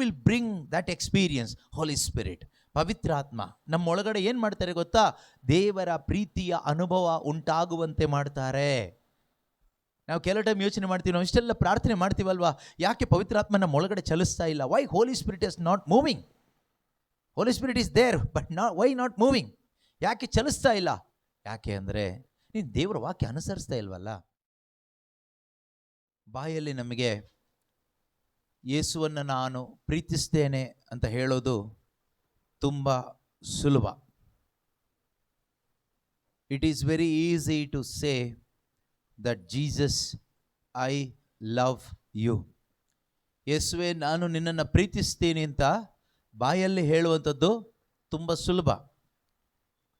Will bring that experience? Holy Spirit, ಪವಿತ್ರಾತ್ಮ ನಮ್ಮೊಳಗಡೆ ಏನು ಮಾಡ್ತಾರೆ ಗೊತ್ತಾ? ದೇವರ ಪ್ರೀತಿಯ ಅನುಭವ ಉಂಟಾಗುವಂತೆ ಮಾಡ್ತಾರೆ. ನಾವು ಕೆಲವು ಟೈಮ್ ಯೋಚನೆ ಮಾಡ್ತೀವಿ, ನಾವು ಇಷ್ಟೆಲ್ಲ ಪ್ರಾರ್ಥನೆ ಮಾಡ್ತೀವಲ್ವಾ, ಯಾಕೆ ಪವಿತ್ರಾತ್ಮ ನಮ್ಮ ಒಳಗಡೆ ಚಲಿಸ್ತಾ ಇಲ್ಲ? Why Holy spirit is not moving? Holy spirit is there but why not moving? ಯಾಕೆ ಚಲಿಸ್ತಾ ಇಲ್ಲ? ಯಾಕೆ ಅಂದರೆ ನೀನು ದೇವರ ವಾಕ್ಯ ಅನುಸರಿಸ್ತಾ ಇಲ್ವಲ್ಲ. ಬಾಯಲ್ಲಿ ನಮಗೆ ಯೇಸುವನ್ನು ನಾನು ಪ್ರೀತಿಸ್ತೇನೆ ಅಂತ ಹೇಳೋದು ತುಂಬ ಸುಲಭ. It is very easy to say that Jesus I love you. ಯೇಸುವೆ ನಾನು ನಿನ್ನನ್ನು ಪ್ರೀತಿಸ್ತೀನಿ ಅಂತ ಬಾಯಲ್ಲಿ ಹೇಳುವಂಥದ್ದು ತುಂಬ ಸುಲಭ.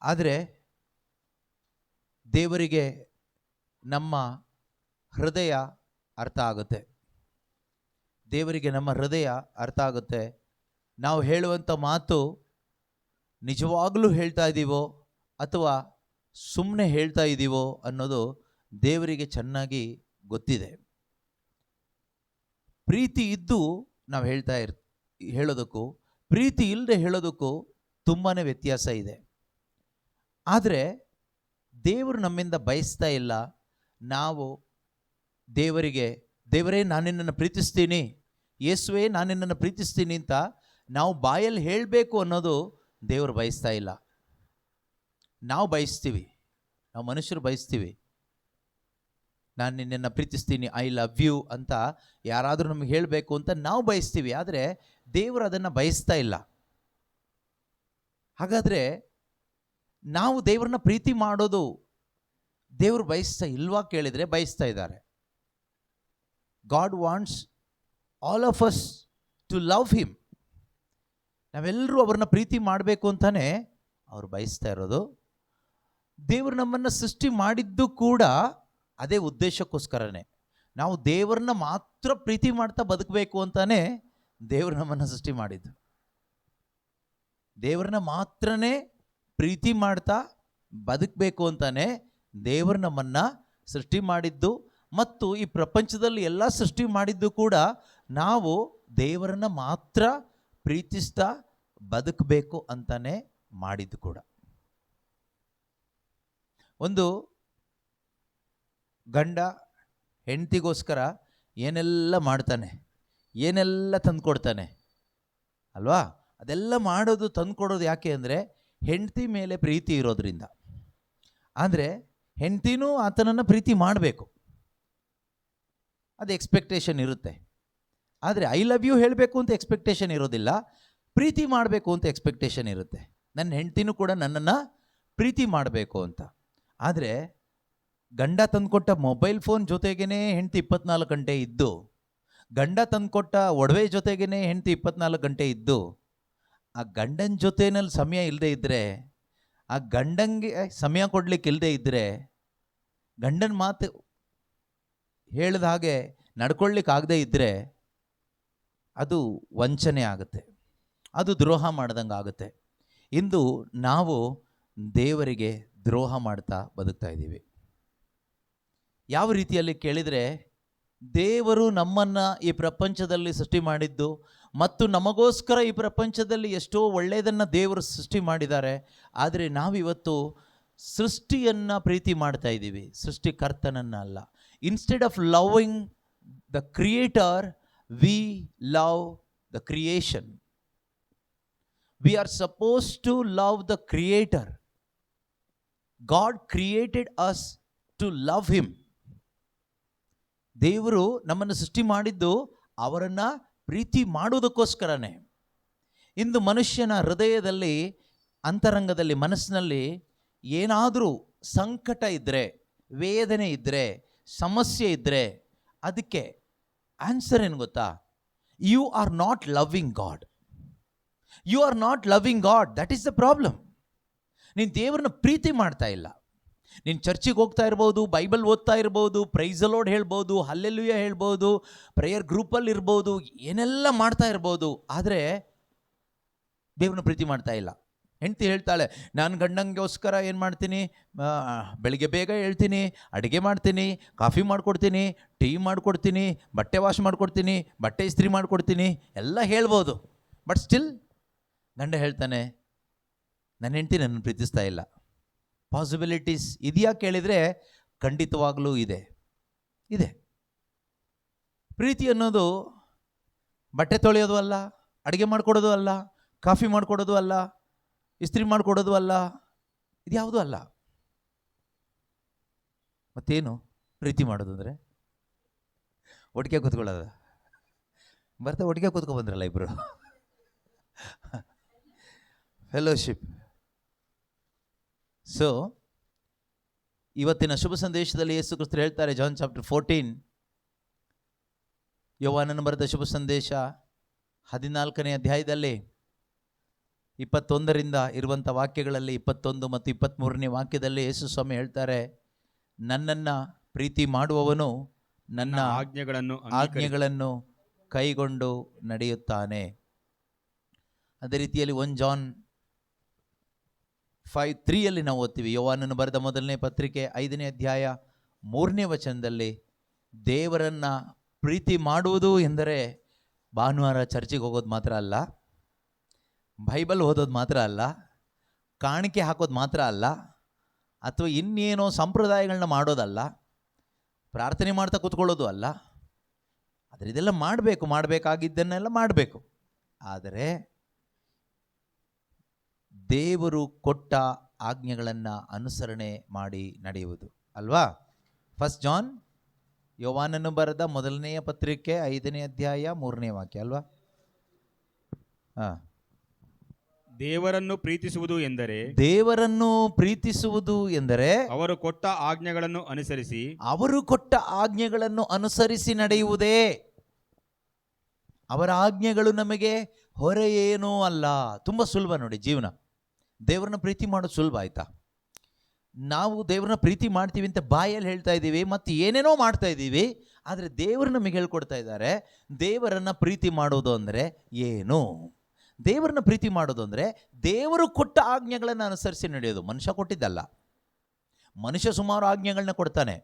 ಆದರೆ ದೇವರಿಗೆ ನಮ್ಮ ಹೃದಯ ಅರ್ಥ ಆಗುತ್ತೆ. ದೇವರಿಗೆ ನಮ್ಮ ಹೃದಯ ಅರ್ಥ ಆಗುತ್ತೆ. ನಾವು ಹೇಳುವಂಥ ಮಾತು ನಿಜವಾಗಲೂ ಹೇಳ್ತಾ ಇದ್ದೀವೋ ಅಥವಾ ಸುಮ್ಮನೆ ಹೇಳ್ತಾ ಇದ್ದೀವೋ ಅನ್ನೋದು ದೇವರಿಗೆ ಚೆನ್ನಾಗಿ ಗೊತ್ತಿದೆ. ಪ್ರೀತಿ ಇದ್ದು ನಾವು ಹೇಳೋದಕ್ಕೂ ಪ್ರೀತಿ ಇಲ್ಲದೆ ಹೇಳೋದಕ್ಕೂ ತುಂಬಾ ವ್ಯತ್ಯಾಸ ಇದೆ. ಆದರೆ ದೇವರು ನಮ್ಮಿಂದ ಬಯಸ್ತಾ ಇಲ್ಲ ನಾವು ದೇವರೇ ನಾನು ನಿನ್ನನ್ನು ಪ್ರೀತಿಸ್ತೀನಿ, ಯೇಸುವೆ ನಾನು ನಿನ್ನನ್ನು ಪ್ರೀತಿಸ್ತೀನಿ ಅಂತ ನಾವು ಬಾಯಲ್ಲಿ ಹೇಳಬೇಕು ಅನ್ನೋದು ದೇವರು ಬಯಸ್ತಾ ಇಲ್ಲ. ನಾವು ಬಯಸ್ತೀವಿ, ನಾವು ಮನುಷ್ಯರು ಬಯಸ್ತೀವಿ, ನಾನು ನಿನ್ನನ್ನು ಪ್ರೀತಿಸ್ತೀನಿ, ಐ ಲವ್ ಯು ಅಂತ ಯಾರಾದರೂ ನಮಗೆ ಹೇಳಬೇಕು ಅಂತ ನಾವು ಬಯಸ್ತೀವಿ. ಆದರೆ ದೇವರು ಅದನ್ನು ಬಯಸ್ತಾ ಇಲ್ಲ. ಹಾಗಾದರೆ ನಾವು ದೇವರನ್ನ ಪ್ರೀತಿ ಮಾಡೋದು ದೇವರು ಬಯಸ್ತಾ ಇಲ್ವಾ ಕೇಳಿದರೆ ಬಯಸ್ತಾ ಇದ್ದಾರೆ. God wants all of us to love him. ನಾವೆಲ್ಲರೂ ಅವ್ರನ್ನ ಪ್ರೀತಿ ಮಾಡಬೇಕು ಅಂತಾನೆ ಅವರು ಬಯಸ್ತಾ ಇರೋದು. ದೇವರು ನಮ್ಮನ್ನು ಸೃಷ್ಟಿ ಮಾಡಿದ್ದು ಕೂಡ ಅದೇ ಉದ್ದೇಶಕ್ಕೋಸ್ಕರನೇ. ನಾವು ದೇವರನ್ನ ಮಾತ್ರ ಪ್ರೀತಿ ಮಾಡ್ತಾ ಬದುಕಬೇಕು ಅಂತಾನೆ ದೇವರು ನಮ್ಮನ್ನು ಸೃಷ್ಟಿ ಮಾಡಿದ್ದು. ದೇವರನ್ನ ಮಾತ್ರನೇ ಪ್ರೀತಿ ಮಾಡ್ತಾ ಬದುಕಬೇಕು ಅಂತಾನೆ ದೇವರು ನಮ್ಮನ್ನು ಸೃಷ್ಟಿ ಮಾಡಿದ್ದು. ಮತ್ತು ಈ ಪ್ರಪಂಚದಲ್ಲಿ ಎಲ್ಲ ಸೃಷ್ಟಿ ಮಾಡಿದ್ದು ಕೂಡ ನಾವು ದೇವರನ್ನ ಮಾತ್ರ ಪ್ರೀತಿಸ್ತಾ ಬದುಕಬೇಕು ಅಂತಾನೆ ಮಾಡಿದ್ದು ಕೂಡ. ಒಂದು ಗಂಡ ಹೆಂಡತಿಗೋಸ್ಕರ ಏನೆಲ್ಲ ಮಾಡ್ತಾನೆ, ಏನೆಲ್ಲ ತಂದುಕೊಡ್ತಾನೆ ಅಲ್ವಾ? ಅದೆಲ್ಲ ಮಾಡೋದು ತಂದುಕೊಡೋದು ಯಾಕೆ ಅಂದರೆ ಹೆಂಡತಿ ಮೇಲೆ ಪ್ರೀತಿ ಇರೋದ್ರಿಂದ. ಆದರೆ ಹೆಂಡತಿನೂ ಆತನನ್ನು ಪ್ರೀತಿ ಮಾಡಬೇಕು, ಅದು ಎಕ್ಸ್ಪೆಕ್ಟೇಷನ್ ಇರುತ್ತೆ. ಆದರೆ ಐ ಲವ್ ಯು ಹೇಳಬೇಕು ಅಂತ ಎಕ್ಸ್ಪೆಕ್ಟೇಷನ್ ಇರೋದಿಲ್ಲ, ಪ್ರೀತಿ ಮಾಡಬೇಕು ಅಂತ ಎಕ್ಸ್ಪೆಕ್ಟೇಷನ್ ಇರುತ್ತೆ. ನನ್ನ ಹೆಂಡತಿನೂ ಕೂಡ ನನ್ನನ್ನು ಪ್ರೀತಿ ಮಾಡಬೇಕು ಅಂತ. ಆದರೆ ಗಂಡ ತಂದುಕೊಟ್ಟ ಮೊಬೈಲ್ ಫೋನ್ ಜೊತೆಗೇ ಹೆಂಡತಿ 24 ಗಂಟೆ ಇದ್ದು, ಗಂಡ ತಂದುಕೊಟ್ಟ ಒಡವೆ ಜೊತೆಗೇ ಹೆಂಡತಿ 24 ಗಂಟೆ ಇದ್ದು, ಆ ಗಂಡನ ಜೊತೆನಲ್ಲಿ ಸಮಯ ಇಲ್ಲದೆ ಇದ್ದರೆ, ಆ ಗಂಡಂಗೆ ಸಮಯ ಕೊಡಲಿಕ್ಕೆ ಇಲ್ಲದೆ ಇದ್ದರೆ, ಗಂಡನ ಮಾತು ಹೇಳಿದ ಹಾಗೆ ನಡ್ಕೊಳ್ಳಿಕ್ಕಾಗದೇ ಇದ್ದರೆ ಅದು ವಂಚನೆ ಆಗುತ್ತೆ, ಅದು ದ್ರೋಹ ಮಾಡ್ದಂಗೆ ಆಗುತ್ತೆ. ಇಂದು ನಾವು ದೇವರಿಗೆ ದ್ರೋಹ ಮಾಡ್ತಾ ಬದುಕ್ತಾ ಇದ್ದೀವಿ. ಯಾವ ರೀತಿಯಲ್ಲಿ ಕೇಳಿದರೆ, ದೇವರು ನಮ್ಮನ್ನು ಈ ಪ್ರಪಂಚದಲ್ಲಿ ಸೃಷ್ಟಿ ಮಾಡಿದ್ದು ಮತ್ತು ನಮಗೋಸ್ಕರ ಈ ಪ್ರಪಂಚದಲ್ಲಿ ಎಷ್ಟೋ ಒಳ್ಳೆಯದನ್ನು ದೇವರು ಸೃಷ್ಟಿ ಮಾಡಿದ್ದಾರೆ. ಆದರೆ ನಾವಿವತ್ತು ಸೃಷ್ಟಿಯನ್ನು ಪ್ರೀತಿ ಮಾಡ್ತಾ ಇದ್ದೀವಿ, ಸೃಷ್ಟಿಕರ್ತನನ್ನು ಅಲ್ಲ. Instead of loving the creator we love the creation. We are suppose to love the creator. God created us to love him. ದೇವರು ನಮ್ಮನ್ನು ಸೃಷ್ಟಿ ಮಾಡಿದ್ದು ಅವರನ್ನು ಪ್ರೀತಿ ಮಾಡುವುದಕ್ಕೋಸ್ಕರನೇ. ಇಂದು ಮನುಷ್ಯನ ಹೃದಯದಲ್ಲಿ, ಅಂತರಂಗದಲ್ಲಿ, ಮನಸ್ಸಿನಲ್ಲಿ ಏನಾದರೂ ಸಂಕಟ ಇದ್ದರೆ, ವೇದನೆ ಇದ್ದರೆ, ಸಮಸ್ಯೆ ಇದ್ದರೆ ಅದಕ್ಕೆ ಆನ್ಸರ್ ಏನು ಗೊತ್ತಾ? You are not loving God. You are not loving God, that is the problem. ನೀನು ದೇವರನ್ನ ಪ್ರೀತಿ ಮಾಡ್ತಾ ಇಲ್ಲ. ನೀನು ಚರ್ಚಿಗೆ ಹೋಗ್ತಾ ಇರ್ಬೋದು, ಬೈಬಲ್ ಓದ್ತಾ ಇರ್ಬೋದು, ಪ್ರೈಸ್ ದ ಲಾರ್ಡ್ ಹೇಳ್ಬೋದು, ಹಲ್ಲೆಲೂಯಾ ಹೇಳ್ಬೋದು, ಪ್ರೇಯರ್ ಗ್ರೂಪಲ್ಲಿ ಇರ್ಬೋದು, ಏನೆಲ್ಲ ಮಾಡ್ತಾ ಇರ್ಬೋದು, ಆದರೆ ದೇವ್ರನ್ನ ಪ್ರೀತಿ ಮಾಡ್ತಾ ಇಲ್ಲ. ಹೆಂಡತಿ ಹೇಳ್ತಾಳೆ, ನಾನು ಗಂಡಂಗೋಸ್ಕರ ಏನು ಮಾಡ್ತೀನಿ, ಬೆಳಿಗ್ಗೆ ಬೇಗ ಹೇಳ್ತೀನಿ, ಅಡುಗೆ ಮಾಡ್ತೀನಿ, ಕಾಫಿ ಮಾಡಿಕೊಡ್ತೀನಿ, ಟೀ ಮಾಡಿಕೊಡ್ತೀನಿ, ಬಟ್ಟೆ ವಾಶ್ ಮಾಡಿಕೊಡ್ತೀನಿ, ಬಟ್ಟೆ ಇಸ್ತ್ರಿ ಮಾಡಿಕೊಡ್ತೀನಿ, ಎಲ್ಲ ಹೇಳ್ಬೋದು. ಬಟ್ ಸ್ಟಿಲ್ ಗಂಡ ಹೇಳ್ತಾನೆ, ನನ್ನ ಹೆಂಡತಿ ನನ್ನನ್ನು ಪ್ರೀತಿಸ್ತಾ ಇಲ್ಲ. ಪಾಸಿಬಿಲಿಟೀಸ್ ಇದೆಯಾ ಕೇಳಿದರೆ ಖಂಡಿತವಾಗಲೂ ಇದೆ. ಪ್ರೀತಿ ಅನ್ನೋದು ಬಟ್ಟೆ ತೊಳೆಯೋದು ಅಲ್ಲ, ಅಡುಗೆ ಮಾಡಿಕೊಡೋದು ಅಲ್ಲ, ಕಾಫಿ ಮಾಡಿಕೊಡೋದು ಅಲ್ಲ, ಇಸ್ತ್ರಿ ಮಾಡಿಕೊಡೋದು ಅಲ್ಲ, ಇದ್ಯಾವುದೂ ಅಲ್ಲ. ಮತ್ತೇನು ಪ್ರೀತಿ ಮಾಡೋದು ಅಂದರೆ? ಒಟ್ಟಿಗೆ ಕೂತ್ಕೊಳ್ಳೋದು. ಒಟ್ಟಿಗೆ ಕೂತ್ಕೊ ಬಂದ್ರಲ್ಲ ಇಬ್ಬರು, ಫೆಲೋಶಿಪ್. ಸೊ ಇವತ್ತಿನ ಶುಭ ಸಂದೇಶದಲ್ಲಿ ಯೇಸು ಕ್ರಿಸ್ತರು ಹೇಳ್ತಾರೆ, ಜಾನ್ ಚಾಪ್ಟರ್ 14, ಯೋಹಾನನ ಬರೆದ ಶುಭ ಸಂದೇಶ 14ನೇ ಅಧ್ಯಾಯದಲ್ಲಿ 21ರಿಂದ ಇರುವಂಥ ವಾಕ್ಯಗಳಲ್ಲಿ 21 ಮತ್ತು 23ನೇ ವಾಕ್ಯದಲ್ಲಿ ಯೇಸು ಸ್ವಾಮಿ ಹೇಳ್ತಾರೆ, ನನ್ನನ್ನು ಪ್ರೀತಿ ಮಾಡುವವನು ನನ್ನ ಆಜ್ಞೆಗಳನ್ನು ಕೈಗೊಂಡು ನಡೆಯುತ್ತಾನೆ. ಅದೇ ರೀತಿಯಲ್ಲಿ 1 ಜಾನ್ 5:3 ನಾವು ಓದ್ತೀವಿ. ಯೋಹಾನನು ಬರೆದ ಮೊದಲನೇ ಪತ್ರಿಕೆ 5ನೇ ಅಧ್ಯಾಯ 3ನೇ ವಚನದಲ್ಲಿ, ದೇವರನ್ನು ಪ್ರೀತಿ ಮಾಡುವುದು ಎಂದರೆ ಭಾನುವಾರ ಚರ್ಚಿಗೆ ಹೋಗೋದು ಮಾತ್ರ ಅಲ್ಲ, ಬೈಬಲ್ ಓದೋದು ಮಾತ್ರ ಅಲ್ಲ, ಕಾಣಿಕೆ ಹಾಕೋದು ಮಾತ್ರ ಅಲ್ಲ, ಅಥವಾ ಇನ್ನೇನೋ ಸಂಪ್ರದಾಯಗಳನ್ನ ಮಾಡೋದಲ್ಲ, ಪ್ರಾರ್ಥನೆ ಮಾಡ್ತಾ ಕೂತ್ಕೊಳ್ಳೋದು ಅಲ್ಲ. ಆದರೆ ಇದೆಲ್ಲ ಮಾಡಬೇಕಾಗಿದ್ದನ್ನೆಲ್ಲ ಮಾಡಬೇಕು. ಆದರೆ ದೇವರು ಕೊಟ್ಟ ಆಜ್ಞೆಗಳನ್ನು ಅನುಸರಣೆ ಮಾಡಿ ನಡೆಯುವುದು ಅಲ್ವಾ. 1 ಜಾನ್, ಯೋಹಾನನು ಬರೆದ ಮೊದಲನೆಯ ಪತ್ರಿಕೆ 5ನೇ ಅಧ್ಯಾಯ 3ನೇ ವಾಕ್ಯ ಅಲ್ವಾ. ದೇವರನ್ನು ಪ್ರೀತಿಸುವುದು ಎಂದರೆ ಅವರು ಕೊಟ್ಟ ಆಜ್ಞೆಗಳನ್ನು ಅನುಸರಿಸಿ ನಡೆಯುವುದೇ. ಅವರ ಆಜ್ಞೆಗಳು ನಮಗೆ ಹೊರೆ ಏನೂ ಅಲ್ಲ. ತುಂಬ ಸುಲಭ ನೋಡಿ ಜೀವನ. ದೇವರನ್ನ ಪ್ರೀತಿ ಮಾಡೋದು ಸುಲಭ ಆಯ್ತಾ? ನಾವು ದೇವ್ರನ್ನ ಪ್ರೀತಿ ಮಾಡ್ತೀವಿ ಅಂತ ಬಾಯಲ್ಲಿ ಹೇಳ್ತಾ ಇದ್ದೀವಿ, ಮತ್ತು ಏನೇನೋ ಮಾಡ್ತಾ ಇದ್ದೀವಿ. ಆದರೆ ದೇವರು ನಮಗೆ ಹೇಳ್ಕೊಡ್ತಾ ಇದ್ದಾರೆ, ದೇವರನ್ನು ಪ್ರೀತಿ ಮಾಡೋದು ಅಂದರೆ ಏನು? ದೇವರನ್ನ ಪ್ರೀತಿ ಮಾಡೋದು ಅಂದರೆ ದೇವರು ಕೊಟ್ಟ ಆಜ್ಞೆಗಳನ್ನು ಅನುಸರಿಸಿ ನಡೆಯೋದು. ಮನುಷ್ಯ ಕೊಟ್ಟಿದ್ದಲ್ಲ. ಮನುಷ್ಯ ಸುಮಾರು ಆಜ್ಞೆಗಳನ್ನ ಕೊಡ್ತಾನೆ.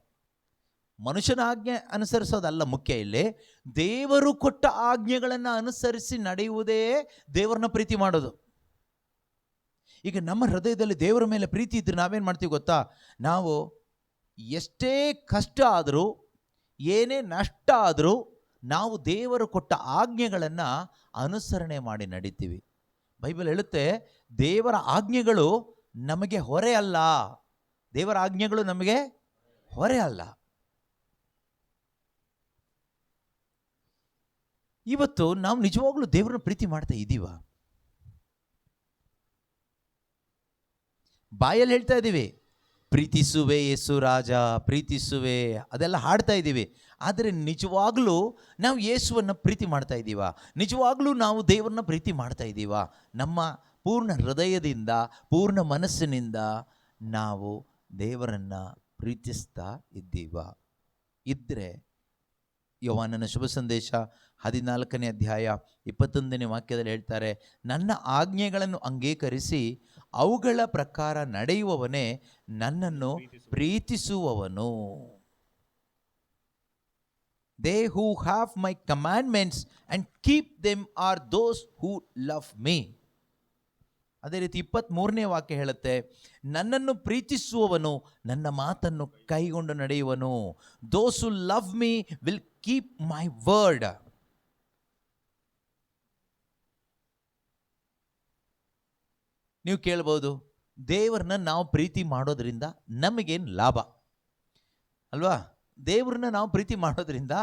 ಮನುಷ್ಯನ ಆಜ್ಞೆ ಅನುಸರಿಸೋದಲ್ಲ ಮುಖ್ಯ ಇಲ್ಲಿ. ದೇವರು ಕೊಟ್ಟ ಆಜ್ಞೆಗಳನ್ನು ಅನುಸರಿಸಿ ನಡೆಯುವುದೇ ದೇವರನ್ನ ಪ್ರೀತಿ ಮಾಡೋದು. ಈಗ ನಮ್ಮ ಹೃದಯದಲ್ಲಿ ದೇವರ ಮೇಲೆ ಪ್ರೀತಿ ಇದ್ದರೆ ನಾವೇನು ಮಾಡ್ತೀವಿ ಗೊತ್ತಾ? ನಾವು ಎಷ್ಟೇ ಕಷ್ಟ ಆದರೂ, ಏನೇ ನಷ್ಟ ಆದರೂ, ನಾವು ದೇವರು ಕೊಟ್ಟ ಆಜ್ಞೆಗಳನ್ನು ಅನುಸರಣೆ ಮಾಡಿ ನಡೀತೀವಿ. ಬೈಬಲ್ ಹೇಳುತ್ತೆ, ದೇವರ ಆಜ್ಞೆಗಳು ನಮಗೆ ಹೊರೆ ಅಲ್ಲ. ದೇವರ ಆಜ್ಞೆಗಳು ನಮಗೆ ಹೊರೆ ಅಲ್ಲ. ಇವತ್ತು ನಾವು ನಿಜವಾಗ್ಲೂ ದೇವರನ್ನ ಪ್ರೀತಿ ಮಾಡ್ತಾ ಇದ್ದೀವ? ಬಾಯಲ್ಲಿ ಹೇಳ್ತಾ ಇದ್ದೀವಿ, ಪ್ರೀತಿಸುವೆ ಯೇಸು ರಾಜ, ಪ್ರೀತಿಸುವೆ, ಅದೆಲ್ಲ ಹಾಡ್ತಾ ಇದ್ದೀವಿ. ಆದರೆ ನಿಜವಾಗ್ಲೂ ನಾವು ಯೇಸುವನ್ನು ಪ್ರೀತಿ ಮಾಡ್ತಾ ಇದ್ದೀವ? ನಿಜವಾಗ್ಲೂ ನಾವು ದೇವರನ್ನ ಪ್ರೀತಿ ಮಾಡ್ತಾ ಇದ್ದೀವ? ನಮ್ಮ ಪೂರ್ಣ ಹೃದಯದಿಂದ, ಪೂರ್ಣ ಮನಸ್ಸಿನಿಂದ ನಾವು ದೇವರನ್ನು ಪ್ರೀತಿಸ್ತಾ ಇದ್ದೀವ? ಇದ್ದರೆ ಯೋಹಾನನ ಶುಭ ಸಂದೇಶ 14ನೇ ಅಧ್ಯಾಯ 21ನೇ ವಾಕ್ಯದಲ್ಲಿ ಹೇಳ್ತಾರೆ, ನನ್ನ ಆಜ್ಞೆಗಳನ್ನು ಅಂಗೀಕರಿಸಿ ಅವುಗಳ ಪ್ರಕಾರ ನಡೆಯುವವನೇ ನನ್ನನ್ನು ಪ್ರೀತಿಸುವವನು. They who have my commandments and keep them are those who love me. ಅದೇ ರೀತಿ 23ನೇ ವಾಕ್ಯ ಹೇಳುತ್ತೆ, ನನ್ನನ್ನು ಪ್ರೀತಿಸುವವನು ನನ್ನ ಮಾತನ್ನು ಕೈಗೊಂಡು ನಡೆಯುವನು. Those who love me will keep my word. ನೀವು ಕೇಳ್ಬೋದು, ದೇವರನ್ನ ನಾವು ಪ್ರೀತಿ ಮಾಡೋದ್ರಿಂದ ನಮಗೇನು ಲಾಭ ಅಲ್ವಾ? ದೇವರನ್ನ ನಾವು ಪ್ರೀತಿ ಮಾಡೋದ್ರಿಂದ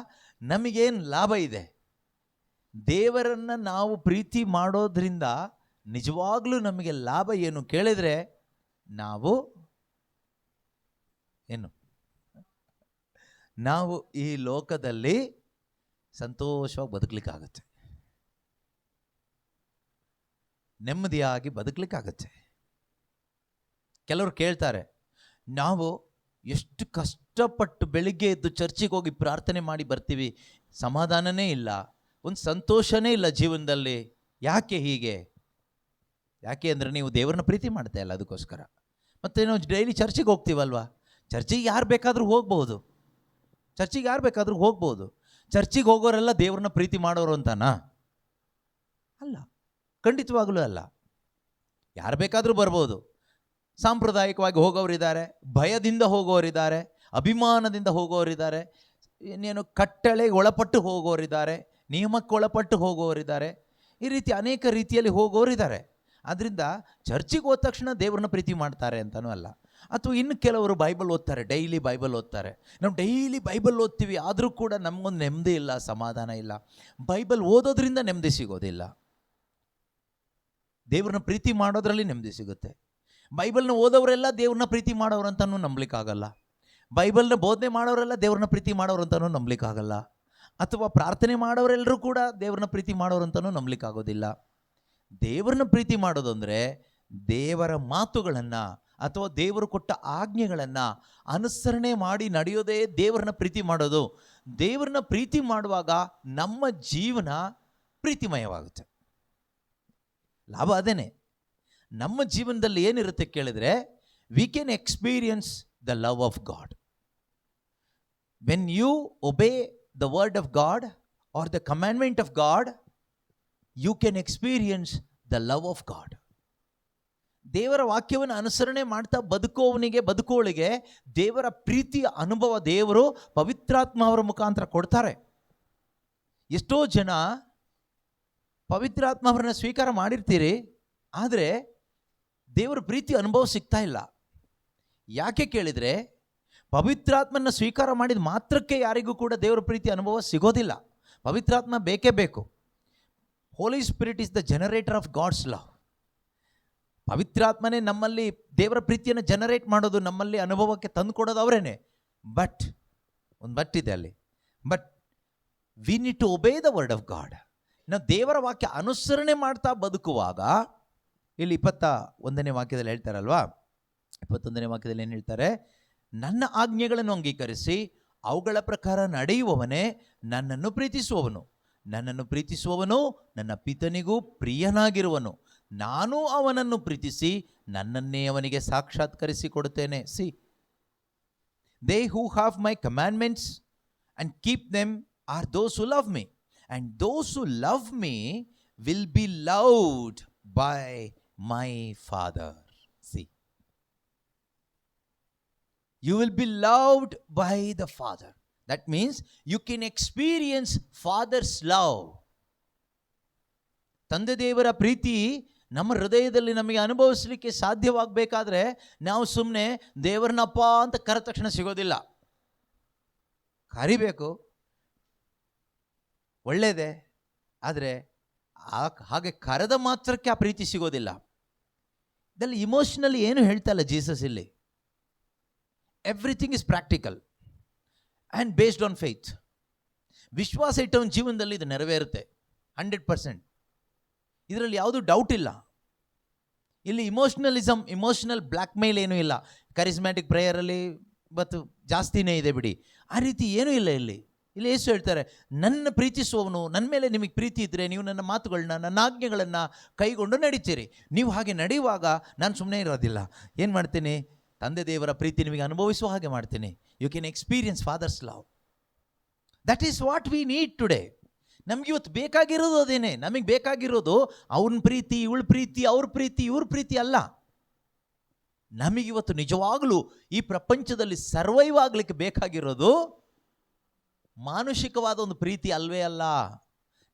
ನಮಗೇನು ಲಾಭ ಇದೆ? ದೇವರನ್ನು ನಾವು ಪ್ರೀತಿ ಮಾಡೋದ್ರಿಂದ ನಿಜವಾಗ್ಲೂ ನಮಗೆ ಲಾಭ ಏನು ಕೇಳಿದರೆ, ನಾವು ಈ ಲೋಕದಲ್ಲಿ ಸಂತೋಷವಾಗಿ ಬದುಕಲಿಕ್ಕಾಗತ್ತೆ, ನೆಮ್ಮದಿಯಾಗಿ ಬದುಕಲಿಕ್ಕಾಗತ್ತೆ. ಕೆಲವರು ಕೇಳ್ತಾರೆ, ನಾವು ಎಷ್ಟು ಕಷ್ಟಪಟ್ಟು ಬೆಳಿಗ್ಗೆ ಎದ್ದು ಚರ್ಚಿಗೆ ಹೋಗಿ ಪ್ರಾರ್ಥನೆ ಮಾಡಿ ಬರ್ತೀವಿ, ಸಮಾಧಾನನೇ ಇಲ್ಲ, ಒಂದು ಸಂತೋಷನೇ ಇಲ್ಲ ಜೀವನದಲ್ಲಿ, ಯಾಕೆ ಹೀಗೆ? ಯಾಕೆ ಅಂದರೆ ನೀವು ದೇವ್ರನ್ನ ಪ್ರೀತಿ ಮಾಡ್ತಾ ಇಲ್ಲ ಅದಕ್ಕೋಸ್ಕರ. ಮತ್ತು ನಾವು ಡೈಲಿ ಚರ್ಚಿಗೆ ಹೋಗ್ತೀವಲ್ವಾ, ಚರ್ಚಿಗೆ ಯಾರು ಬೇಕಾದರೂ ಹೋಗ್ಬೋದು, ಚರ್ಚಿಗೆ ಯಾರು ಬೇಕಾದರೂ ಹೋಗ್ಬೋದು. ಚರ್ಚಿಗೆ ಹೋಗೋರೆಲ್ಲ ದೇವ್ರನ್ನ ಪ್ರೀತಿ ಮಾಡೋರು ಅಂತಾನಾ? ಅಲ್ಲ, ಖಂಡಿತವಾಗಲೂ ಅಲ್ಲ. ಯಾರು ಬೇಕಾದರೂ ಬರ್ಬೋದು. ಸಾಂಪ್ರದಾಯಿಕವಾಗಿ ಹೋಗೋರಿದ್ದಾರೆ, ಭಯದಿಂದ ಹೋಗೋರಿದ್ದಾರೆ, ಅಭಿಮಾನದಿಂದ ಹೋಗೋರಿದ್ದಾರೆ, ಇನ್ನೇನು ಕಟ್ಟಳೆಗೆ ಒಳಪಟ್ಟು ಹೋಗೋರಿದ್ದಾರೆ, ನಿಯಮಕ್ಕೆ ಒಳಪಟ್ಟು ಹೋಗೋರಿದ್ದಾರೆ, ಈ ರೀತಿ ಅನೇಕ ರೀತಿಯಲ್ಲಿ ಹೋಗೋರಿದ್ದಾರೆ. ಆದ್ದರಿಂದ ಚರ್ಚಿಗೆ ಹೋದ ತಕ್ಷಣ ದೇವ್ರನ್ನ ಪ್ರೀತಿ ಮಾಡ್ತಾರೆ ಅಂತಲೂ ಅಲ್ಲ. ಅಥವಾ ಇನ್ನು ಕೆಲವರು ಬೈಬಲ್ ಓದ್ತಾರೆ, ಡೈಲಿ ಬೈಬಲ್ ಓದ್ತಾರೆ. ನಾವು ಡೈಲಿ ಬೈಬಲ್ ಓದ್ತೀವಿ, ಆದರೂ ಕೂಡ ನಮಗೊಂದು ನೆಮ್ಮದಿ ಇಲ್ಲ, ಸಮಾಧಾನ ಇಲ್ಲ. ಬೈಬಲ್ ಓದೋದ್ರಿಂದ ನೆಮ್ಮದಿ ಸಿಗೋದಿಲ್ಲ. ದೇವ್ರನ್ನ ಪ್ರೀತಿ ಮಾಡೋದ್ರಲ್ಲಿ ನೆಮ್ಮದಿ ಸಿಗುತ್ತೆ. ಬೈಬಲ್ನ ಓದೋರೆಲ್ಲ ದೇವ್ರನ್ನ ಪ್ರೀತಿ ಮಾಡೋರು ಅಂತಲೂ ನಂಬಲಿಕ್ಕಾಗಲ್ಲ. ಬೈಬಲ್ನ ಬೋಧನೆ ಮಾಡೋರೆಲ್ಲ ದೇವ್ರನ್ನ ಪ್ರೀತಿ ಮಾಡೋರು ಅಂತಲೂ ನಂಬಲಿಕ್ಕಾಗಲ್ಲ. ಅಥವಾ ಪ್ರಾರ್ಥನೆ ಮಾಡೋರೆಲ್ಲರೂ ಕೂಡ ದೇವ್ರನ್ನ ಪ್ರೀತಿ ಮಾಡೋರು ಅಂತಲೂ ನಂಬಲಿಕ್ಕಾಗೋದಿಲ್ಲ. ದೇವ್ರನ್ನ ಪ್ರೀತಿ ಮಾಡೋದು ಅಂದರೆ ದೇವರ ಮಾತುಗಳನ್ನು ಅಥವಾ ದೇವರು ಕೊಟ್ಟ ಆಜ್ಞೆಗಳನ್ನು ಅನುಸರಣೆ ಮಾಡಿ ನಡೆಯೋದೇ ದೇವರನ್ನ ಪ್ರೀತಿ ಮಾಡೋದು. ದೇವರನ್ನ ಪ್ರೀತಿ ಮಾಡುವಾಗ ನಮ್ಮ ಜೀವನ ಪ್ರೀತಿಮಯವಾಗುತ್ತೆ. ಲಾಭ ಅದೇನೆ. ನಮ್ಮ ಜೀವನದಲ್ಲಿ ಏನಿರುತ್ತೆ ಕೇಳಿದರೆ, we can experience the love of God. When you obey the word of God or the commandment of God, you can experience the love of God. ದೇವರ ವಾಕ್ಯವನ್ನು ಅನುಸರಣೆ ಮಾಡ್ತಾ ಬದುಕೋಳಿಗೆ ದೇವರ ಪ್ರೀತಿಯ ಅನುಭವ ದೇವರು ಪವಿತ್ರಾತ್ಮ ಅವರ ಮುಖಾಂತರ ಕೊಡ್ತಾರೆ. ಎಷ್ಟೋ ಜನ ಪವಿತ್ರಾತ್ಮ ಅವರನ್ನು ಸ್ವೀಕಾರ ಮಾಡಿರ್ತೀರಿ, ಆದರೆ ದೇವರ ಪ್ರೀತಿ ಅನುಭವ ಸಿಗ್ತಾ ಇಲ್ಲ. ಯಾಕೆ ಕೇಳಿದರೆ, ಪವಿತ್ರಾತ್ಮನ ಸ್ವೀಕಾರ ಮಾಡಿದ ಮಾತ್ರಕ್ಕೆ ಯಾರಿಗೂ ಕೂಡ ದೇವರ ಪ್ರೀತಿ ಅನುಭವ ಸಿಗೋದಿಲ್ಲ. ಪವಿತ್ರಾತ್ಮ ಬೇಕೇ ಬೇಕು. Holy spirit is the generator of God's love. ಪವಿತ್ರಾತ್ಮನೇ ನಮ್ಮಲ್ಲಿ ದೇವರ ಪ್ರೀತಿಯನ್ನು ಜನರೇಟ್ ಮಾಡೋದು, ನಮ್ಮಲ್ಲಿ ಅನುಭವಕ್ಕೆ ತಂದು ಕೊಡೋದು ಅವರೇನೆ. ಬಟ್ ಒಂದು ಬಟ್ ಇದೆ ಅಲ್ಲಿ. But we need to obey the word of God. ನಾವು ದೇವರ ವಾಕ್ಯ ಅನುಸರಣೆ ಮಾಡ್ತಾ ಬದುಕುವಾಗ, ಇಲ್ಲಿ 21ನೇ ವಾಕ್ಯದಲ್ಲಿ ಹೇಳ್ತಾರಲ್ವಾ, 21ನೇ ವಾಕ್ಯದಲ್ಲಿ ಏನು ಹೇಳ್ತಾರೆ? ನನ್ನ ಆಜ್ಞೆಗಳನ್ನು ಅಂಗೀಕರಿಸಿ ಅವುಗಳ ಪ್ರಕಾರ ನಡೆಯುವವನೇ ನನ್ನನ್ನು ಪ್ರೀತಿಸುವವನು. ನನ್ನನ್ನು ಪ್ರೀತಿಸುವವನು ನನ್ನ ಪಿತನಿಗೂ ಪ್ರಿಯನಾಗಿರುವನು. ನಾನು ಅವನನ್ನು ಪ್ರೀತಿಸಿ ನನ್ನನ್ನೇ ಅವನಿಗೆ ಸಾಕ್ಷಾತ್ಕರಿಸಿ ಕೊಡುತ್ತೇನೆ. C, they who have my commandments and keep them are those who love me, and those who love me will be loved by my father. C, you will be loved by the Father. That means you can experience Father's love. ತಂದೆ ದೇವರ ಪ್ರೀತಿ ನಮ್ಮ ಹೃದಯದಲ್ಲಿ ನಮಗೆ ಅನುಭವಿಸಲಿಕ್ಕೆ ಸಾಧ್ಯವಾಗಬೇಕಾದ್ರೆ ನಾವು ಸುಮ್ಮನೆ ದೇವರನ್ನಪ್ಪ ಅಂತ ಕರೆದ ತಕ್ಷಣ ಸಿಗೋದಿಲ್ಲ. ಕರಿಬೇಕು, ಒಳ್ಳೆಯದೇ, ಆದರೆ ಹಾಗೆ ಕರೆದ ಮಾತ್ರಕ್ಕೆ ಆ ಪ್ರೀತಿ ಸಿಗೋದಿಲ್ಲ. ಇದರಲ್ಲಿ ಇಮೋಷನಲಿ ಏನು ಹೇಳ್ತಾ ಇಲ್ಲ ಜೀಸಸ್ ಇಲ್ಲಿ. Everything is practical and based on faith. ವಿಶ್ವಾಸ ಇಟ್ಟವನ ಜೀವನದಲ್ಲಿ ಇದು ನೆರವೇರುತ್ತೆ 100%. ಇದರಲ್ಲಿ ಯಾವುದೂ ಡೌಟ್ ಇಲ್ಲ. ಇಲ್ಲಿ ಇಮೋಷನಲ್ ಬ್ಲ್ಯಾಕ್ ಮೇಲ್ ಏನೂ ಇಲ್ಲ. ಕರಿಸ್ಮ್ಯಾಟಿಕ್ ಪ್ರೇಯರಲ್ಲಿ ಇವತ್ತು ಜಾಸ್ತಿನೇ ಇದೆ ಬಿಡಿ, ಆ ರೀತಿ ಏನೂ ಇಲ್ಲ. ಇಲ್ಲಿ ಯೇಸು ಹೇಳ್ತಾರೆ, ನನ್ನ ಪ್ರೀತಿಸುವವನು, ನನ್ನ ಮೇಲೆ ನಿಮಗೆ ಪ್ರೀತಿ ಇದ್ದರೆ ನೀವು ನನ್ನ ಮಾತುಗಳನ್ನ, ನನ್ನ ಆಜ್ಞೆಗಳನ್ನು ಕೈಗೊಂಡು ನಡೀತೀರಿ. ನೀವು ಹಾಗೆ ನಡೆಯುವಾಗ ನಾನು ಸುಮ್ಮನೆ ಇರೋದಿಲ್ಲ. ಏನು ಮಾಡ್ತೀನಿ? ತಂದೆ ದೇವರ ಪ್ರೀತಿ ನಿಮಗೆ ಅನುಭವಿಸುವ ಹಾಗೆ ಮಾಡ್ತೀನಿ. You can experience father's love. That is what we need today. ನಮಗಿವತ್ತು ಬೇಕಾಗಿರೋದು ಅದೇನೆ. ನಮಗೆ ಬೇಕಾಗಿರೋದು ಅವನ ಪ್ರೀತಿ, ಇವಳ ಪ್ರೀತಿ, ಅವ್ರ ಪ್ರೀತಿ, ಇವ್ರ ಪ್ರೀತಿ ಅಲ್ಲ. ನಮಗಿವತ್ತು ನಿಜವಾಗಲೂ ಈ ಪ್ರಪಂಚದಲ್ಲಿ ಸರ್ವೈವ್ ಆಗಲಿಕ್ಕೆ ಬೇಕಾಗಿರೋದು ಮಾನುಷಿಕವಾದ ಒಂದು ಪ್ರೀತಿ ಅಲ್ವೇ ಅಲ್ಲ.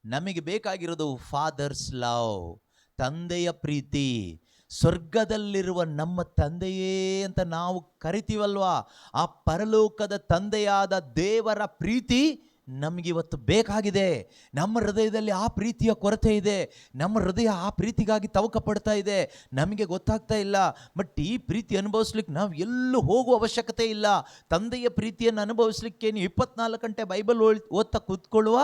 ನಮಗೆ ಬೇಕಾಗಿರೋದು ಫಾದರ್ಸ್ ಲವ್, ತಂದೆಯ ಪ್ರೀತಿ. ಸ್ವರ್ಗದಲ್ಲಿರುವ ನಮ್ಮ ತಂದೆಯೇ ಅಂತ ನಾವು ಕರಿತೀವಲ್ವಾ, ಆ ಪರಲೋಕದ ತಂದೆಯಾದ ದೇವರ ಪ್ರೀತಿ ನಮಗಿವತ್ತು ಬೇಕಾಗಿದೆ. ನಮ್ಮ ಹೃದಯದಲ್ಲಿ ಆ ಪ್ರೀತಿಯ ಕೊರತೆ ಇದೆ. ನಮ್ಮ ಹೃದಯ ಆ ಪ್ರೀತಿಗಾಗಿ ತವಕ ಪಡ್ತಾ ಇದೆ. ನಮಗೆ ಗೊತ್ತಾಗ್ತಾ ಇಲ್ಲ. ಬಟ್ ಈ ಪ್ರೀತಿ ಅನುಭವಿಸ್ಲಿಕ್ಕೆ ನಾವು ಎಲ್ಲೂ ಹೋಗುವ ಅವಶ್ಯಕತೆ ಇಲ್ಲ. ತಂದೆಯ ಪ್ರೀತಿಯನ್ನು ಅನುಭವಿಸ್ಲಿಕ್ಕೆ ನೀವು 24 ಗಂಟೆ ಬೈಬಲ್ ಓದ್ತಾ ಕೂತ್ಕೊಳ್ಳುವ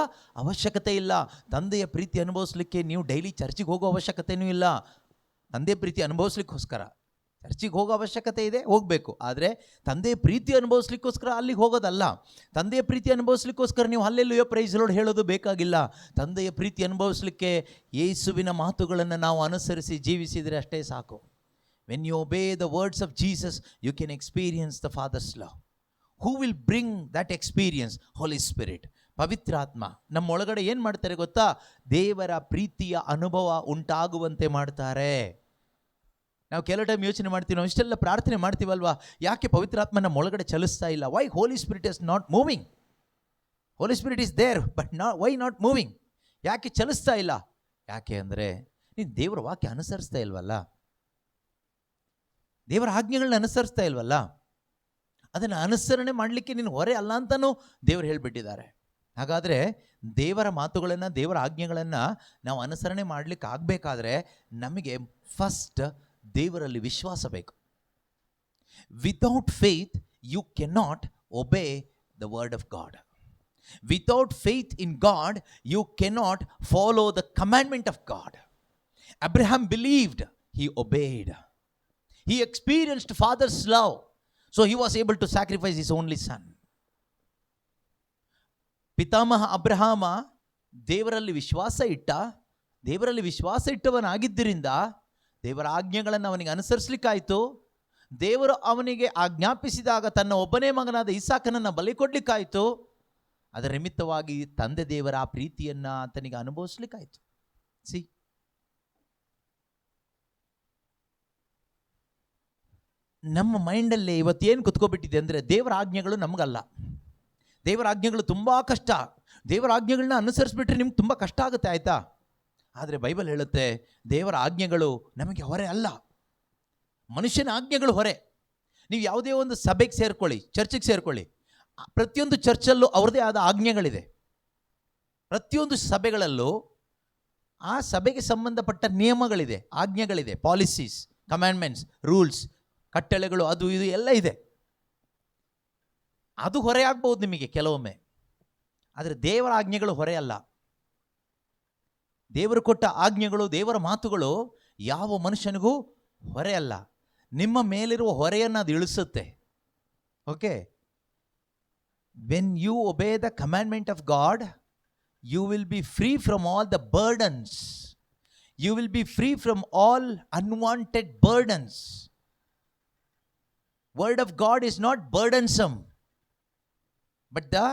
ಅವಶ್ಯಕತೆ ಇಲ್ಲ. ತಂದೆಯ ಪ್ರೀತಿ ಅನುಭವಿಸ್ಲಿಕ್ಕೆ ನೀವು ಡೈಲಿ ಚರ್ಚಿಗೆ ಹೋಗೋ ಅವಶ್ಯಕತೆಯೂ ಇಲ್ಲ. ತಂದೆ ಪ್ರೀತಿ ಅನುಭವಿಸ್ಲಿಕ್ಕೋಸ್ಕರ ಚರ್ಚಿಗೆ ಹೋಗೋ ಅವಶ್ಯಕತೆ ಇದೆ, ಹೋಗಬೇಕು. ಆದರೆ ತಂದೆಯ ಪ್ರೀತಿ ಅನುಭವಿಸ್ಲಿಕ್ಕೋಸ್ಕರ ಅಲ್ಲಿಗೆ ಹೋಗೋದಲ್ಲ. ತಂದೆಯ ಪ್ರೀತಿ ಅನುಭವಿಸ್ಲಿಕ್ಕೋಸ್ಕರ ನೀವು ಹಲ್ಲೆಲೂಯಾ ಪ್ರೈಸ್ ಲಾರ್ಡ್ ಹೇಳೋದು ಬೇಕಾಗಿಲ್ಲ. ತಂದೆಯ ಪ್ರೀತಿ ಅನುಭವಿಸ್ಲಿಕ್ಕೆ ಯೇಸುವಿನ ಮಾತುಗಳನ್ನು ನಾವು ಅನುಸರಿಸಿ ಜೀವಿಸಿದರೆ ಅಷ್ಟೇ ಸಾಕು. When you obey the words of Jesus you can experience the father's love. Who will bring that experience? Holy Spirit, ಪವಿತ್ರಾತ್ಮ ನಮ್ಮೊಳಗಡೆ ಏನು ಮಾಡ್ತಾರೆ ಗೊತ್ತಾ? ದೇವರ ಪ್ರೀತಿಯ ಅನುಭವ ಉಂಟಾಗುವಂತೆ ಮಾಡ್ತಾರೆ. ನಾವು ಕೆಲವು ಟೈಮ್ ಯೋಚನೆ ಮಾಡ್ತೀವಿ, ನಾವು ಇಷ್ಟೆಲ್ಲ ಪ್ರಾರ್ಥನೆ ಮಾಡ್ತೀವಲ್ವಾ, ಯಾಕೆ ಪವಿತ್ರಾತ್ಮ ನಮ್ಮ ಒಳಗಡೆ ಚಲಿಸ್ತಾ ಇಲ್ಲ? Why Holy spirit is not moving? Holy spirit is there but why not moving? ಯಾಕೆ ಚಲಿಸ್ತಾ ಇಲ್ಲ? ಯಾಕೆ ಅಂದರೆ ನೀನು ದೇವರ ವಾಕ್ಯ ಅನುಸರಿಸ್ತಾ ಇಲ್ವಲ್ಲ, ದೇವರ ಆಜ್ಞೆಗಳನ್ನ ಅನುಸರಿಸ್ತಾ ಇಲ್ವಲ್ಲ. ಅದನ್ನು ಅನುಸರಣೆ ಮಾಡಲಿಕ್ಕೆ ನೀನು ಹೊರೆ ಅಲ್ಲ ಅಂತಲೂ ದೇವರು ಹೇಳಿಬಿಟ್ಟಿದ್ದಾರೆ. ಹಾಗಾದರೆ ದೇವರ ಮಾತುಗಳನ್ನು, ದೇವರ ಆಜ್ಞೆಗಳನ್ನು ನಾವು ಅನುಸರಣೆ ಮಾಡಲಿಕ್ಕೆ ಆಗಬೇಕಾದ್ರೆ ನಮಗೆ ಫಸ್ಟ್ ದೇವರಲ್ಲಿ ವಿಶ್ವಾಸ ಬೇಕು. Without faith you cannot obey the word of God. Without faith in God you cannot follow the commandment of God. Abraham believed, he obeyed. He experienced father's love, so he was able to sacrifice his only son. ಪಿತಾಮಹ ಅಬ್ರಹಾಮ ದೇವರಲ್ಲಿ ವಿಶ್ವಾಸ ಇಟ್ಟವನಾಗಿದ್ದರಿಂದ ದೇವರ ಆಜ್ಞೆಗಳನ್ನು ಅವನಿಗೆ ಅನುಸರಿಸಲಿಕ್ಕಾಯಿತು. ದೇವರು ಅವನಿಗೆ ಆಜ್ಞಾಪಿಸಿದಾಗ ತನ್ನ ಒಬ್ಬನೇ ಮಗನಾದ ಇಸಾಕನನ್ನು ಬಲಿ ಕೊಡಲಿಕ್ಕಾಯಿತು. ಅದರ ನಿಮಿತ್ತವಾಗಿ ತಂದೆ ದೇವರ ಆ ಪ್ರೀತಿಯನ್ನು ಆತನಿಗೆ ಅನುಭವಿಸ್ಲಿಕ್ಕಾಯಿತು. ಸಿ, ನಮ್ಮ ಮೈಂಡಲ್ಲಿ ಇವತ್ತೇನು ಕುತ್ಕೊಬಿಟ್ಟಿದೆ ಅಂದರೆ ದೇವರ ಆಜ್ಞೆಗಳು ನಮಗಲ್ಲ. ದೇವರ ಆಜ್ಞೆಗಳು ತುಂಬ ಕಷ್ಟ. ದೇವರ ಆಜ್ಞೆಗಳನ್ನ ಅನುಸರಿಸ್ಬಿಟ್ರೆ ನಿಮ್ಗೆ ತುಂಬ ಕಷ್ಟ ಆಗುತ್ತೆ, ಆಯಿತಾ? ಆದರೆ ಬೈಬಲ್ ಹೇಳುತ್ತೆ ದೇವರ ಆಜ್ಞೆಗಳು ನಮಗೆ ಹೊರೆ ಅಲ್ಲ. ಮನುಷ್ಯನ ಆಜ್ಞೆಗಳು ಹೊರೆ. ನೀವು ಯಾವುದೇ ಒಂದು ಸಭೆಗೆ ಸೇರ್ಕೊಳ್ಳಿ, ಚರ್ಚಿಗೆ ಸೇರ್ಕೊಳ್ಳಿ, ಪ್ರತಿಯೊಂದು ಚರ್ಚಲ್ಲೂ ಅವ್ರದ್ದೇ ಆದ ಆಜ್ಞೆಗಳಿದೆ. ಪ್ರತಿಯೊಂದು ಸಭೆಗಳಲ್ಲೂ ಆ ಸಭೆಗೆ ಸಂಬಂಧಪಟ್ಟ ನಿಯಮಗಳಿದೆ, ಆಜ್ಞೆಗಳಿದೆ, ಪಾಲಿಸೀಸ್, ಕಮ್ಯಾಂಡ್ಮೆಂಟ್ಸ್, ರೂಲ್ಸ್, ಕಟ್ಟಳೆಗಳು, ಅದು ಇದು ಎಲ್ಲ ಇದೆ. ಅದು ಹೊರೆ ಆಗ್ಬೋದು ನಿಮಗೆ ಕೆಲವೊಮ್ಮೆ, ಆದರೆ ದೇವರ ಆಜ್ಞೆಗಳು ಹೊರೆ ಅಲ್ಲ. ದೇವರು ಕೊಟ್ಟ ಆಜ್ಞೆಗಳು, ದೇವರ ಮಾತುಗಳು ಯಾವ ಮನುಷ್ಯನಿಗೂ ಹೊರೆ ಅಲ್ಲ. ನಿಮ್ಮ ಮೇಲಿರುವ ಹೊರೆಯನ್ನು ಅದು ಇಳಿಸುತ್ತೆ. Okay, when you obey the commandment of God you will be free from all the burdens. You will be free from all unwanted burdens. Word of God is not burdensome, but the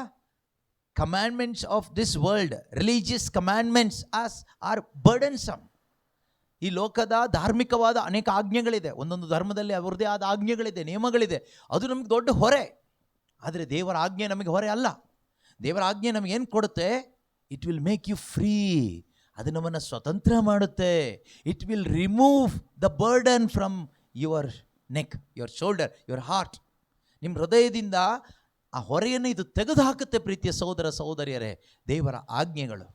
commandments of this world, religious commandments, are burdensome. ಈ ಲೋಕದ ಧಾರ್ಮಿಕವಾದ ಅನೇಕ ಆಜ್ಞೆಗಳಿದೆ. ಒಂದೊಂದು ಧರ್ಮದಲ್ಲಿ ಅವರದೇ ಆದ ಆಜ್ಞೆಗಳಿದೆ, ನಿಯಮಗಳಿದೆ. ಅದು ನಮಗೆ ದೊಡ್ಡ ಹೊರೆ. ಆದರೆ ದೇವರ ಆಜ್ಞೆ ನಮಗೆ ಹೊರೆ ಅಲ್ಲ. ದೇವರ ಆಜ್ಞೆ ನಮಗೆ ಏನು ಕೊಡುತ್ತೆ? It will make you free. ಅದು ನಮ್ಮನ್ನು ಸ್ವತಂತ್ರ ಮಾಡುತ್ತೆ. It will remove the burden from your neck, your shoulder, your heart. ನಿಮ್ಮ ಹೃದಯದಿಂದ ಆ ಹೊರೆಯನ್ನು ಇದು ತೆಗೆದು ಹಾಕುತ್ತೆ. ಪ್ರೀತಿಯ ಸಹೋದರ ಸಹೋದರಿಯರೇ, ದೇವರ ಆಜ್ಞೆಗಳು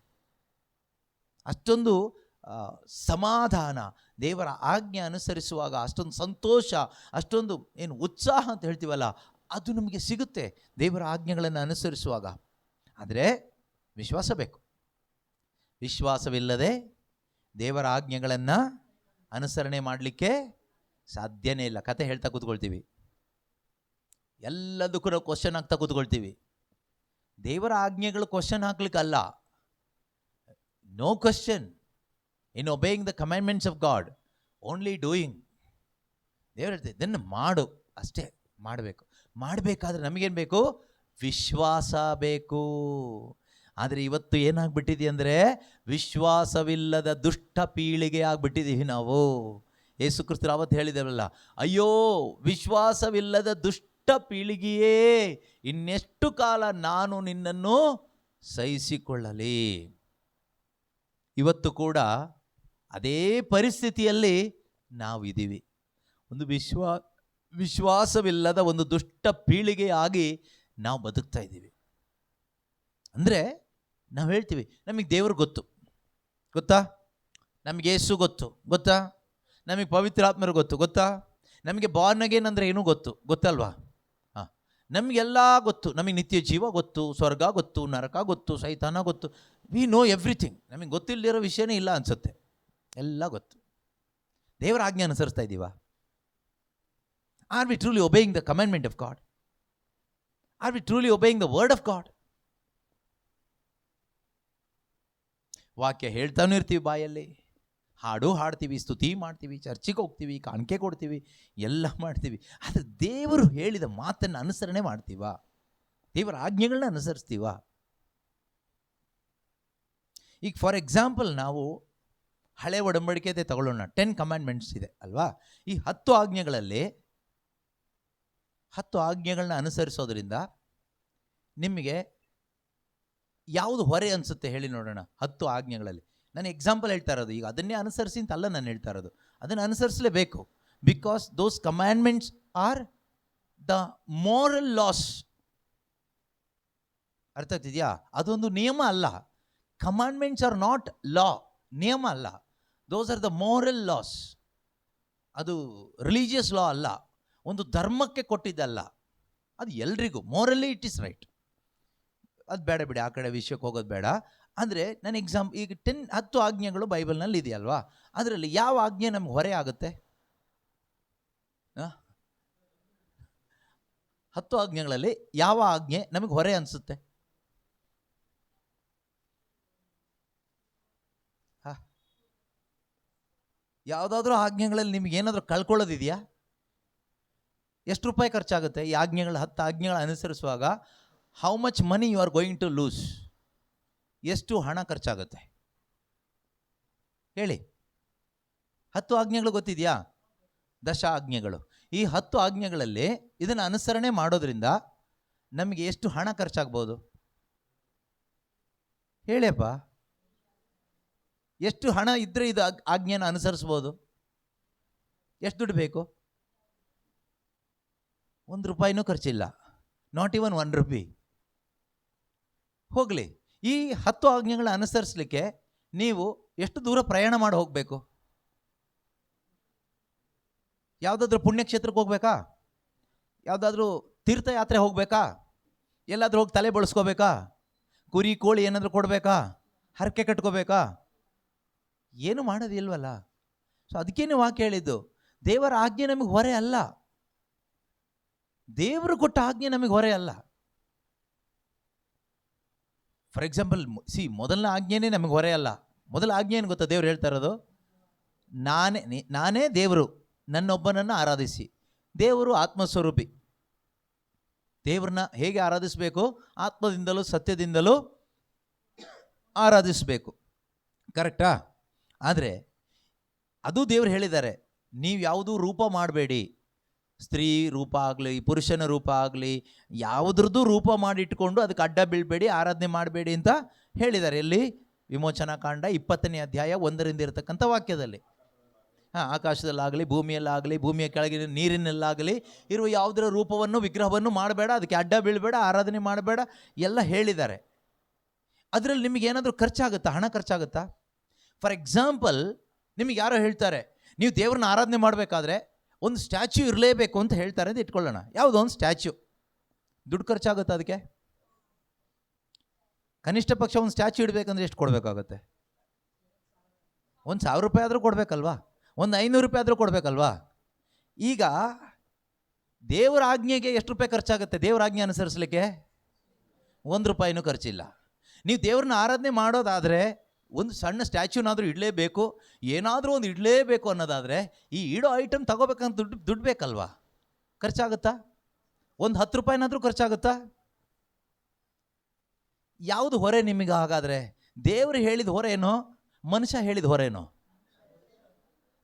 ಅಷ್ಟೊಂದು ಸಮಾಧಾನ, ದೇವರ ಆಜ್ಞೆ ಅನುಸರಿಸುವಾಗ ಅಷ್ಟೊಂದು ಸಂತೋಷ, ಅಷ್ಟೊಂದು ಏನು ಉತ್ಸಾಹ ಅಂತ ಹೇಳ್ತೀವಲ್ಲ, ಅದು ನಮಗೆ ಸಿಗುತ್ತೆ ದೇವರ ಆಜ್ಞೆಗಳನ್ನು ಅನುಸರಿಸುವಾಗ. ಆದರೆ ವಿಶ್ವಾಸ ಬೇಕು. ವಿಶ್ವಾಸವಿಲ್ಲದೆ ದೇವರ ಆಜ್ಞೆಗಳನ್ನು ಅನುಸರಣೆ ಮಾಡಲಿಕ್ಕೆ ಸಾಧ್ಯನೇ ಇಲ್ಲ. ಕತೆ ಹೇಳ್ತಾ ಕೂತ್ಕೊಳ್ತೀವಿ, ಎಲ್ಲದಕ್ಕೂ ನಾವು ಕ್ವಶನ್ ಹಾಕ್ತಾ ಕೂತ್ಕೊಳ್ತೀವಿ. ದೇವರ ಆಜ್ಞೆಗಳು ಕ್ವಶನ್ ಹಾಕ್ಲಿಕ್ಕಲ್ಲ. No question in obeying the commandments of God, only doing. ದೇವರು ಹೇಳ್ತಾರೆ ಇದನ್ನು ಮಾಡು, ಅಷ್ಟೇ ಮಾಡಬೇಕು. ಮಾಡಬೇಕಾದ್ರೆ ನಮಗೇನು ಬೇಕು? ವಿಶ್ವಾಸ ಬೇಕು. ಆದರೆ ಇವತ್ತು ಏನಾಗ್ಬಿಟ್ಟಿದೆ ಅಂದರೆ ವಿಶ್ವಾಸವಿಲ್ಲದ ದುಷ್ಟ ಪೀಳಿಗೆ ಆಗ್ಬಿಟ್ಟಿದ್ದೀವಿ ನಾವು. ಯೇಸು ಕ್ರಿಸ್ತರು ಅವತ್ತು ಹೇಳಿದವಲ್ಲ, ಅಯ್ಯೋ ವಿಶ್ವಾಸವಿಲ್ಲದ ದುಷ್ಟ ಪೀಳಿಗೆಯೇ, ಇನ್ನೆಷ್ಟು ಕಾಲ ನಾನು ನಿನ್ನನ್ನು ಸಹಿಸಿಕೊಳ್ಳಲಿ. ಇವತ್ತು ಕೂಡ ಅದೇ ಪರಿಸ್ಥಿತಿಯಲ್ಲಿ ನಾವಿದ್ದೀವಿ. ಒಂದು ವಿಶ್ವಾಸವಿಲ್ಲದ ಒಂದು ದುಷ್ಟ ಪೀಳಿಗೆಯಾಗಿ ನಾವು ಬದುಕ್ತಾ ಇದ್ದೀವಿ. ಅಂದರೆ ನಾವು ಹೇಳ್ತೀವಿ ನಮಗೆ ದೇವರು ಗೊತ್ತಾ, ನಮಗೆ ಯೇಸು ಗೊತ್ತಾ, ನಮಗೆ ಪವಿತ್ರಾತ್ಮರು ಗೊತ್ತಾ, ನಮಗೆ ಬಾರ್ನ್ ಅಗೇನ್ ಅಂದರೆ ಏನೂ ಗೊತ್ತಲ್ವಾ? ಹಾಂ, ನಮಗೆಲ್ಲ ಗೊತ್ತು. ನಮಗೆ ನಿತ್ಯ ಜೀವ ಗೊತ್ತು, ಸ್ವರ್ಗ ಗೊತ್ತು, ನರಕ ಗೊತ್ತು, ಸೈತಾನ ಗೊತ್ತು. We know everything. ನಮಗೆ ಗೊತ್ತಿಲ್ಲದಿರೋ ವಿಷಯನೇ ಇಲ್ಲ ಅನಿಸುತ್ತೆ. ಎಲ್ಲ ಗೊತ್ತು. ದೇವರ ಆಜ್ಞೆ ಅನುಸರಿಸ್ತಾ ಇದ್ದೀವಾ? Are we truly obeying the commandment of God? Are we truly obeying the word of God? ವಾಕ್ಯ ಹೇಳ್ತಾನೂ ಇರ್ತೀವಿ ಬಾಯಲ್ಲಿ, ಹಾಡು ಹಾಡ್ತೀವಿ, ಸ್ತುತಿ ಮಾಡ್ತೀವಿ, ಚರ್ಚಿಗೆ ಹೋಗ್ತೀವಿ, ಕಾಣಿಕೆ ಕೊಡ್ತೀವಿ, ಎಲ್ಲ ಮಾಡ್ತೀವಿ. ಆದರೆ ದೇವರು ಹೇಳಿದ ಮಾತನ್ನು ಅನುಸರಣೆ ಮಾಡ್ತೀವ? ದೇವರ ಆಜ್ಞೆಗಳನ್ನ ಅನುಸರಿಸ್ತೀವ? ಈಗ ಫಾರ್ ಎಕ್ಸಾಂಪಲ್ ನಾವು ಹಳೆ ಒಡಂಬಡಿಕೆದೆ ತಗೊಳ್ಳೋಣ. 10 ಕಮ್ಯಾಂಡ್ಮೆಂಟ್ಸ್ ಇದೆ ಅಲ್ವಾ? ಈ 10 ಆಜ್ಞೆಗಳಲ್ಲಿ 10 ಆಜ್ಞೆಗಳನ್ನ ಅನುಸರಿಸೋದ್ರಿಂದ ನಿಮಗೆ ಯಾವುದು ಹೊರೆ ಅನಿಸುತ್ತೆ ಹೇಳಿ ನೋಡೋಣ? 10 ಆಜ್ಞೆಗಳಲ್ಲಿ ನಾನು ಎಕ್ಸಾಂಪಲ್ ಹೇಳ್ತಾ ಇರೋದು. ಈಗ ಅದನ್ನೇ ಅನುಸರಿಸಿ ಅಂತಲ್ಲ ನಾನು ಹೇಳ್ತಾ ಇರೋದು, ಅದನ್ನು ಅನುಸರಿಸಲೇಬೇಕು. Because those commandments are the moral laws. ಅರ್ಥ ಆಗ್ತಿದೆಯಾ? ಅದೊಂದು ನಿಯಮ ಅಲ್ಲ. ಕಮಾಂಡ್ಮೆಂಟ್ಸ್ ಆರ್ ನಾಟ್ ಲಾ, ನಿಯಮ ಅಲ್ಲ. Those are the moral loss. ಅದು ರಿಲಿಜಿಯಸ್ ಲಾ ಅಲ್ಲ, ಒಂದು ಧರ್ಮಕ್ಕೆ ಕೊಟ್ಟಿದ್ದಲ್ಲ. ಅದು ಎಲ್ರಿಗೂ ಮೋರಲಿ ಇಟ್ ಈಸ್ ರೈಟ್. ಅದು ಬೇಡ ಬಿಡಿ, ಆ ಕಡೆ ವಿಷಯಕ್ಕೆ ಹೋಗೋದು ಬೇಡ. ಅಂದರೆ ನನ್ನ ಈಗ 10 ಆಜ್ಞೆಗಳು ಬೈಬಲ್ನಲ್ಲಿ ಇದೆಯಲ್ವಾ? ಅದರಲ್ಲಿ ಯಾವ ಆಜ್ಞೆ ನಮ್ಗೆ ಹೊರೆ ಆಗುತ್ತೆ? 10 ಆಜ್ಞೆಗಳಲ್ಲಿ ಯಾವ ಆಜ್ಞೆ ನಮಗೆ ಹೊರೆ ಅನಿಸುತ್ತೆ? ಯಾವುದಾದ್ರೂ ಆಜ್ಞೆಗಳಲ್ಲಿ ನಿಮ್ಗೆ ಏನಾದರೂ ಕಳ್ಕೊಳ್ಳೋದಿದೆಯಾ? ಎಷ್ಟು ರೂಪಾಯಿ ಖರ್ಚಾಗುತ್ತೆ ಈ 10 ಆಜ್ಞೆಗಳ ಅನುಸರಿಸುವಾಗ? How much money you are going to lose? ಎಷ್ಟು ಹಣ ಖರ್ಚಾಗುತ್ತೆ ಹೇಳಿ? 10 ಆಜ್ಞೆಗಳು ಗೊತ್ತಿದೆಯಾ? 10 ಆಜ್ಞೆಗಳು. ಈ 10 ಆಜ್ಞೆಗಳಲ್ಲಿ ಇದನ್ನು ಅನುಸರಣೆ ಮಾಡೋದ್ರಿಂದ ನಮಗೆ ಎಷ್ಟು ಹಣ ಖರ್ಚಾಗ್ಬೋದು ಹೇಳಿಯಪ್ಪ? ಎಷ್ಟು ಹಣ ಇದ್ದರೆ ಇದು ಆಜ್ಞೆನ ಅನುಸರಿಸ್ಬೋದು? ಎಷ್ಟು ದುಡ್ಡು ಬೇಕು? 1 ರೂಪಾಯಿನೂ ಖರ್ಚಿಲ್ಲ, ನಾಟ್ ಈವನ್ 1 ರೂಪಿ. ಹೋಗಲಿ, ಈ 10 ಆಜ್ಞೆಗಳ ಅನುಸರಿಸಲಿಕ್ಕೆ ನೀವು ಎಷ್ಟು ದೂರ ಪ್ರಯಾಣ ಮಾಡಿ ಹೋಗಬೇಕು? ಯಾವುದಾದ್ರೂ ಪುಣ್ಯಕ್ಷೇತ್ರಕ್ಕೆ ಹೋಗ್ಬೇಕಾ? ಯಾವುದಾದ್ರೂ ತೀರ್ಥಯಾತ್ರೆ ಹೋಗಬೇಕಾ? ಎಲ್ಲಾದ್ರೂ ಹೋಗಿ ತಲೆ ಬಳಸ್ಕೋಬೇಕಾ? ಕುರಿ ಕೋಳಿ ಏನಾದರೂ ಕೊಡಬೇಕಾ? ಹರಕೆ ಕಟ್ಕೋಬೇಕಾ? ಏನು ಮಾಡೋದಿಲ್ವಲ್ಲ. ಸೊ ಅದಕ್ಕೇನು ವಾಕ್ಯ ಹೇಳಿದ್ದು, ದೇವರ ಆಜ್ಞೆ ನಮಗೆ ಹೊರೆ ಅಲ್ಲ. ದೇವರು ಕೊಟ್ಟ ಆಜ್ಞೆ ನಮಗೆ ಹೊರೆ ಅಲ್ಲ. ಫಾರ್ ಎಕ್ಸಾಂಪಲ್ ಮೊದಲನೇ ಆಜ್ಞೆನೇ ನಮಗೆ ಹೊರೆ ಅಲ್ಲ. ಮೊದಲ ಆಜ್ಞೆ ಏನು ಗೊತ್ತಾ? ದೇವ್ರು ಹೇಳ್ತಾ ಇರೋದು, ನಾನೇ ದೇವರು, ನನ್ನೊಬ್ಬನನ್ನು ಆರಾಧಿಸಿ. ದೇವರು ಆತ್ಮಸ್ವರೂಪಿ. ದೇವ್ರನ್ನ ಹೇಗೆ ಆರಾಧಿಸಬೇಕು? ಆತ್ಮದಿಂದಲೂ ಸತ್ಯದಿಂದಲೂ ಆರಾಧಿಸಬೇಕು. ಕರೆಕ್ಟಾ? ಆದರೆ ಅದು ದೇವರು ಹೇಳಿದ್ದಾರೆ, ನೀವು ಯಾವುದೂ ರೂಪ ಮಾಡಬೇಡಿ. ಸ್ತ್ರೀ ರೂಪ ಆಗಲಿ, ಪುರುಷನ ರೂಪ ಆಗಲಿ, ಯಾವುದ್ರದ್ದು ರೂಪ ಮಾಡಿಟ್ಕೊಂಡು ಅದಕ್ಕೆ ಅಡ್ಡ ಬೀಳಬೇಡಿ, ಆರಾಧನೆ ಮಾಡಬೇಡಿ ಅಂತ ಹೇಳಿದ್ದಾರೆ. ಎಲ್ಲಿ? ವಿಮೋಚನಾ ಕಾಂಡ 20ನೇ ಅಧ್ಯಾಯ 1ರಿಂದ ಇರತಕ್ಕಂಥ ವಾಕ್ಯದಲ್ಲಿ. ಆಕಾಶದಲ್ಲಾಗಲಿ, ಭೂಮಿಯಲ್ಲಾಗಲಿ, ಭೂಮಿಯ ಕೆಳಗಿನ ನೀರಿನಲ್ಲಾಗಲಿ ಇರುವ ಯಾವುದರ ರೂಪವನ್ನು, ವಿಗ್ರಹವನ್ನು ಮಾಡಬೇಡ, ಅದಕ್ಕೆ ಅಡ್ಡ ಬೀಳಬೇಡ, ಆರಾಧನೆ ಮಾಡಬೇಡ ಎಲ್ಲ ಹೇಳಿದ್ದಾರೆ. ಅದರಲ್ಲಿ ನಿಮಗೆ ಏನಾದರೂ ಖರ್ಚಾಗುತ್ತಾ? ಹಣ ಖರ್ಚಾಗುತ್ತಾ? ಫಾರ್ ಎಕ್ಸಾಂಪಲ್, ನಿಮಗೆ ಯಾರೋ ಹೇಳ್ತಾರೆ, ನೀವು ದೇವ್ರನ್ನ ಆರಾಧನೆ ಮಾಡಬೇಕಾದ್ರೆ ಒಂದು ಸ್ಟ್ಯಾಚ್ಯೂ ಇರಲೇಬೇಕು ಅಂತ ಹೇಳ್ತಾರೆ ಅಂತ ಇಟ್ಕೊಳ್ಳೋಣ. ಯಾವುದೋ ಒಂದು ಸ್ಟ್ಯಾಚ್ಯೂ, ದುಡ್ಡು ಖರ್ಚಾಗುತ್ತೆ ಅದಕ್ಕೆ? ಕನಿಷ್ಠ ಪಕ್ಷ ಒಂದು ಸ್ಟ್ಯಾಚ್ಯೂ ಇಡಬೇಕಂದ್ರೆ ಎಷ್ಟು ಕೊಡಬೇಕಾಗುತ್ತೆ? 1,000 ರೂಪಾಯಿ ಆದರೂ ಕೊಡಬೇಕಲ್ವಾ? 500 ರೂಪಾಯಿ ಆದರೂ ಕೊಡಬೇಕಲ್ವಾ? ಈಗ ದೇವರ ಆಜ್ಞೆಗೆ ಎಷ್ಟು ರೂಪಾಯಿ ಖರ್ಚಾಗುತ್ತೆ? ದೇವರ ಆಜ್ಞೆ ಅನುಸರಿಸಲಿಕ್ಕೆ 1 ರೂಪಾಯಿನೂ ಖರ್ಚಿಲ್ಲ. ನೀವು ದೇವ್ರನ್ನ ಆರಾಧನೆ ಮಾಡೋದಾದರೆ ಒಂದು ಸಣ್ಣ ಸ್ಟ್ಯಾಚ್ಯೂನಾದರೂ ಇಡಲೇಬೇಕು, ಏನಾದರೂ ಒಂದು ಇಡಲೇಬೇಕು ಅನ್ನೋದಾದರೆ ಈ ಇಡೋ ಐಟಮ್ ತಗೋಬೇಕಂತ ದುಡ್ಡು ಬೇಕಲ್ವಾ? ಖರ್ಚಾಗುತ್ತಾ? ಒಂದು 10 ರೂಪಾಯಿನಾದರೂ ಖರ್ಚಾಗುತ್ತಾ? ಯಾವುದು ಹೊರೆ ನಿಮಗೆ? ಹಾಗಾದರೆ ದೇವರು ಹೇಳಿದ ಹೊರೇನೋ, ಮನುಷ್ಯ ಹೇಳಿದ ಹೊರೇನೋ?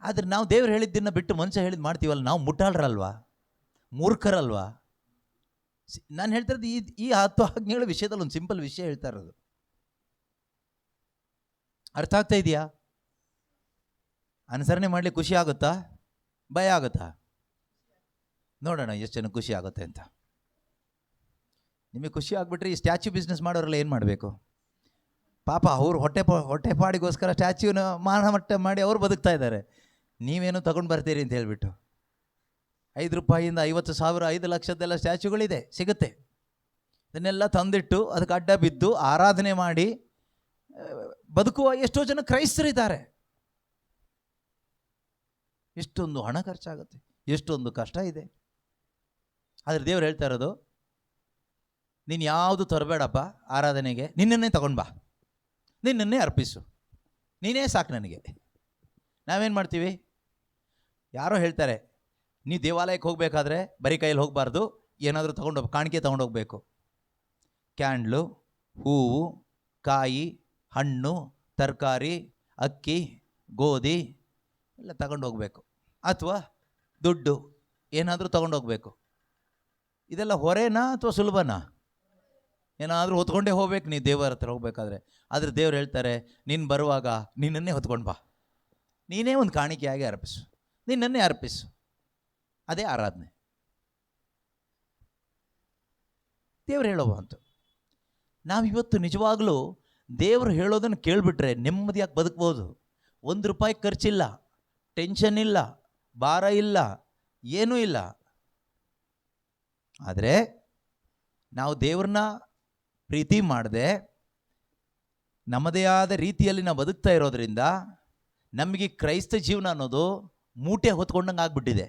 ಆದರೆ ನಾವು ದೇವ್ರು ಹೇಳಿದ್ದನ್ನು ಬಿಟ್ಟು ಮನುಷ್ಯ ಹೇಳಿದ್ದು ಮಾಡ್ತೀವಲ್ಲ, ನಾವು ಮುಟ್ಟಾಳ್ರಲ್ವಾ? ಮೂರ್ಖರಲ್ವಾ? ನಾನು ಹೇಳ್ತಿರೋದು ಈ 10 ಆಜ್ಞೆಗಳ ವಿಷಯದಲ್ಲಿ ಒಂದು ಸಿಂಪಲ್ ವಿಷಯ ಹೇಳ್ತಾ ಇರೋದು. ಅರ್ಥ ಆಗ್ತಾ ಇದೆಯಾ? ಅನುಸರಣೆ ಮಾಡಲಿಕ್ಕೆ ಖುಷಿ ಆಗುತ್ತಾ? ಭಯ ಆಗುತ್ತಾ? ನೋಡೋಣ ಎಷ್ಟು ಜನ ಖುಷಿ ಆಗುತ್ತೆ ಅಂತ. ನಿಮಗೆ ಖುಷಿ ಆಗಿಬಿಟ್ರೆ ಈ ಸ್ಟ್ಯಾಚ್ಯೂ ಬಿಸ್ನೆಸ್ ಮಾಡೋರೆಲ್ಲ ಏನು ಮಾಡಬೇಕು? ಪಾಪ ಅವರು ಹೊಟ್ಟೆ ಪಾಡಿಗೋಸ್ಕರ ಸ್ಟ್ಯಾಚ್ಯೂನ ಮಾನಮಟ್ಟ ಮಾಡಿ ಅವರು ಬದುಕ್ತಾ ಇದ್ದಾರೆ. ನೀವೇನು ತಗೊಂಡು ಬರ್ತೀರಿ ಅಂತ ಹೇಳಿಬಿಟ್ಟು 5 ರೂಪಾಯಿಯಿಂದ 50,000, 5 ಲಕ್ಷದ್ದೆಲ್ಲ ಸ್ಟ್ಯಾಚ್ಯೂಗಳಿದೆ, ಸಿಗುತ್ತೆ. ಇದನ್ನೆಲ್ಲ ತಂದಿಟ್ಟು ಅದಕ್ಕೆ ಅಡ್ಡ ಬಿದ್ದು ಆರಾಧನೆ ಮಾಡಿ ಬದುಕುವ ಎಷ್ಟೋ ಜನ ಕ್ರೈಸ್ತರಿದ್ದಾರೆ. ಎಷ್ಟೊಂದು ಹಣ ಖರ್ಚಾಗುತ್ತೆ, ಎಷ್ಟೊಂದು ಕಷ್ಟ ಇದೆ. ಆದರೆ ದೇವ್ರು ಹೇಳ್ತಾ ಇರೋದು, ನೀನು ಯಾವುದು ತರಬೇಡಪ್ಪ ಆರಾಧನೆಗೆ, ನಿನ್ನನ್ನೇ ತಗೊಂಡು ಬಾ, ನಿನ್ನನ್ನೇ ಅರ್ಪಿಸು, ನೀನೇ ಸಾಕು ನನಗೆ. ನಾವೇನು ಮಾಡ್ತೀವಿ? ಯಾರೋ ಹೇಳ್ತಾರೆ, ನೀವು ದೇವಾಲಯಕ್ಕೆ ಹೋಗಬೇಕಾದ್ರೆ ಬರೀ ಕೈಯಲ್ಲಿ ಹೋಗಬಾರ್ದು, ಏನಾದರೂ ತೊಗೊಂಡೋಗಿ ಕಾಣಿಕೆ ತೊಗೊಂಡೋಗ್ಬೇಕು. ಕ್ಯಾಂಡ್ಲು, ಹೂವು, ಕಾಯಿ, ಹಣ್ಣು, ತರಕಾರಿ, ಅಕ್ಕಿ, ಗೋಧಿ ಎಲ್ಲ ತಗೊಂಡೋಗ್ಬೇಕು. ಅಥವಾ ದುಡ್ಡು ಏನಾದರೂ ತೊಗೊಂಡೋಗ್ಬೇಕು. ಇದೆಲ್ಲ ಹೊರೆನಾ ಅಥವಾ ಸುಲಭನಾ? ಏನಾದರೂ ಹೊತ್ಕೊಂಡೇ ಹೋಗ್ಬೇಕು ನೀನು ದೇವರ ಹತ್ರ ಹೋಗ್ಬೇಕಾದ್ರೆ. ಆದರೆ ದೇವ್ರು ಹೇಳ್ತಾರೆ, ನೀನು ಬರುವಾಗ ನಿನ್ನನ್ನೇ ಹೊತ್ಕೊಂಡು ಬಾ, ನೀನೇ ಒಂದು ಕಾಣಿಕೆಯಾಗಿ ಅರ್ಪಿಸು, ನಿನ್ನನ್ನೇ ಅರ್ಪಿಸು. ಅದೇ ಆರಾಧನೆ. ದೇವ್ರು ಹೇಳೋವ ಅಂತ. ನಾವಿವತ್ತು ನಿಜವಾಗಲೂ ದೇವರು ಹೇಳೋದನ್ನು ಕೇಳಿಬಿಟ್ರೆ ನೆಮ್ಮದಿಯಾಗಿ ಬದುಕ್ಬೋದು. ₹1 ಖರ್ಚಿಲ್ಲ, ಟೆನ್ಷನ್ ಇಲ್ಲ, ಭಾರ ಇಲ್ಲ, ಏನೂ ಇಲ್ಲ. ಆದರೆ ನಾವು ದೇವ್ರನ್ನ ಪ್ರೀತಿ ಮಾಡದೆ ನಮ್ಮದೇ ಆದ ರೀತಿಯಲ್ಲಿ ನಾವು ಬದುಕ್ತಾ ಇರೋದ್ರಿಂದ ನಮಗೆ ಕ್ರೈಸ್ತ ಜೀವನ ಅನ್ನೋದು ಮೂಟೆ ಹೊತ್ಕೊಂಡಂಗೆ ಆಗ್ಬಿಟ್ಟಿದೆ.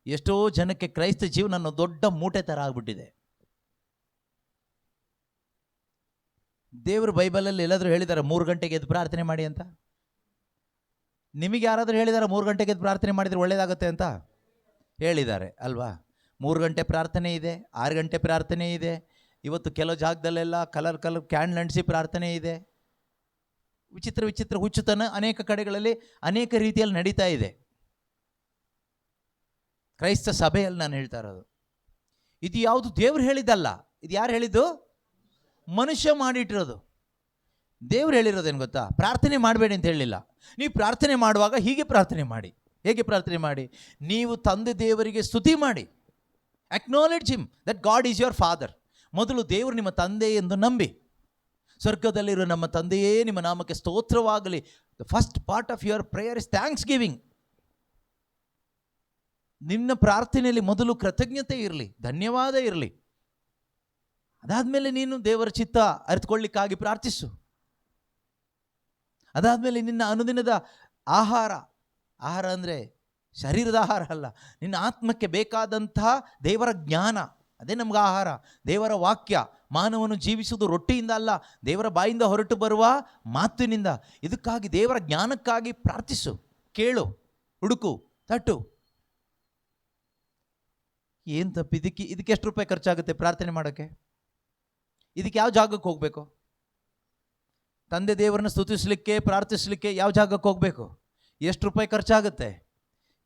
ಎಷ್ಟೋ ಜನಕ್ಕೆ ಕ್ರೈಸ್ತ ಜೀವನ ಅನ್ನೋ ದೊಡ್ಡ ಮೂಟೆ ಥರ ಆಗ್ಬಿಟ್ಟಿದೆ. ದೇವರು ಬೈಬಲಲ್ಲಿ ಎಲ್ಲಾದರೂ ಹೇಳಿದ್ದಾರೆ 3 ಗಂಟೆಗೆ ಎದ್ದು ಪ್ರಾರ್ಥನೆ ಮಾಡಿ ಅಂತ? ನಿಮಗೆ ಯಾರಾದರೂ ಹೇಳಿದ್ದಾರೆ 3 ಗಂಟೆಗೆ ಎದ್ದು ಪ್ರಾರ್ಥನೆ ಮಾಡಿದರೆ ಒಳ್ಳೆಯದಾಗುತ್ತೆ ಅಂತ? ಹೇಳಿದ್ದಾರೆ ಅಲ್ವಾ? 3 ಗಂಟೆ ಪ್ರಾರ್ಥನೆ ಇದೆ, 6 ಗಂಟೆ ಪ್ರಾರ್ಥನೆ ಇದೆ. ಇವತ್ತು ಕೆಲವು ಜಾಗದಲ್ಲೆಲ್ಲ ಕಲರ್ ಕ್ಯಾಂಡಲ್ ಅಂಟಿಸಿ ಪ್ರಾರ್ಥನೆ ಇದೆ. ವಿಚಿತ್ರ ಹುಚ್ಚುತನ ಅನೇಕ ಕಡೆಗಳಲ್ಲಿ ಅನೇಕ ರೀತಿಯಲ್ಲಿ ನಡೀತಾ ಇದೆ. ಕ್ರೈಸ್ತ ಸಭೆಯಲ್ಲಿ ನಾನು ಹೇಳ್ತಾ ಇರೋದು, ಇದು ಯಾವುದು ದೇವ್ರು ಹೇಳಿದ್ದಲ್ಲ. ಇದು ಯಾರು ಹೇಳಿದ್ದು? ಮನುಷ್ಯ ಮಾಡಿಟ್ಟಿರೋದು. ದೇವ್ರು ಹೇಳಿರೋದೇನು ಗೊತ್ತಾ? ಪ್ರಾರ್ಥನೆ ಮಾಡಬೇಡಿ ಅಂತ ಹೇಳಲಿಲ್ಲ. ನೀವು ಪ್ರಾರ್ಥನೆ ಮಾಡುವಾಗ ಹೀಗೆ ಪ್ರಾರ್ಥನೆ ಮಾಡಿ. ಹೇಗೆ ಪ್ರಾರ್ಥನೆ ಮಾಡಿ? ನೀವು ತಂದೆ ದೇವರಿಗೆ ಸ್ತುತಿ ಮಾಡಿ. Acknowledge him that God is your father. ಮೊದಲು ದೇವರು ನಿಮ್ಮ ತಂದೆ ಎಂದು ನಂಬಿ, ಸ್ವರ್ಗದಲ್ಲಿರೋ ನಮ್ಮ ತಂದೆಯೇ ನಿಮ್ಮ ನಾಮಕ್ಕೆ ಸ್ತೋತ್ರವಾಗಲಿ. The first part of your prayer is thanks giving. ನಿನ್ನ ಪ್ರಾರ್ಥನೆಯಲ್ಲಿ ಮೊದಲು ಕೃತಜ್ಞತೆ ಇರಲಿ, ಧನ್ಯವಾದ ಇರಲಿ. ಅದಾದಮೇಲೆ ನೀನು ದೇವರ ಚಿತ್ತ ಅರಿತುಕೊಳ್ಳಿಕ್ಕಾಗಿ ಪ್ರಾರ್ಥಿಸು. ಅದಾದಮೇಲೆ ನಿನ್ನ ಅನುದಿನದ ಆಹಾರ ಅಂದರೆ ಶರೀರದ ಆಹಾರ ಅಲ್ಲ, ನಿನ್ನ ಆತ್ಮಕ್ಕೆ ಬೇಕಾದಂತಹ ದೇವರ ಜ್ಞಾನ, ಅದೇ ನಮ್ಗೆ ಆಹಾರ. ದೇವರ ವಾಕ್ಯ. ಮಾನವನು ಜೀವಿಸುವುದು ರೊಟ್ಟಿಯಿಂದ ಅಲ್ಲ, ದೇವರ ಬಾಯಿಂದ ಹೊರಟು ಬರುವ ಮಾತಿನಿಂದ. ಇದಕ್ಕಾಗಿ ದೇವರ ಜ್ಞಾನಕ್ಕಾಗಿ ಪ್ರಾರ್ಥಿಸು, ಕೇಳು, ಹುಡುಕು, ತಟ್ಟು. ಏನು ತಪ್ಪು? ಇದಕ್ಕೆ ಎಷ್ಟು ರೂಪಾಯಿ ಖರ್ಚಾಗುತ್ತೆ ಪ್ರಾರ್ಥನೆ ಮಾಡೋಕ್ಕೆ? ಇದಕ್ಕೆ ಯಾವ ಜಾಗಕ್ಕೆ ಹೋಗಬೇಕು? ತಂದೆ ದೇವರನ್ನ ಸ್ತುತಿಸಲಿಕ್ಕೆ, ಪ್ರಾರ್ಥಿಸಲಿಕ್ಕೆ ಯಾವ ಜಾಗಕ್ಕೆ ಹೋಗಬೇಕು? ಎಷ್ಟು ರೂಪಾಯಿ ಖರ್ಚಾಗುತ್ತೆ?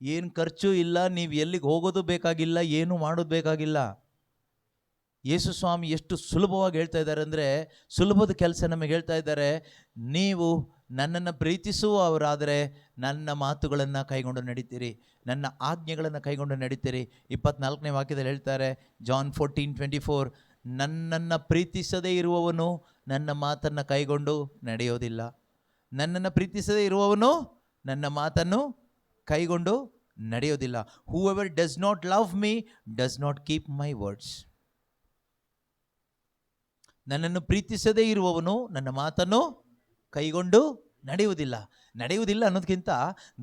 ಏನು ಖರ್ಚು ಇಲ್ಲ. ನೀವು ಎಲ್ಲಿಗೆ ಹೋಗೋದು ಬೇಕಾಗಿಲ್ಲ, ಏನು ಮಾಡೋದು ಬೇಕಾಗಿಲ್ಲ. ಯೇಸು ಸ್ವಾಮಿ ಎಷ್ಟು ಸುಲಭವಾಗಿ ಹೇಳ್ತಾ ಇದ್ದಾರೆ ಅಂದರೆ, ಸುಲಭದ ಕೆಲಸ ನಮಗೆ ಹೇಳ್ತಾ ಇದ್ದಾರೆ. ನೀವು ನನ್ನನ್ನು ಪ್ರೀತಿಸುವವರಾದರೆ ನನ್ನ ಮಾತುಗಳನ್ನು ಕೈಗೊಂಡು ನಡೀತೀರಿ, ನನ್ನ ಆಜ್ಞೆಗಳನ್ನು ಕೈಗೊಂಡು ನಡೀತೀರಿ. 24ನೇ ವಾಕ್ಯದಲ್ಲಿ ಹೇಳ್ತಾರೆ, ಜಾನ್ 14:24, ನನ್ನನ್ನು ಪ್ರೀತಿಸದೇ ಇರುವವನು ನನ್ನ ಮಾತನ್ನು ಕೈಗೊಂಡು ನಡೆಯೋದಿಲ್ಲ. ನನ್ನನ್ನು ಪ್ರೀತಿಸದೇ ಇರುವವನು ನನ್ನ ಮಾತನ್ನು ಕೈಗೊಂಡು ನಡೆಯೋದಿಲ್ಲ. Whoever does not love me does not keep my words. ನನ್ನನ್ನು ಪ್ರೀತಿಸದೇ ಇರುವವನು ನನ್ನ ಮಾತನ್ನು ಕೈಗೊಂಡು ನಡೆಯುವುದಿಲ್ಲ ಅನ್ನೋದಕ್ಕಿಂತ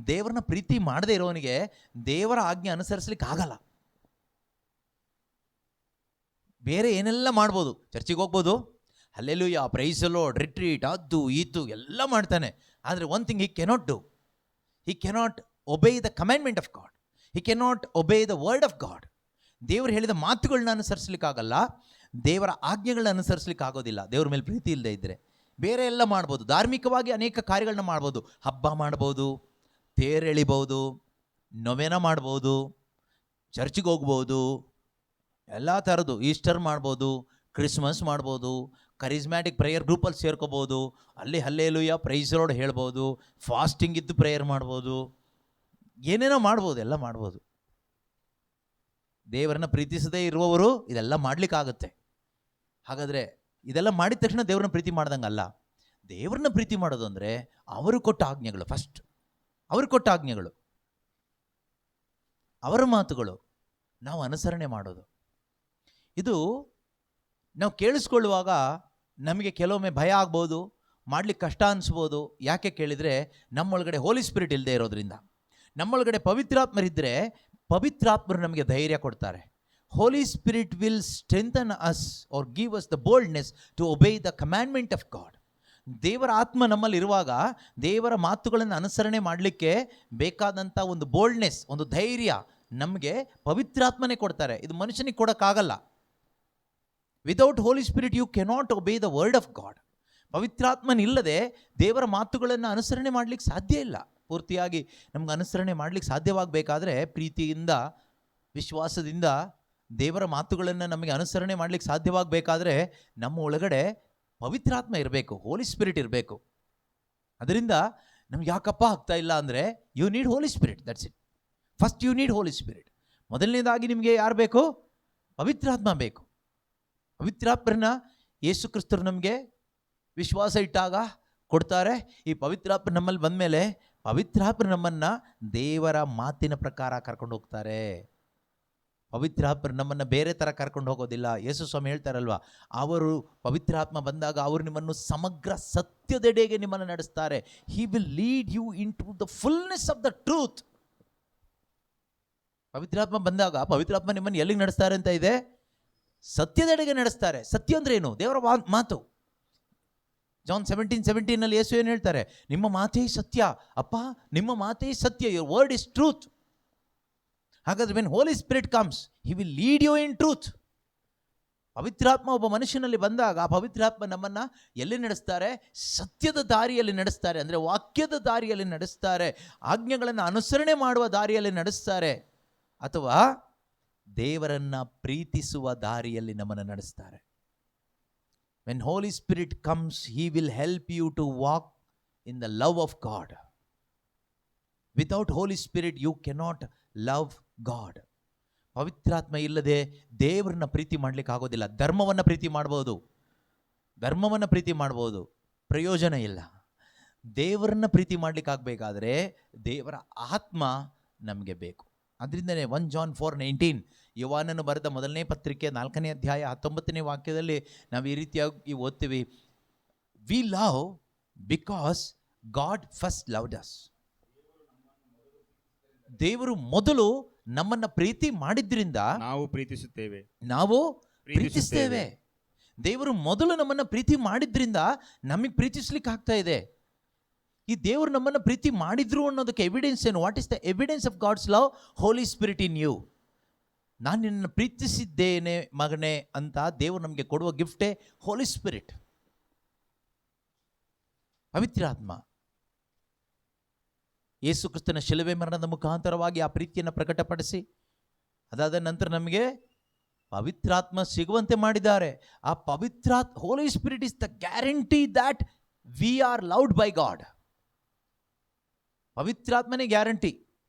ದೇವರನ್ನ ಪ್ರೀತಿ ಮಾಡದೇ ಇರೋವನಿಗೆ ದೇವರ ಆಜ್ಞೆ ಅನುಸರಿಸಲಿಕ್ಕೆ ಆಗಲ್ಲ. ಬೇರೆ ಏನೆಲ್ಲ ಮಾಡ್ಬೋದು, ಚರ್ಚಿಗೆ ಹೋಗ್ಬೋದು, hallelujah, praise the Lord, retreat, ಅದು ಇದು ಎಲ್ಲ ಮಾಡ್ತಾನೆ. ಆದರೆ one thing he cannot do, he cannot obey the commandment of God, he cannot obey the word of God. ದೇವರು ಹೇಳಿದ ಮಾತುಗಳನ್ನ ಅನುಸರಿಸಲಿಕ್ಕಾಗಲ್ಲ, ದೇವರ ಆಜ್ಞೆಗಳನ್ನ ಅನುಸರಿಸಲಿಕ್ಕೆ ಆಗೋದಿಲ್ಲ. ದೇವ್ರ ಮೇಲೆ ಪ್ರೀತಿ ಇಲ್ಲದೆ ಇದ್ದರೆ ಬೇರೆ ಎಲ್ಲ ಮಾಡ್ಬೋದು, ಧಾರ್ಮಿಕವಾಗಿ ಅನೇಕ ಕಾರ್ಯಗಳನ್ನ ಮಾಡ್ಬೋದು. ಹಬ್ಬ ಮಾಡ್ಬೋದು, ತೇರೆಳಿಬೋದು, ನೊವೆನ ಮಾಡ್ಬೋದು, ಚರ್ಚಿಗೆ ಹೋಗ್ಬೋದು, ಎಲ್ಲ ಥರದ್ದು, ಈಸ್ಟರ್ ಮಾಡ್ಬೋದು, ಕ್ರಿಸ್ಮಸ್ ಮಾಡ್ಬೋದು, ಕರಿಸ್ಮ್ಯಾಟಿಕ್ ಪ್ರೇಯರ್ ಗ್ರೂಪಲ್ಲಿ ಸೇರ್ಕೋಬೋದು, ಅಲ್ಲಿ ಹಲ್ಲೆಲೂಯಾ ಪ್ರೈಸ್ ದಿ ಲಾರ್ಡ್ ಹೇಳ್ಬೋದು, ಫಾಸ್ಟಿಂಗ್ ಇದ್ದು ಪ್ರೇಯರ್ ಮಾಡ್ಬೋದು, ಏನೇನೋ ಮಾಡ್ಬೋದು, ಎಲ್ಲ ಮಾಡ್ಬೋದು. ದೇವರನ್ನ ಪ್ರೀತಿಸದೇ ಇರುವವರು ಇದೆಲ್ಲ ಮಾಡಲಿಕ್ಕಾಗುತ್ತೆ. ಹಾಗಾದರೆ ಇದೆಲ್ಲ ಮಾಡಿದ ತಕ್ಷಣ ದೇವ್ರನ್ನ ಪ್ರೀತಿ ಮಾಡ್ದಂಗಲ್ಲ. ದೇವ್ರನ್ನ ಪ್ರೀತಿ ಮಾಡೋದು ಅಂದರೆ ಅವರು ಕೊಟ್ಟ ಆಜ್ಞೆಗಳು. ಫಸ್ಟ್ ಅವರು ಕೊಟ್ಟ ಆಜ್ಞೆಗಳು, ಅವರ ಮಾತುಗಳು ನಾವು ಅನುಸರಣೆ ಮಾಡೋದು. ಇದು ನಾವು ಕೇಳಿಸ್ಕೊಳ್ಳುವಾಗ ನಮಗೆ ಕೆಲವೊಮ್ಮೆ ಭಯ ಆಗ್ಬೋದು, ಮಾಡಲಿಕ್ಕೆ ಕಷ್ಟ ಅನಿಸ್ಬೋದು. ಯಾಕೆ ಕೇಳಿದರೆ, ನಮ್ಮೊಳಗಡೆ ಹೋಲಿ ಸ್ಪಿರಿಟ್ ಇಲ್ಲದೆ ಇರೋದ್ರಿಂದ. ನಮ್ಮೊಳಗಡೆ ಪವಿತ್ರಾತ್ಮರಿದ್ದರೆ ಪವಿತ್ರಾತ್ಮರು ನಮಗೆ ಧೈರ್ಯ ಕೊಡ್ತಾರೆ. Holy Spirit will strengthen us or give us the boldness to obey the commandment of God. ದೇವರ ಆತ್ಮ ನಮ್ಮಲ್ಲಿ ಇರುವಾಗ ದೇವರ ಮಾತುಗಳನ್ನು ಅನುಸರಣೆ ಮಾಡಲಿಕ್ಕೆ ಬೇಕಾದಂಥ ಒಂದು ಬೋಲ್ಡ್ನೆಸ್, ಒಂದು ಧೈರ್ಯ ನಮಗೆ ಪವಿತ್ರಾತ್ಮನೇ ಕೊಡ್ತಾರೆ. ಇದು ಮನುಷ್ಯನಿಗೆ ಕೊಡೋಕ್ಕಾಗಲ್ಲ. Without Holy Spirit you cannot obey the word of God. ಪವಿತ್ರಾತ್ಮನಿಲ್ಲದೆ ದೇವರ ಮಾತುಗಳನ್ನು ಅನುಸರಣೆ ಮಾಡಲಿಕ್ಕೆ ಸಾಧ್ಯ ಇಲ್ಲ. ಪೂರ್ತಿಯಾಗಿ ನಮ್ಗೆ ಅನುಸರಣೆ ಮಾಡಲಿಕ್ಕೆ ಸಾಧ್ಯವಾಗಬೇಕಾದ್ರೆ ಪ್ರೀತಿಯಿಂದ, ವಿಶ್ವಾಸದಿಂದ ದೇವರ ಮಾತುಗಳನ್ನು ನಮಗೆ ಅನುಸರಣೆ ಮಾಡಲಿಕ್ಕೆ ಸಾಧ್ಯವಾಗಬೇಕಾದ್ರೆ ನಮ್ಮ ಒಳಗಡೆ ಪವಿತ್ರಾತ್ಮ ಇರಬೇಕು, ಹೋಲಿ ಸ್ಪಿರಿಟ್ ಇರಬೇಕು. ಅದರಿಂದ ನಮ್ಗೆ ಯಾಕಪ್ಪ ಆಗ್ತಾ ಇಲ್ಲ ಅಂದರೆ you need Holy Spirit, that's it. First you need Holy Spirit. ಮೊದಲನೇದಾಗಿ ನಿಮಗೆ ಯಾರು ಬೇಕು? ಪವಿತ್ರಾತ್ಮ ಬೇಕು. ಪವಿತ್ರಾತ್ಮರನ್ನ ಯೇಸು ಕ್ರಿಸ್ತರು ನಮಗೆ ವಿಶ್ವಾಸ ಇಟ್ಟಾಗ ಕೊಡ್ತಾರೆ. ಈ ಪವಿತ್ರಾತ್ಮ ನಮ್ಮಲ್ಲಿ ಬಂದಮೇಲೆ ಪವಿತ್ರಾತ್ಮ ನಮ್ಮನ್ನು ದೇವರ ಮಾತಿನ ಪ್ರಕಾರ ಕರ್ಕೊಂಡು ಹೋಗ್ತಾರೆ. ಪವಿತ್ರಾತ್ಮ ನಮ್ಮನ್ನು ಬೇರೆ ಥರ ಕರ್ಕೊಂಡು ಹೋಗೋದಿಲ್ಲ. ಯೇಸು ಸ್ವಾಮಿ ಹೇಳ್ತಾರಲ್ವ, ಅವರು ಪವಿತ್ರಾತ್ಮ ಬಂದಾಗ ಅವರು ನಿಮ್ಮನ್ನು ಸಮಗ್ರ ಸತ್ಯದೆಡೆಗೆ ನಿಮ್ಮನ್ನು ನಡೆಸ್ತಾರೆ. He will lead you into the fullness of the truth. ಪವಿತ್ರಾತ್ಮ ಬಂದಾಗ ಪವಿತ್ರಾತ್ಮ ನಿಮ್ಮನ್ನು ಎಲ್ಲಿಗೆ ನಡೆಸ್ತಾರೆ ಅಂತ ಇದೆ? ಸತ್ಯದೆಡೆಗೆ ನಡೆಸ್ತಾರೆ. ಸತ್ಯ ಅಂದ್ರೆ ಏನು? ದೇವರ ಮಾತು. ಜಾನ್ 17:17 ಯೇಸು ಏನು ಹೇಳ್ತಾರೆ? ನಿಮ್ಮ ಮಾತೇ ಸತ್ಯ. ಅಪ್ಪ, ನಿಮ್ಮ ಮಾತೇ ಸತ್ಯ. Your word is truth. ಹಾಗಾದ್ರೆ when Holy Spirit comes he will lead you in truth. ಪವಿತ್ರಾತ್ಮ ಒಬ್ಬ ಮನುಷ್ಯನಲ್ಲಿ ಬಂದಾಗ ಆ ಪವಿತ್ರಾತ್ಮ ನಮ್ಮನ್ನು ಎಲ್ಲಿ ನಡೆಸ್ತಾರೆ? ಸತ್ಯದ ದಾರಿಯಲ್ಲಿ ನಡೆಸ್ತಾರೆ. ಅಂದರೆ ವಾಕ್ಯದ ದಾರಿಯಲ್ಲಿ ನಡೆಸ್ತಾರೆ, ಆಜ್ಞೆಗಳನ್ನು ಅನುಸರಣೆ ಮಾಡುವ ದಾರಿಯಲ್ಲಿ ನಡೆಸ್ತಾರೆ, ಅಥವಾ ದೇವರನ್ನು ಪ್ರೀತಿಸುವ ದಾರಿಯಲ್ಲಿ ನಮ್ಮನ್ನು ನಡೆಸ್ತಾರೆ. When Holy Spirit comes he will help you to walk in the love of God. Without Holy Spirit you cannot love God. ಪವಿತ್ರಾತ್ಮ ಇಲ್ಲದೆ ದೇವರನ್ನ ಪ್ರೀತಿ ಮಾಡಲಿಕ್ಕೆ ಆಗೋದಿಲ್ಲ. ಧರ್ಮವನ್ನು ಪ್ರೀತಿ ಮಾಡ್ಬೋದು, ಧರ್ಮವನ್ನು ಪ್ರೀತಿ ಮಾಡ್ಬೋದು, ಪ್ರಯೋಜನ ಇಲ್ಲ. ದೇವರನ್ನ ಪ್ರೀತಿ ಮಾಡಲಿಕ್ಕೆ ಆಗಬೇಕಾದ್ರೆ ದೇವರ ಆತ್ಮ ನಮಗೆ ಬೇಕು. ಅದರಿಂದನೇ 1 John 4:19 ಯೋವಾನನು ಬರೆದ ಮೊದಲನೇ ಪತ್ರಿಕೆ 4ನೇ ಅಧ್ಯಾಯ 19ನೇ ವಾಕ್ಯದಲ್ಲಿ ನಾವು ಈ ರೀತಿಯಾಗಿ ಓದ್ತೀವಿ, we love because god first loved us. ದೇವರು ಮೊದಲು ನಮ್ಮನ್ನ ಪ್ರೀತಿ ಮಾಡಿದ್ರಿಂದ ನಾವು ಪ್ರೀತಿಸುತ್ತೇವೆ. ದೇವರು ಮೊದಲು ನಮ್ಮನ್ನ ಪ್ರೀತಿ ಮಾಡಿದ್ರಿಂದ ನಮಗೆ ಪ್ರೀತಿಸ್ಲಿಕ್ಕೆ ಆಗ್ತಾ ಇದೆ. ಈ ದೇವರು ನಮ್ಮನ್ನು ಪ್ರೀತಿ ಮಾಡಿದ್ರು ಅನ್ನೋದಕ್ಕೆ ಎವಿಡೆನ್ಸ್ ಏನು? What is the evidence of God's love? Holy Spirit in you. ನಾನು ನಿನ್ನನ್ನು ಪ್ರೀತಿಸಿದ್ದೇನೆ ಮಗನೇ ಅಂತ ದೇವರು ನಮಗೆ ಕೊಡುವ ಗಿಫ್ಟೇ ಹೋಲಿ ಸ್ಪಿರಿಟ್, ಪವಿತ್ರಾತ್ಮ. ಯೇಸು ಕ್ರಿಸ್ತನ ಶಿಲುಬೆ ಮರಣದ ಮುಖಾಂತರವಾಗಿ ಆ ಪ್ರೀತಿಯನ್ನು ಪ್ರಕಟಪಡಿಸಿ ಅದಾದ ನಂತರ ನಮಗೆ ಪವಿತ್ರಾತ್ಮ ಸಿಗುವಂತೆ ಮಾಡಿದ್ದಾರೆ. ಆ Holy spirit is the guarantee that we are loved by God. ಪವಿತ್ರಾತ್ಮನೇ ಗ್ಯಾರಂಟಿ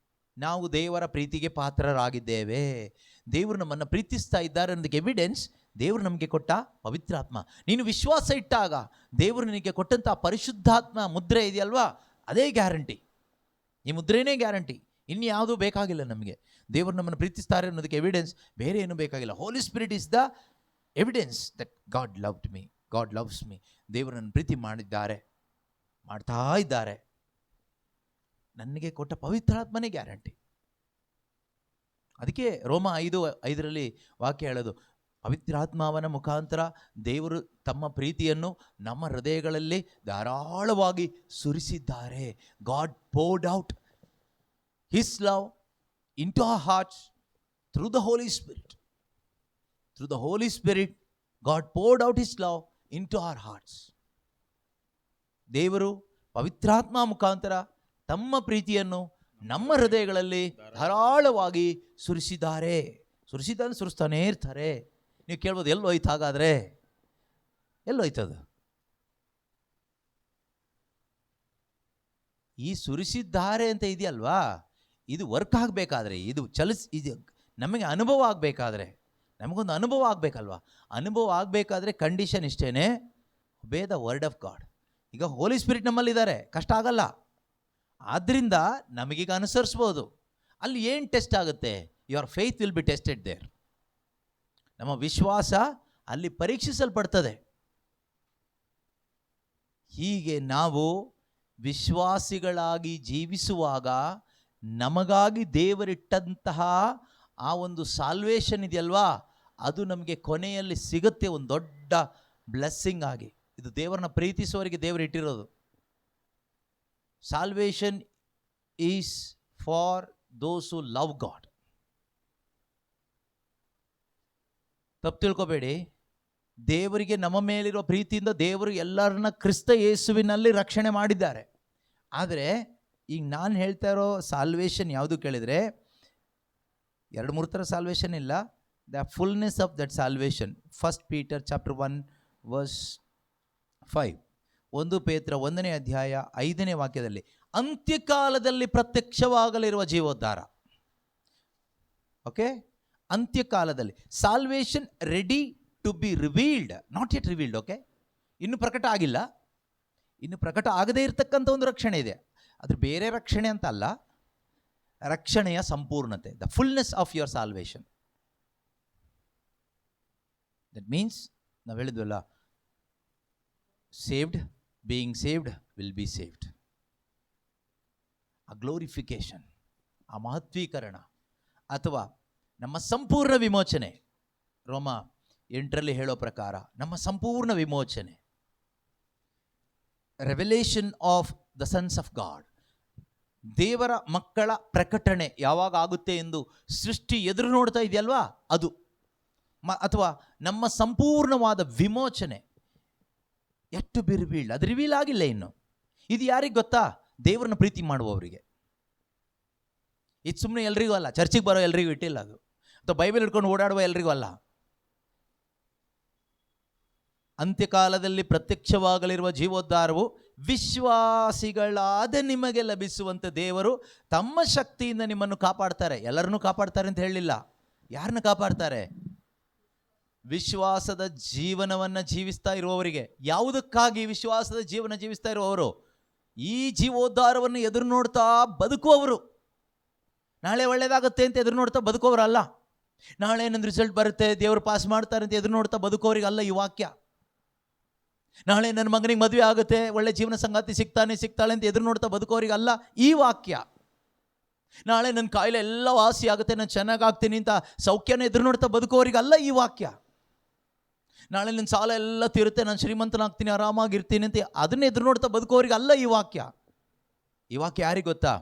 ನಾವು ದೇವರ ಪ್ರೀತಿಗೆ ಪಾತ್ರರಾಗಿದ್ದೇವೆ, ದೇವರು ನಮ್ಮನ್ನು ಪ್ರೀತಿಸ್ತಾ ಇದ್ದಾರೆ ಅನ್ನೋದಕ್ಕೆ ಎವಿಡೆನ್ಸ್ ದೇವರು ನಮಗೆ ಕೊಟ್ಟ ಪವಿತ್ರಾತ್ಮ. ನೀನು ವಿಶ್ವಾಸ ಇಟ್ಟಾಗ ದೇವರು ನಿನಗೆ ಕೊಟ್ಟಂಥ ಪರಿಶುದ್ಧಾತ್ಮ ಮುದ್ರೆ ಇದೆಯಲ್ವಾ, ಅದೇ ಗ್ಯಾರಂಟಿ. ಈ ಮುದ್ರೆನೇ ಗ್ಯಾರಂಟಿ, ಇನ್ಯಾವುದೂ ಬೇಕಾಗಿಲ್ಲ ನಮಗೆ. ದೇವರು ನಮ್ಮನ್ನು ಪ್ರೀತಿಸ್ತಾರೆ ಅನ್ನೋದಕ್ಕೆ ಎವಿಡೆನ್ಸ್ ಬೇರೆ ಏನೂ ಬೇಕಾಗಿಲ್ಲ. Holy spirit is the evidence that God loved me, God loves me. ದೇವರು ನನ್ನ ಪ್ರೀತಿ ಮಾಡಿದ್ದಾರೆ, ಮಾಡ್ತಾ ಇದ್ದಾರೆ. ನನಗೆ ಕೊಟ್ಟ ಪವಿತ್ರಾತ್ಮನೇ ಗ್ಯಾರಂಟಿ. ಅದಕ್ಕೆ ರೋಮ 5:5 ವಾಕ್ಯ ಹೇಳೋದು, ಪವಿತ್ರಾತ್ಮವನ ಮುಖಾಂತರ ದೇವರು ತಮ್ಮ ಪ್ರೀತಿಯನ್ನು ನಮ್ಮ ಹೃದಯಗಳಲ್ಲಿ ಧಾರಾಳವಾಗಿ ಸುರಿಸಿದ್ದಾರೆ. God poured out his love into our hearts through the Holy Spirit. Through the Holy Spirit God poured out his love into our hearts. ದೇವರು ಪವಿತ್ರಾತ್ಮ ಮುಖಾಂತರ ತಮ್ಮ ಪ್ರೀತಿಯನ್ನು ನಮ್ಮ ಹೃದಯಗಳಲ್ಲಿ ಧಾರಾಳವಾಗಿ ಸುರಿಸಿದ್ದಾರೆ. ಸುರಿಸ್ತಾನೇ ಇರ್ತಾರೆ. ನೀವು ಕೇಳ್ಬೋದು, ಎಲ್ಲೋಯ್ತು ಹಾಗಾದರೆ? ಎಲ್ಲೋಯ್ತದು? ಈ ಸುರಿಸಿದ್ದಾರೆ ಅಂತ ಇದೆಯಲ್ವಾ, ಇದು ವರ್ಕ್ ಆಗಬೇಕಾದ್ರೆ, ಇದು ನಮಗೆ ಅನುಭವ ಆಗಬೇಕಾದ್ರೆ, ನಮಗೊಂದು ಅನುಭವ ಆಗಬೇಕಲ್ವಾ? ಅನುಭವ ಆಗಬೇಕಾದ್ರೆ ಕಂಡೀಷನ್ ಇಷ್ಟೇ, ಒಬೇ ದ ವರ್ಡ್ ಆಫ್ ಗಾಡ್. ಈಗ ಹೋಲಿ ಸ್ಪಿರಿಟ್ ನಮ್ಮಲ್ಲಿದ್ದಾರೆ, ಕಷ್ಟ ಆಗಲ್ಲ. ಆದ್ದರಿಂದ ನಮಗೀಗ ಅನುಸರಿಸ್ಬೋದು. ಅಲ್ಲಿ ಏನು ಟೆಸ್ಟ್ ಆಗುತ್ತೆ? Your faith will be tested there. ನಮ್ಮ ವಿಶ್ವಾಸ ಅಲ್ಲಿ ಪರೀಕ್ಷಿಸಲ್ಪಡ್ತದೆ. ಹೀಗೆ ನಾವು ವಿಶ್ವಾಸಿಗಳಾಗಿ ಜೀವಿಸುವಾಗ ನಮಗಾಗಿ ದೇವರಿಟ್ಟಂತಹ ಆ ಒಂದು ಸಾಲ್ವೇಷನ್ ಇದೆಯಲ್ವಾ, ಅದು ನಮಗೆ ಕೊನೆಯಲ್ಲಿ ಸಿಗುತ್ತೆ ಒಂದು ದೊಡ್ಡ ಬ್ಲೆಸ್ಸಿಂಗ್ ಆಗಿ. ಇದು ದೇವರನ್ನ ಪ್ರೀತಿಸುವವರಿಗೆ ದೇವರು ಇಟ್ಟಿರೋದು. Salvation is for those who love God. ತಪ್ಪು ತಿಳ್ಕೊಬೇಡಿ, ದೇವರಿಗೆ ನಮ್ಮ ಮೇಲಿರೋ ಪ್ರೀತಿಯಿಂದ ದೇವರು ಎಲ್ಲರನ್ನ ಕ್ರಿಸ್ತ ಯೇಸುವಿನಲ್ಲಿ ರಕ್ಷಣೆ ಮಾಡಿದ್ದಾರೆ. ಆದರೆ ಈಗ ನಾನು ಹೇಳ್ತಾ ಇರೋ ಸಾಲ್ವೇಷನ್ ಯಾವುದು ಕೇಳಿದರೆ, 2-3 ಥರ ಸಾಲ್ವೇಷನ್ ಇಲ್ಲ. The fullness of that salvation. 1 Peter chapter 1 verse 5. 1 ಪೇತ್ರ 1ನೇ ಅಧ್ಯಾಯ 5ನೇ ವಾಕ್ಯದಲ್ಲಿ ಅಂತ್ಯಕಾಲದಲ್ಲಿ ಪ್ರತ್ಯಕ್ಷವಾಗಲಿರುವ ಜೀವೋದ್ಧಾರ. ಓಕೆ, ಅಂತ್ಯಕಾಲದಲ್ಲಿ salvation ready to be revealed, not yet revealed. Okay, ಇನ್ನು ಪ್ರಕಟ ಆಗಿಲ್ಲ. ಇನ್ನು ಪ್ರಕಟ ಆಗದೇ ಇರತಕ್ಕಂಥ ಒಂದು ರಕ್ಷಣೆ ಇದೆ. ಅದು ಬೇರೆ ರಕ್ಷಣೆ ಅಂತ ಅಲ್ಲ, ರಕ್ಷಣೆಯ ಸಂಪೂರ್ಣತೆ, the fullness of your salvation. That means ನಾವು ಹೇಳಿದ್ವಲ್ಲ, saved, being saved, will be saved. ಆ ಗ್ಲೋರಿಫಿಕೇಶನ್, ಆ ಮಹತ್ವೀಕರಣ ಅಥವಾ ನಮ್ಮ ಸಂಪೂರ್ಣ ವಿಮೋಚನೆ, ರೋಮ 8ರಲ್ಲಿ ಹೇಳೋ ಪ್ರಕಾರ ನಮ್ಮ ಸಂಪೂರ್ಣ ವಿಮೋಚನೆ, revelation of the sons of God, ದೇವರ ಮಕ್ಕಳ ಪ್ರಕಟಣೆ ಯಾವಾಗ ಆಗುತ್ತೆ ಎಂದು ಸೃಷ್ಟಿ ಎದುರು ನೋಡ್ತಾ ಇದೆಯಲ್ವಾ ಅದು, ಅಥವಾ ನಮ್ಮ ಸಂಪೂರ್ಣವಾದ ವಿಮೋಚನೆ ಯಟ್ ಟು ಬಿ ರಿವೀಲ್ಡ್. ಅದು ರಿವೀಲ್ ಆಗಿಲ್ಲ ಇನ್ನು. ಇದು ಯಾರಿಗೆ ಗೊತ್ತಾ? ದೇವರನ್ನ ಪ್ರೀತಿ ಮಾಡುವವರಿಗೆ. ಇದು ಸುಮ್ಮನೆ ಎಲ್ರಿಗೂ ಅಲ್ಲ, ಚರ್ಚಿಗೆ ಬರೋ ಎಲ್ರಿಗೂ ಇಟ್ಟಿಲ್ಲ ಅದು, ಅಥವಾ ಬೈಬಲ್ ಹಿಡ್ಕೊಂಡು ಓಡಾಡುವ ಎಲ್ರಿಗೂ ಅಲ್ಲ. ಅಂತ್ಯಕಾಲದಲ್ಲಿ ಪ್ರತ್ಯಕ್ಷವಾಗಲಿರುವ ಜೀವೋದ್ಧಾರವು ವಿಶ್ವಾಸಿಗಳಾದ ನಿಮಗೆ ಲಭಿಸುವಂತೆ ದೇವರು ತಮ್ಮ ಶಕ್ತಿಯಿಂದ ನಿಮ್ಮನ್ನು ಕಾಪಾಡ್ತಾರೆ. ಎಲ್ಲರನ್ನೂ ಕಾಪಾಡ್ತಾರೆ ಅಂತ ಹೇಳಲಿಲ್ಲ. ಯಾರನ್ನ ಕಾಪಾಡ್ತಾರೆ? ವಿಶ್ವಾಸದ ಜೀವನವನ್ನು ಜೀವಿಸ್ತಾ ಇರುವವರಿಗೆ. ಯಾವುದಕ್ಕಾಗಿ ವಿಶ್ವಾಸದ ಜೀವನ ಜೀವಿಸ್ತಾ ಇರುವವರು? ಈ ಜೀವೋದ್ಧಾರವನ್ನು ಎದುರು ನೋಡ್ತಾ ಬದುಕುವವರು. ನಾಳೆ ಒಳ್ಳೇದಾಗುತ್ತೆ ಅಂತ ಎದುರು ನೋಡ್ತಾ ಬದುಕೋರಲ್ಲ. ನಾಳೆ ಏನೊಂದು ರಿಸಲ್ಟ್ ಬರುತ್ತೆ, ದೇವರು ಪಾಸ್ ಮಾಡ್ತಾರೆ ಅಂತ ಎದುರು ನೋಡ್ತಾ ಬದುಕೋರಿಗೆ ಅಲ್ಲ ಈ ವಾಕ್ಯ. ನಾಳೆ ನನ್ನ ಮಗನಿಗೆ ಮದುವೆ ಆಗುತ್ತೆ, ಒಳ್ಳೆ ಜೀವನ ಸಂಗಾತಿ ಸಿಗ್ತಾಳೆ ಅಂತ ಎದುರು ನೋಡ್ತಾ ಬದುಕೋರಿಗೆ ಅಲ್ಲ ಈ ವಾಕ್ಯ. ನಾಳೆ ನನ್ನ ಕಾಯಿಲೆ ಎಲ್ಲ ವಾಸಿ ಆಗುತ್ತೆ, ನಾನು ಚೆನ್ನಾಗಾಗ್ತೀನಿ ಅಂತ ಸೌಖ್ಯನ ಎದುರು ನೋಡ್ತಾ ಬದುಕೋರಿಗೆ ಅಲ್ಲ ಈ ವಾಕ್ಯ. ನಾಳೆ ನನ್ನ ಸಾಲ ಎಲ್ಲ ತೀರುತ್ತೆ, ನಾನು ಶ್ರೀಮಂತನಾಗ್ತೀನಿ, ಆರಾಮಾಗಿರ್ತೀನಿ ಅಂತ ಅದನ್ನ ಎದುರು ನೋಡ್ತಾ ಬದುಕೋರಿಗೆ ಅಲ್ಲ ಈ ವಾಕ್ಯ. ಈ ವಾಕ್ಯ ಯಾರಿಗೆ ಗೊತ್ತಾ?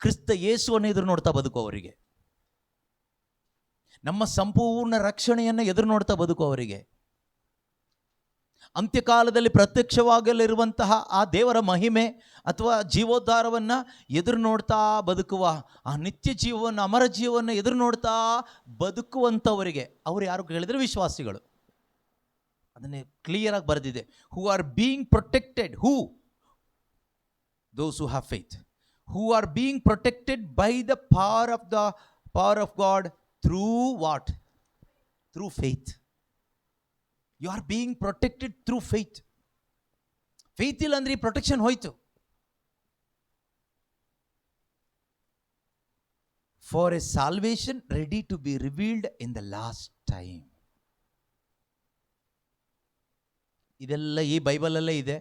ಕ್ರಿಸ್ತ ಯೇಸುವನ್ನು ಎದುರು ನೋಡ್ತಾ ಬದುಕೋವರಿಗೆ, ನಮ್ಮ ಸಂಪೂರ್ಣ ರಕ್ಷಣೆಯನ್ನು ಎದುರು ನೋಡ್ತಾ ಬದುಕೋವರಿಗೆ, ಅಂತ್ಯಕಾಲದಲ್ಲಿ ಪ್ರತ್ಯಕ್ಷವಾಗಲಿರುವಂತಹ ಆ ದೇವರ ಮಹಿಮೆ ಅಥವಾ ಜೀವೋದ್ಧಾರವನ್ನು ಎದುರು ನೋಡ್ತಾ ಬದುಕುವ, ಆ ನಿತ್ಯ ಜೀವವನ್ನು, ಅಮರ ಜೀವವನ್ನು ಎದುರು ನೋಡ್ತಾ ಬದುಕುವಂಥವರಿಗೆ. ಅವರು ಯಾರು ಹೇಳಿದರೆ ವಿಶ್ವಾಸಿಗಳು. ಅದನ್ನೇ ಕ್ಲಿಯರ್ ಆಗಿ ಬರೆದಿದೆ. Who are being protected. Who? Those who have faith. Who are being protected by the power of God through what? Through faith. You are being protected through faith. Faith ಇಲ್ಲ ಅಂದ್ರೆ ಈ ಪ್ರೊಟೆಕ್ಷನ್ ಹೋಯ್ತು. For a salvation ready to be revealed in the last time. ಇದೆಲ್ಲ ಈ ಬೈಬಲಲ್ಲೇ ಇದೆ.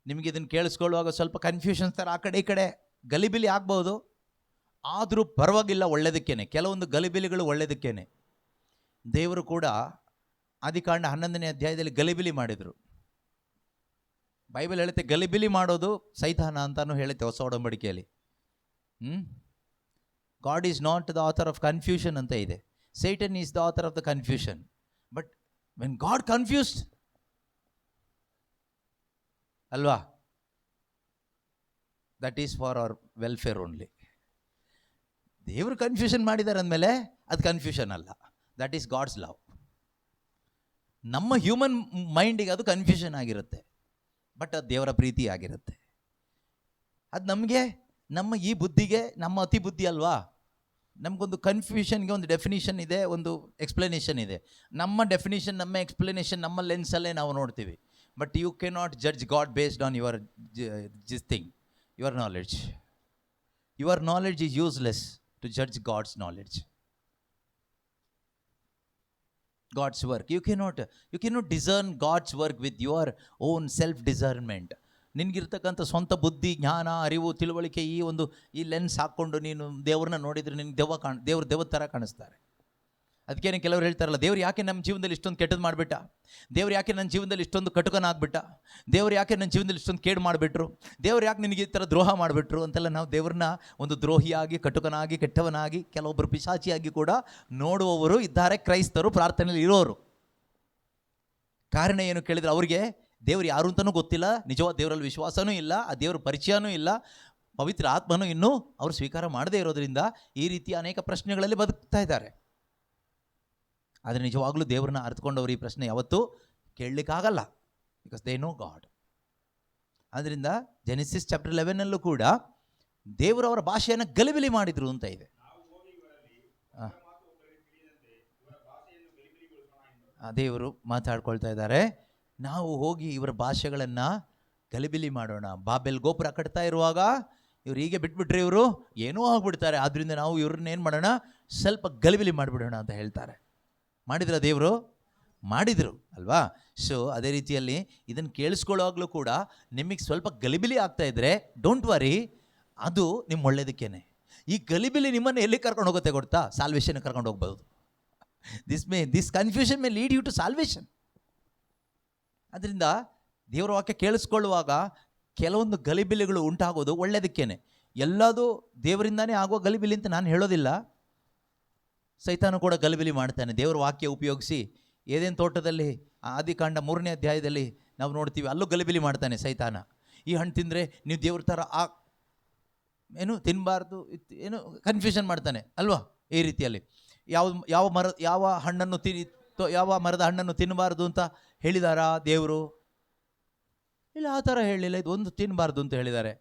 ನಿಮಗೆ ಇದನ್ನು ಕೇಳಿಸ್ಕೊಳ್ಳುವಾಗ ಸ್ವಲ್ಪ ಕನ್ಫ್ಯೂಷನ್ಸ್ ಥರ ಆ ಕಡೆ ಈ ಕಡೆ ಗಲಿಬಿಲಿ ಆಗ್ಬೋದು. ಆದರೂ ಪರವಾಗಿಲ್ಲ, ಒಳ್ಳೆಯದಕ್ಕೇನೆ. ಕೆಲವೊಂದು ಗಲಿಬಿಲಿಗಳು ಒಳ್ಳೆಯದಕ್ಕೇನೆ. ದೇವರು ಕೂಡ ಆದಿಕಾಂಡ 11ನೇ ಅಧ್ಯಾಯದಲ್ಲಿ ಗಲಿಬಿಲಿ ಮಾಡಿದರು. ಬೈಬಲ್ ಹೇಳುತ್ತೆ ಗಲಿಬಿಲಿ ಮಾಡೋದು ಸೈತಾನ ಅಂತಾನು ಹೇಳುತ್ತೆ ಹೊಸ ಒಡಂಬಡಿಕೆಯಲ್ಲಿ. God is not the author of confusion ಅಂತ ಇದೆ. Satan is the author of the confusion. But when God confused ಅಲ್ವಾ, that is for our welfare only. ದೇವರು ಕನ್ಫ್ಯೂಷನ್ ಮಾಡಿದ್ದಾರೆ ಅಂದಮೇಲೆ ಅದು ಕನ್ಫ್ಯೂಷನ್ ಅಲ್ಲ, ದಟ್ ಈಸ್ ಗಾಡ್ಸ್ ಲವ್. ನಮ್ಮ ಹ್ಯೂಮನ್ ಮೈಂಡಿಗೆ ಅದು ಕನ್ಫ್ಯೂಷನ್ ಆಗಿರುತ್ತೆ, ಬಟ್ ಅದು ದೇವರ ಪ್ರೀತಿ ಆಗಿರುತ್ತೆ. ಅದು ನಮಗೆ, ನಮ್ಮ ಈ ಬುದ್ಧಿಗೆ, ನಮ್ಮ ಅತಿ ಬುದ್ಧಿ ಅಲ್ವಾ, ನಮಗೊಂದು ಕನ್ಫ್ಯೂಷನ್ಗೆ ಒಂದು ಡೆಫಿನಿಷನ್ ಇದೆ, ಒಂದು ಎಕ್ಸ್ಪ್ಲನೇಷನ್ ಇದೆ. ನಮ್ಮ ಡೆಫಿನಿಷನ್, ನಮ್ಮ ಎಕ್ಸ್ಪ್ಲನೇಷನ್, ನಮ್ಮ ಲೆನ್ಸಲ್ಲೇ ನಾವು ನೋಡ್ತೀವಿ. But you cannot judge God based on your your knowledge. Your knowledge is useless to judge God's knowledge. God's work. You cannot discern God's work with your own self discernment. ನಿನಗಿರ್ತಕ್ಕಂಥ ಸ್ವಂತ ಬುದ್ಧಿ, ಜ್ಞಾನ, ಅರಿವು, ತಿಳುವಳಿಕೆ ಈ lens ಹಾಕ್ಕೊಂಡು ನೀನು ದೇವ್ರನ್ನ ನೋಡಿದರೆ ನಿನಗೆ ದೇವ್ರ ಥರ ಕಾಣಿಸ್ತಾರೆ. ಅದಕ್ಕೇನೆ ಕೆಲವರು ಹೇಳ್ತಾರಲ್ಲ, ದೇವ್ರು ಯಾಕೆ ನಮ್ಮ ಜೀವನದಲ್ಲಿ ಇಷ್ಟೊಂದು ಕೆಟ್ಟದ್ದು ಮಾಡಿಬಿಟ್ಟ, ದೇವ್ರು ಯಾಕೆ ನನ್ನ ಜೀವನದಲ್ಲಿ ಇಷ್ಟೊಂದು ಕಟುಕನಾಗ್ಬಿಟ್ಟ, ದೇವ್ರು ಯಾಕೆ ನನ್ನ ಜೀವನದಲ್ಲಿ ಇಷ್ಟೊಂದು ಕೇಡು ಮಾಡಿಬಿಟ್ರು, ದೇವ್ರು ಯಾಕೆ ನಿನಗೆ ಈ ಥರ ದ್ರೋಹ ಮಾಡಿಬಿಟ್ರು ಅಂತೆಲ್ಲ ನಾವು ದೇವ್ರನ್ನ ಒಂದು ದ್ರೋಹಿಯಾಗಿ, ಕಟುಕನಾಗಿ, ಕೆಟ್ಟವನಾಗಿ, ಕೆಲವೊಬ್ಬರು ಪಿಶಾಚಿಯಾಗಿ ಕೂಡ ನೋಡುವವರು ಇದ್ದಾರೆ, ಕ್ರೈಸ್ತರು, ಪ್ರಾರ್ಥನೆಯಲ್ಲಿ ಇರೋರು. ಕಾರಣ ಏನು ಕೇಳಿದರೆ, ಅವರಿಗೆ ದೇವ್ರು ಯಾರು ಅಂತಲೂ ಗೊತ್ತಿಲ್ಲ, ನಿಜವಾದ ದೇವರಲ್ಲಿ ವಿಶ್ವಾಸನೂ ಇಲ್ಲ, ಆ ದೇವ್ರ ಪರಿಚಯನೂ ಇಲ್ಲ, ಪವಿತ್ರ ಆತ್ಮನೂ ಇನ್ನೂ ಅವರು ಸ್ವೀಕಾರ ಮಾಡದೇ ಇರೋದ್ರಿಂದ ಈ ರೀತಿ ಅನೇಕ ಪ್ರಶ್ನೆಗಳಲ್ಲಿ ಬದುಕ್ತಾ ಇದ್ದಾರೆ. ಆದರೆ ನಿಜವಾಗ್ಲೂ ದೇವ್ರನ್ನ ಅರ್ಥಕೊಂಡವರು ಈ ಪ್ರಶ್ನೆ ಯಾವತ್ತೂ ಕೇಳಲಿಕ್ಕಾಗಲ್ಲ, ಬಿಕಾಸ್ ದೇ ನೋ ಗಾಡ್. ಆದ್ದರಿಂದ ಜೆನೆಸಿಸ್ ಚಾಪ್ಟರ್ 11 ಕೂಡ ದೇವರು ಅವರ ಭಾಷೆಯನ್ನು ಗಲಿಬಿಲಿ ಮಾಡಿದ್ರು ಅಂತ ಇದೆ. ದೇವರು ಮಾತಾಡ್ಕೊಳ್ತಾ ಇದ್ದಾರೆ, ನಾವು ಹೋಗಿ ಇವರ ಭಾಷೆಗಳನ್ನು ಗಲಿಬಿಲಿ ಮಾಡೋಣ. ಬಾಬೆಲ್ ಗೋಪುರ ಕಟ್ತಾ ಇರುವಾಗ ಇವ್ರು ಹೀಗೆ ಬಿಟ್ಬಿಟ್ರೆ ಇವರು ಏನೂ ಆಗ್ಬಿಡ್ತಾರೆ, ಆದ್ದರಿಂದ ನಾವು ಇವ್ರನ್ನ ಏನು ಮಾಡೋಣ, ಸ್ವಲ್ಪ ಗಲಿಬಿಲಿ ಮಾಡಿಬಿಡೋಣ ಅಂತ ಹೇಳ್ತಾರೆ. ಮಾಡಿದ್ರ ದೇವರು? ಮಾಡಿದರು ಅಲ್ವಾ? ಸೊ ಅದೇ ರೀತಿಯಲ್ಲಿ ಇದನ್ನು ಕೇಳಿಸ್ಕೊಳ್ಳೋವಾಗಲೂ ಕೂಡ ನಿಮಗೆ ಸ್ವಲ್ಪ ಗಲಿಬಿಲಿ ಆಗ್ತಾ ಇದ್ದರೆ ಡೋಂಟ್ ವರಿ, ಅದು ನಿಮ್ಮ ಒಳ್ಳೇದಕ್ಕೇನೆ. ಈ ಗಲಿಬಿಲಿ ನಿಮ್ಮನ್ನು ಎಲ್ಲಿ ಕರ್ಕೊಂಡು ಹೋಗುತ್ತೆ ಗೊತ್ತಾ? ಸಾಲ್ವೇಷನ್ ಕರ್ಕೊಂಡು ಹೋಗ್ಬೋದು. This confusion may lead you to salvation. ಅದರಿಂದ ದೇವರ ವಾಕ್ಯ ಕೇಳಿಸ್ಕೊಳ್ಳುವಾಗ ಕೆಲವೊಂದು ಗಲಿಬಿಲಿಗಳು ಉಂಟಾಗೋದು ಒಳ್ಳೆಯದಕ್ಕೇನೆ. ಎಲ್ಲದೂ ದೇವರಿಂದಾನೇ ಆಗುವ ಗಲಿಬಿಲಿ ಅಂತ ನಾನು ಹೇಳೋದಿಲ್ಲ. ಸೈತಾನ ಕೂಡ ಗಲಿಬಿಲಿ ಮಾಡ್ತಾನೆ. ದೇವರ ವಾಕ್ಯ ಉಪಯೋಗಿಸಿ ಏದೇನು ತೋಟದಲ್ಲಿ ಆದಿಕಾಂಡ 3ನೇ ಅಧ್ಯಾಯದಲ್ಲಿ ನಾವು ನೋಡ್ತೀವಿ, ಅಲ್ಲೂ ಗಲಿಬಿಲಿ ಮಾಡ್ತಾನೆ ಸೈತಾನ. ಈ ಹಣ್ಣು ತಿಂದರೆ ನೀವು ದೇವ್ರ ಥರ ಏನು ತಿನ್ನಬಾರ್ದು, ಏನು ಕನ್ಫ್ಯೂಷನ್ ಮಾಡ್ತಾನೆ ಅಲ್ವಾ? ಈ ರೀತಿಯಲ್ಲಿ ಯಾವ ಮರದ ಹಣ್ಣನ್ನು ತಿನ್ನಬಾರ್ದು ಅಂತ ಹೇಳಿದಾರಾ ದೇವರು? ಇಲ್ಲ, ಆ ಥರ ಹೇಳಿಲ್ಲ. ಇದು ಒಂದು ತಿನ್ನಬಾರ್ದು ಅಂತ ಹೇಳಿದ್ದಾರೆ.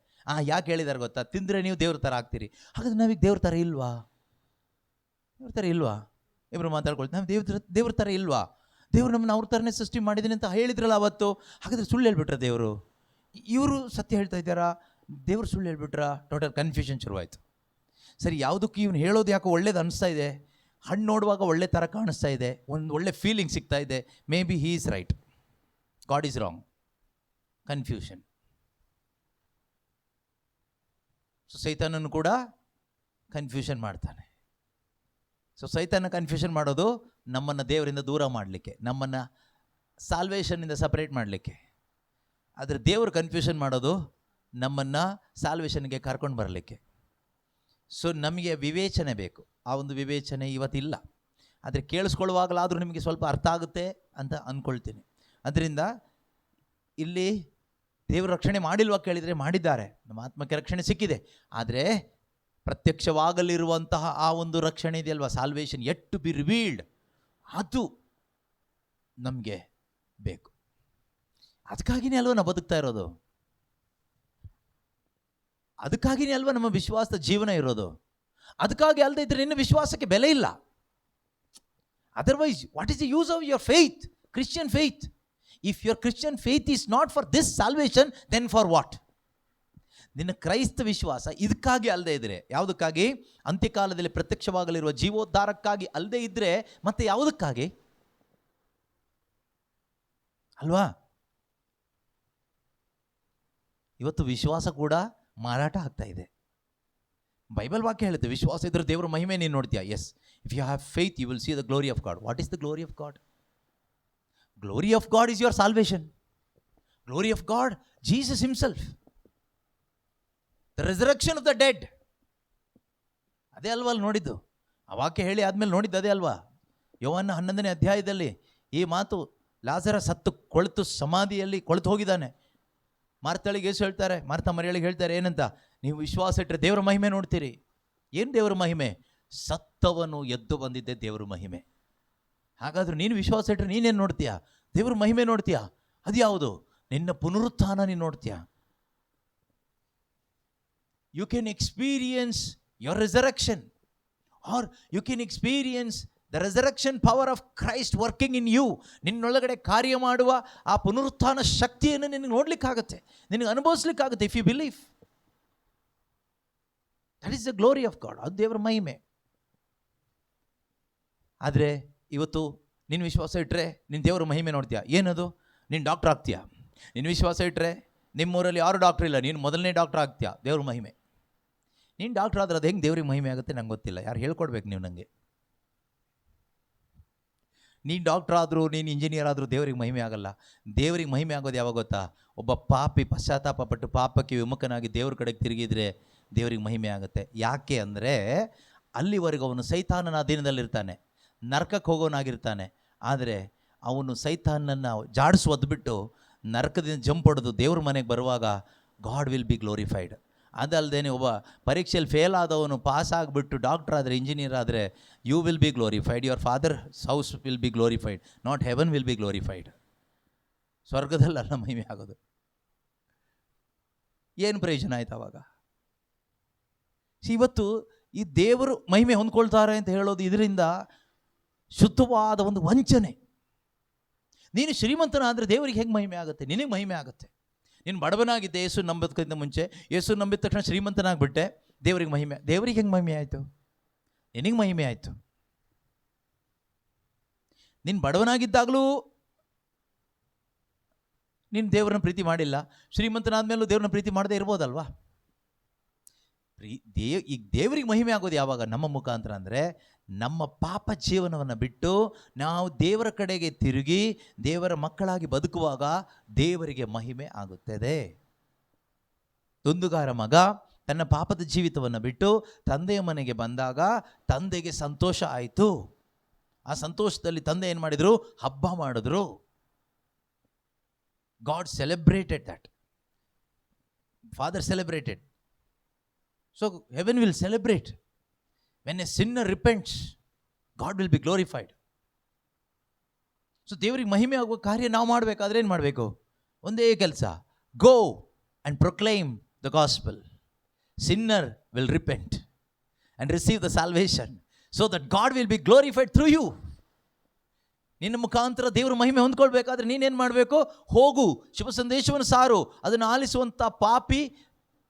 ಯಾಕೆ ಹೇಳಿದ್ದಾರೆ ಗೊತ್ತಾ? ತಿಂದರೆ ನೀವು ದೇವ್ರ ಥರ ಆಗ್ತೀರಿ. ಹಾಗಾದ್ರೆ ನಾವೀಗ ದೇವ್ರ ಥರ ಇಲ್ವಾ? ದೇವ್ರ ಥರ ಇಲ್ವಾ? ಇಬ್ಬರು ಮಾತಾಡ್ಕೊಳ್ತೀವಿ, ನಾವು ದೇವ್ರ ಥರ ಇಲ್ವಾ? ದೇವ್ರು ನಮ್ಮನ್ನು ಅವ್ರ ಥರನೇ ಸೃಷ್ಟಿ ಮಾಡಿದ್ದೀನಿ ಅಂತ ಹೇಳಿದ್ರಲ್ಲ ಅವತ್ತು. ಹಾಗಾದರೆ ಸುಳ್ಳು ಹೇಳ್ಬಿಟ್ರ ದೇವರು? ಇವರು ಸತ್ಯ ಹೇಳ್ತಾ ಇದ್ದಾರಾ? ದೇವ್ರು ಸುಳ್ಳು ಹೇಳ್ಬಿಟ್ರಾ? ಟೋಟಲ್ ಕನ್ಫ್ಯೂಷನ್ ಶುರುವಾಯಿತು. ಸರಿ, ಯಾವುದಕ್ಕೂ ಇವನು ಹೇಳೋದು ಯಾಕೋ ಒಳ್ಳೇದು ಅನಿಸ್ತಾ ಇದೆ, ಹಣ್ಣು ನೋಡುವಾಗ ಒಳ್ಳೆ ಥರ ಕಾಣಿಸ್ತಾ ಇದೆ, ಒಂದು ಒಳ್ಳೆ ಫೀಲಿಂಗ್ ಸಿಗ್ತಾ ಇದೆ. Maybe he is right, God is wrong. Confusion. So ಸೈತಾನನ್ನು ಕೂಡ ಕನ್ಫ್ಯೂಷನ್ ಮಾಡ್ತಾನೆ. ಸೊ ಸೈತಾನ ಕನ್ಫ್ಯೂಷನ್ ಮಾಡೋದು ನಮ್ಮನ್ನು ದೇವರಿಂದ ದೂರ ಮಾಡಲಿಕ್ಕೆ, ನಮ್ಮನ್ನು ಸಾಲ್ವೇಷನ್ನಿಂದ ಸಪ್ರೇಟ್ ಮಾಡಲಿಕ್ಕೆ. ಆದರೆ ದೇವರು ಕನ್ಫ್ಯೂಷನ್ ಮಾಡೋದು ನಮ್ಮನ್ನು ಸಾಲ್ವೇಷನ್ಗೆ ಕರ್ಕೊಂಡು ಬರಲಿಕ್ಕೆ. ಸೊ ನಮಗೆ ವಿವೇಚನೆ ಬೇಕು. ಆ ಒಂದು ವಿವೇಚನೆ ಇವತ್ತಿಲ್ಲ. ಆದರೆ ಕೇಳಿಸ್ಕೊಳ್ಳುವಾಗಲಾದರೂ ನಿಮಗೆ ಸ್ವಲ್ಪ ಅರ್ಥ ಆಗುತ್ತೆ ಅಂತ ಅಂದ್ಕೊಳ್ತೀನಿ. ಅದರಿಂದ ಇಲ್ಲಿ ದೇವರು ರಕ್ಷಣೆ ಮಾಡಿಲ್ವಾ ಕೇಳಿದರೆ ಮಾಡಿದ್ದಾರೆ, ನಮ್ಮ ಆತ್ಮಕ್ಕೆ ರಕ್ಷಣೆ ಸಿಕ್ಕಿದೆ. ಆದರೆ ಪ್ರತ್ಯಕ್ಷವಾಗಲಿರುವಂತಹ ಆ ಒಂದು ರಕ್ಷಣೆ ಇದೆಯಲ್ವಾ, salvation yet to be revealed, ಅದು ನಮಗೆ ಬೇಕು. ಅದಕ್ಕಾಗಿಯೇ ಅಲ್ವಾ ನಾವು ಬದುಕ್ತಾ ಇರೋದು, ಅದಕ್ಕಾಗಿಯೇ ಅಲ್ವಾ ನಮ್ಮ ವಿಶ್ವಾಸದ ಜೀವನ ಇರೋದು. ಅದಕ್ಕಾಗಿ ಅಲ್ಲದೆ ಇದ್ರೆ ನಿನ್ನ ವಿಶ್ವಾಸಕ್ಕೆ ಬೆಲೆ ಇಲ್ಲ. Otherwise what is the use of your faith, Christian faith? If your Christian faith is not for this salvation, then for what? ನಿನ್ನ ಕ್ರೈಸ್ತ ವಿಶ್ವಾಸ ಇದಕ್ಕಾಗಿ ಅಲ್ಲದೆ ಇದ್ರೆ, ಯಾವುದಕ್ಕಾಗಿ? ಅಂತ್ಯಕಾಲದಲ್ಲಿ ಪ್ರತ್ಯಕ್ಷವಾಗಲಿರುವ ಜೀವೋದ್ಧಾರಕ್ಕಾಗಿ ಅಲ್ಲದೆ ಇದ್ರೆ ಮತ್ತೆ ಯಾವುದಕ್ಕಾಗಿ ಅಲ್ವಾ? ಇವತ್ತು ವಿಶ್ವಾಸ ಕೂಡ ಮಾರಾಟ ಆಗ್ತಾ ಇದೆ. ಬೈಬಲ್ ವಾಕ್ಯ ಹೇಳುತ್ತೆ, ವಿಶ್ವಾಸ ಇದ್ರೆ ದೇವರ ಮಹಿಮೆ ನೀನು ನೋಡ್ತೀಯಾ. Yes, if you have faith you will see the glory of God. What is the glory of God? Glory of God is your salvation. Glory of God, Jesus himself. The resurrection of the dead. ಅದೇ ಅಲ್ವಾ ಅಲ್ಲಿ ನೋಡಿದ್ದು? ಆ ವಾಕ್ಯ ಹೇಳಿ ಆದಮೇಲೆ ನೋಡಿದ್ದು ಅದೇ ಅಲ್ವಾ? ಯೋಹಾನ 11ನೇ ಅಧ್ಯಾಯದಲ್ಲಿ ಈ ಮಾತು, ಲಾಜರ ಸತ್ತು ಕೊಳೆತು ಸಮಾಧಿಯಲ್ಲಿ ಕೊಳೆತು ಹೋಗಿದ್ದಾನೆ. ಮಾರ್ತಳಿಗೆ ಯೇಸು ಹೇಳ್ತಾರೆ, ಮಾರ್ತಾ ಮರಿಯಳಿಗೆ ಹೇಳ್ತಾರೆ ಏನಂತ? ನೀವು ವಿಶ್ವಾಸ ಇಟ್ಟರೆ ದೇವರ ಮಹಿಮೆ ನೋಡ್ತೀರಿ. ಏನು ದೇವರ ಮಹಿಮೆ? ಸತ್ತವನು ಎದ್ದು ಬಂದಿದ್ದೆ ದೇವರ ಮಹಿಮೆ. ಹಾಗಾದ್ರೆ ನೀನು ವಿಶ್ವಾಸ ಇಟ್ಟರೆ ನೀನೇನು ನೋಡ್ತೀಯಾ? ದೇವ್ರ ಮಹಿಮೆ ನೋಡ್ತೀಯಾ? ಅದು ಯಾವುದು? ನಿನ್ನ ಪುನರುತ್ಥಾನ ನೀನು ನೋಡ್ತೀಯಾ? You can experience your resurrection, or you can experience the resurrection power of Christ working in you. ನಿನ್ನೊಳಗಡೆ ಕಾರ್ಯ ಮಾಡುವ ಆ ಪುನರುತ್ಥಾನ ಶಕ್ತಿಯನ್ನು ನಿನಗೆ ನೋಡ್ಲಿಕ್ಕಾಗತ್ತೆ, ನಿನಗೆ ಅನುಭವಿಸ್ಲಿಕ್ಕಾಗುತ್ತೆ. If you believe, that is the glory of God. ಅದು ದೇವರ ಮಹಿಮೆ. ಆದರೆ ಇವತ್ತು ನಿನ್ನ ವಿಶ್ವಾಸ ಇಟ್ಟರೆ ನೀನು ದೇವರ ಮಹಿಮೆ ನೋಡ್ತೀಯಾ? ಏನದು? ನೀನು ಡಾಕ್ಟರ್ ಆಗ್ತೀಯಾ? ನಿನ್ನ ವಿಶ್ವಾಸ ಇಟ್ಟರೆ ನಿಮ್ಮೂರಲ್ಲಿ ಯಾರು ಡಾಕ್ಟ್ರ್ ಇಲ್ಲ, ನೀನು ಮೊದಲನೇ ಡಾಕ್ಟ್ರ್ ಆಗ್ತೀಯಾ, ದೇವ್ರ ಮಹಿಮೆ. ನೀನು ಡಾಕ್ಟ್ರ್ ಆದ್ರೆ ಅದು ಹೆಂಗೆ ದೇವ್ರಿಗೆ ಮಹಿಮೆ ಆಗುತ್ತೆ ನಂಗೆ ಗೊತ್ತಿಲ್ಲ, ಯಾರು ಹೇಳ್ಕೊಡ್ಬೇಕು ನೀವು ನನಗೆ. ನೀನು ಡಾಕ್ಟ್ರ್ ಆದರೂ ನೀನು ಇಂಜಿನಿಯರ್ ಆದರೂ ದೇವ್ರಿಗೆ ಮಹಿಮೆ ಆಗಲ್ಲ. ದೇವ್ರಿಗೆ ಮಹಿಮೆ ಆಗೋದು ಯಾವಾಗ ಗೊತ್ತಾ? ಒಬ್ಬ ಪಾಪಿ ಪಶ್ಚಾತ್ತಾಪ ಪಟ್ಟು ಪಾಪಕ್ಕೆ ವಿಮುಖನಾಗಿ ದೇವ್ರ ಕಡೆಗೆ ತಿರುಗಿದ್ರೆ ದೇವ್ರಿಗೆ ಮಹಿಮೆ ಆಗುತ್ತೆ. ಯಾಕೆ ಅಂದರೆ ಅಲ್ಲಿವರೆಗೂ ಅವನು ಸೈತಾನನ ಅಧೀನದಲ್ಲಿರ್ತಾನೆ, ನರಕಕ್ಕೆ ಹೋಗೋನಾಗಿರ್ತಾನೆ. ಆದರೆ ಅವನು ಸೈತಾನನ್ನು ಜಾಡಿಸಿ ಒದ್ಬಿಟ್ಟು ನರಕದಿಂದ ಜಂಪ್ ಹೊಡೆದು ದೇವ್ರ ಮನೆಗೆ ಬರುವಾಗ ಗಾಡ್ ವಿಲ್ ಬಿ ಗ್ಲೋರಿಫೈಡ್. ಅದಲ್ಲದೆ ಒಬ್ಬ ಪರೀಕ್ಷೆಯಲ್ಲಿ ಫೇಲ್ ಆದವನು ಪಾಸ್ ಆಗಿಬಿಟ್ಟು ಡಾಕ್ಟರ್ ಆದರೆ, ಇಂಜಿನಿಯರ್ ಆದರೆ, you will be glorified, your father's house will be glorified, not heaven will be glorified. ಸ್ವರ್ಗದಲ್ಲ ಮಹಿಮೆ ಆಗೋದು. ಏನು ಪ್ರಯೋಜನ ಆಯ್ತು ಅವಾಗ? ಇವತ್ತು ಈ ದೇವರು ಮಹಿಮೆ ಹೊಂದ್ಕೊಳ್ತಾರೆ ಅಂತ ಹೇಳೋದು ಇದರಿಂದ ಶುದ್ಧವಾದ ಒಂದು ವಂಚನೆ. ನೀನು ಶ್ರೀಮಂತನಾದರೆ ದೇವರಿಗೆ ಹೇಗೆ ಮಹಿಮೆ ಆಗುತ್ತೆ? ನಿನಗೆ ಮಹಿಮೆ ಆಗುತ್ತೆ. ನೀನು ಬಡವನಾಗಿದ್ದೆ ಯೇಸು ನಂಬೋದಕ್ಕಿಂತ ಮುಂಚೆ, ಯೇಸು ನಂಬಿದ ತಕ್ಷಣ ಶ್ರೀಮಂತನಾಗ್ಬಿಟ್ಟೆ, ದೇವರಿಗೆ ಮಹಿಮೆ. ದೇವರಿಗೆ ಹೆಂಗೆ ಮಹಿಮೆ ಆಯಿತು? ನಿನಗೆ ಮಹಿಮೆ ಆಯಿತು. ನೀನು ಬಡವನಾಗಿದ್ದಾಗಲೂ ನೀನು ದೇವರನ್ನ ಪ್ರೀತಿ ಮಾಡಿಲ್ಲ, ಶ್ರೀಮಂತನಾದ ಮೇಲೂ ದೇವ್ರನ್ನ ಪ್ರೀತಿ ಮಾಡದೇ ಇರ್ಬೋದಲ್ವಾ? ಈಗ ದೇವರಿಗೆ ಮಹಿಮೆ ಆಗೋದು ಯಾವಾಗ? ನಮ್ಮ ಮುಖಾಂತರ. ಅಂದರೆ ನಮ್ಮ ಪಾಪ ಜೀವನವನ್ನು ಬಿಟ್ಟು ನಾವು ದೇವರ ಕಡೆಗೆ ತಿರುಗಿ ದೇವರ ಮಕ್ಕಳಾಗಿ ಬದುಕುವಾಗ ದೇವರಿಗೆ ಮಹಿಮೆ ಆಗುತ್ತದೆ. ದುಂದುಗಾರ ಮಗ ತನ್ನ ಪಾಪದ ಜೀವಿತವನ್ನು ಬಿಟ್ಟು ತಂದೆಯ ಮನೆಗೆ ಬಂದಾಗ ತಂದೆಗೆ ಸಂತೋಷ ಆಯಿತು. ಆ ಸಂತೋಷದಲ್ಲಿ ತಂದೆ ಏನು ಮಾಡಿದರು? ಹಬ್ಬ ಮಾಡಿದ್ರು. God celebrated that. Father celebrated. So heaven will celebrate. When a sinner repents, God will be glorified. So ದೇವರಿಗೆ ಮಹಿಮೆ ಆಗುವ ಕಾರ್ಯ ನಾವು ಮಾಡಬೇಕಾದ್ರೆ ಏನು ಮಾಡಬೇಕು? ಒಂದೇ ಕೆಲಸ, go and proclaim the gospel. Sinner will repent and receive the salvation so that God will be glorified through you. ನಿನ್ನ ಮುಖಾಂತರ ದೇವರ ಮಹಿಮೆ ಹೊಂದ್ಕೊಳ್ಬೇಕಾದ್ರೆ ನೀನೇನು ಮಾಡಬೇಕು? ಹೋಗು, ಶುಭ ಸಂದೇಶವನ್ನು ಸಾರು. ಅದನ್ನು ಆಲಿಸುವಂಥ ಪಾಪಿ